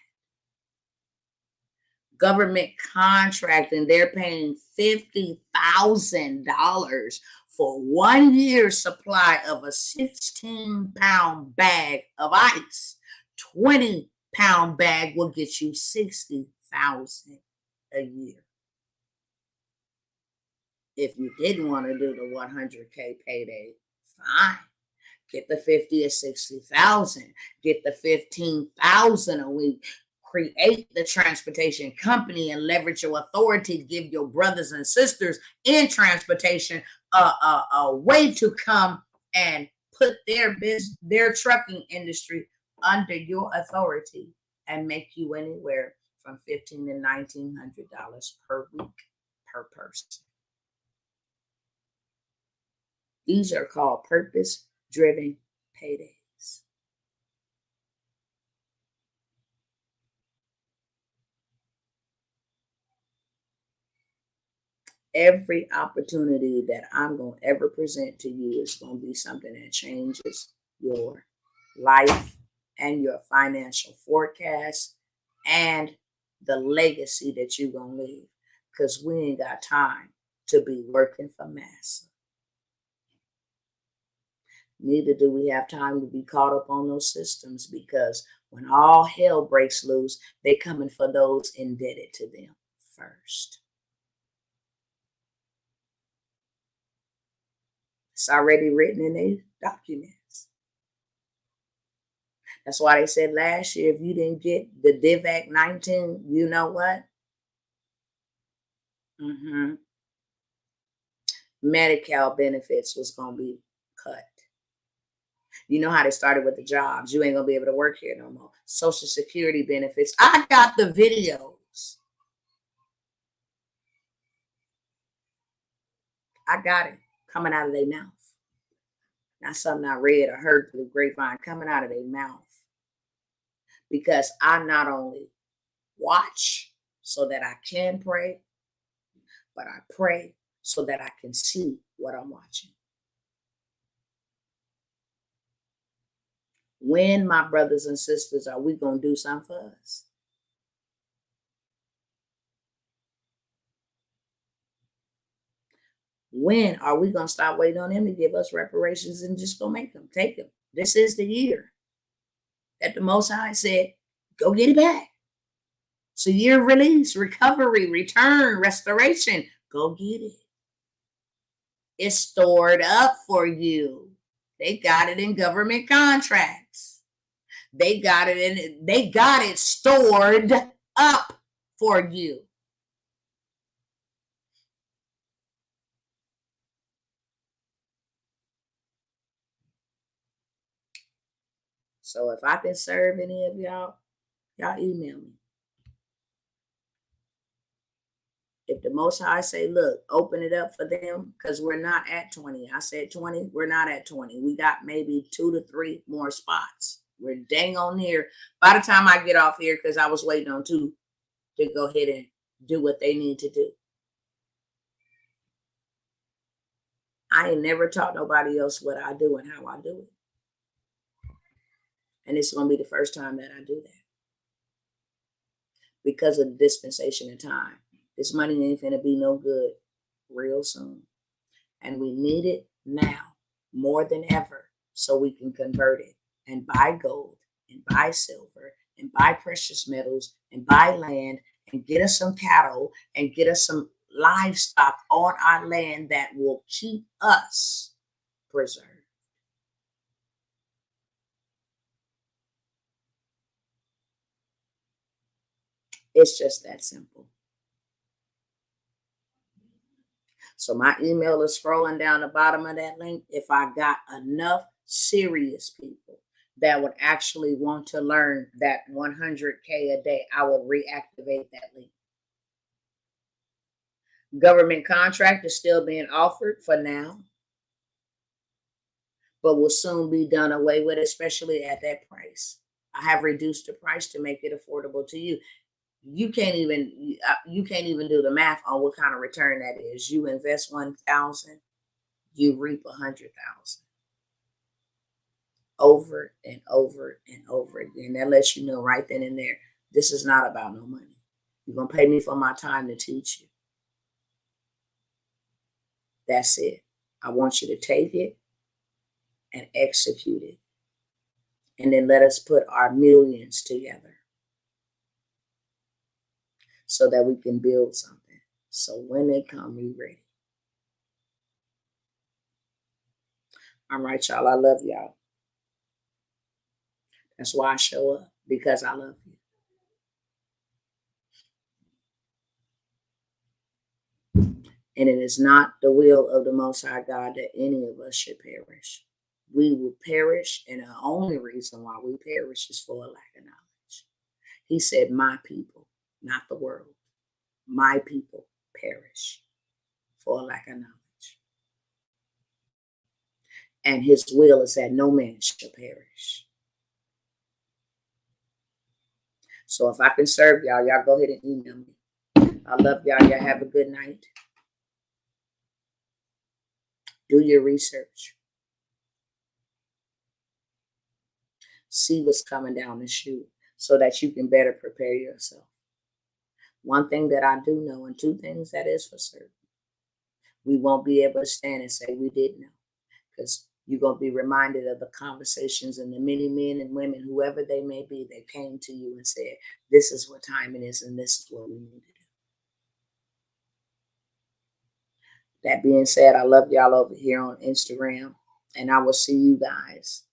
Government contracting, they're paying $50,000 for 1 year's supply of a 16-pound bag of ice. 20-pound bag will get you $60,000 a year. If you didn't want to do the 100K payday, fine. Get the 50 or 60,000. Get the 15,000 a week. Create the transportation company and leverage your authority. Give your brothers and sisters in transportation a way to come and put their trucking industry under your authority and make you anywhere from $1,500 to $1,900 per week per person. These are called purpose-driven paydays. Every opportunity that I'm going to ever present to you is going to be something that changes your life and your financial forecast and the legacy that you're going to leave, because we ain't got time to be working for massa. Neither do we have time to be caught up on those systems, because when all hell breaks loose, they're coming for those indebted to them first. It's already written in their documents. That's why they said last year, if you didn't get the DIVAC 19, you know what? Medi-Cal benefits was going to be cut. You know how they started with the jobs. You ain't going to be able to work here no more. Social Security benefits. I got the videos. I got it coming out of their mouth. Not something I read or heard through the grapevine, coming out of their mouth. Because I not only watch so that I can pray, but I pray so that I can see what I'm watching. When, my brothers and sisters, are we going to do something for us? When are we going to stop waiting on them to give us reparations and just go make them, take them? This is the year that the Most High said, go get it back. It's a year of release, recovery, return, restoration. Go get it. It's stored up for you. They got it in government contracts. They got it stored up for you. So if I can serve any of y'all email me. If the Most High say, look, open it up for them, because we're not at 20. I said 20, we're not at 20. We got maybe 2 to 3 more spots. We're dang on here. By the time I get off here, because I was waiting on 2 to go ahead and do what they need to do. I ain't never taught nobody else what I do and how I do it. And it's going to be the first time that I do that. Because of the dispensation of time. This money ain't finna be no good real soon. And we need it now more than ever so we can convert it and buy gold and buy silver and buy precious metals and buy land and get us some cattle and get us some livestock on our land that will keep us preserved. It's just that simple. So my email is scrolling down the bottom of that link. If I got enough serious people that would actually want to learn that 100K a day, I will reactivate that link. Government contract is still being offered for now, but will soon be done away with, especially at that price. I have reduced the price to make it affordable to you. You can't even do the math on what kind of return that is. You invest 1,000, you reap 100,000 over and over and over again. That lets you know right then and there, this is not about no money. You're gonna pay me for my time to teach you. That's it. I want you to take it and execute it, and then let us put our millions together. So that we can build something. So when they come, we ready. All right, y'all. I love y'all. That's why I show up, because I love you. And it is not the will of the Most High God that any of us should perish. We will perish, and the only reason why we perish is for a lack of knowledge. He said, my people, not the world. My people perish for a lack of knowledge. And his will is that no man shall perish. So if I can serve y'all, y'all go ahead and email me. I love y'all. Y'all have a good night. Do your research. See what's coming down the chute so that you can better prepare yourself. One thing that I do know, and two things that is for certain, we won't be able to stand and say we didn't know, because you're going to be reminded of the conversations and the many men and women, whoever they may be, that came to you and said, this is what time it is and this is what we need to do. That being said, I love y'all over here on Instagram, and I will see you guys.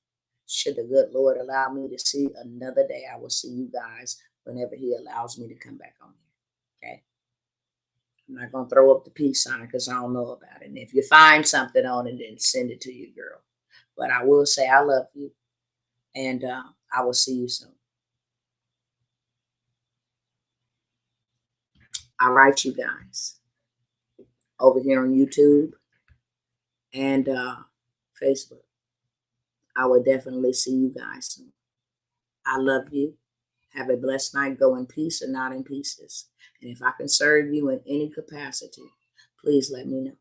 Should the good Lord allow me to see another day, I will see you guys whenever he allows me to come back on here. Okay? I'm not going to throw up the peace sign because I don't know about it. And if you find something on it, then send it to your girl. But I will say I love you, and I will see you soon. All right, you guys. Over here on YouTube and Facebook. I will definitely see you guys soon. I love you. Have a blessed night. Go in peace and not in pieces. And if I can serve you in any capacity, please let me know.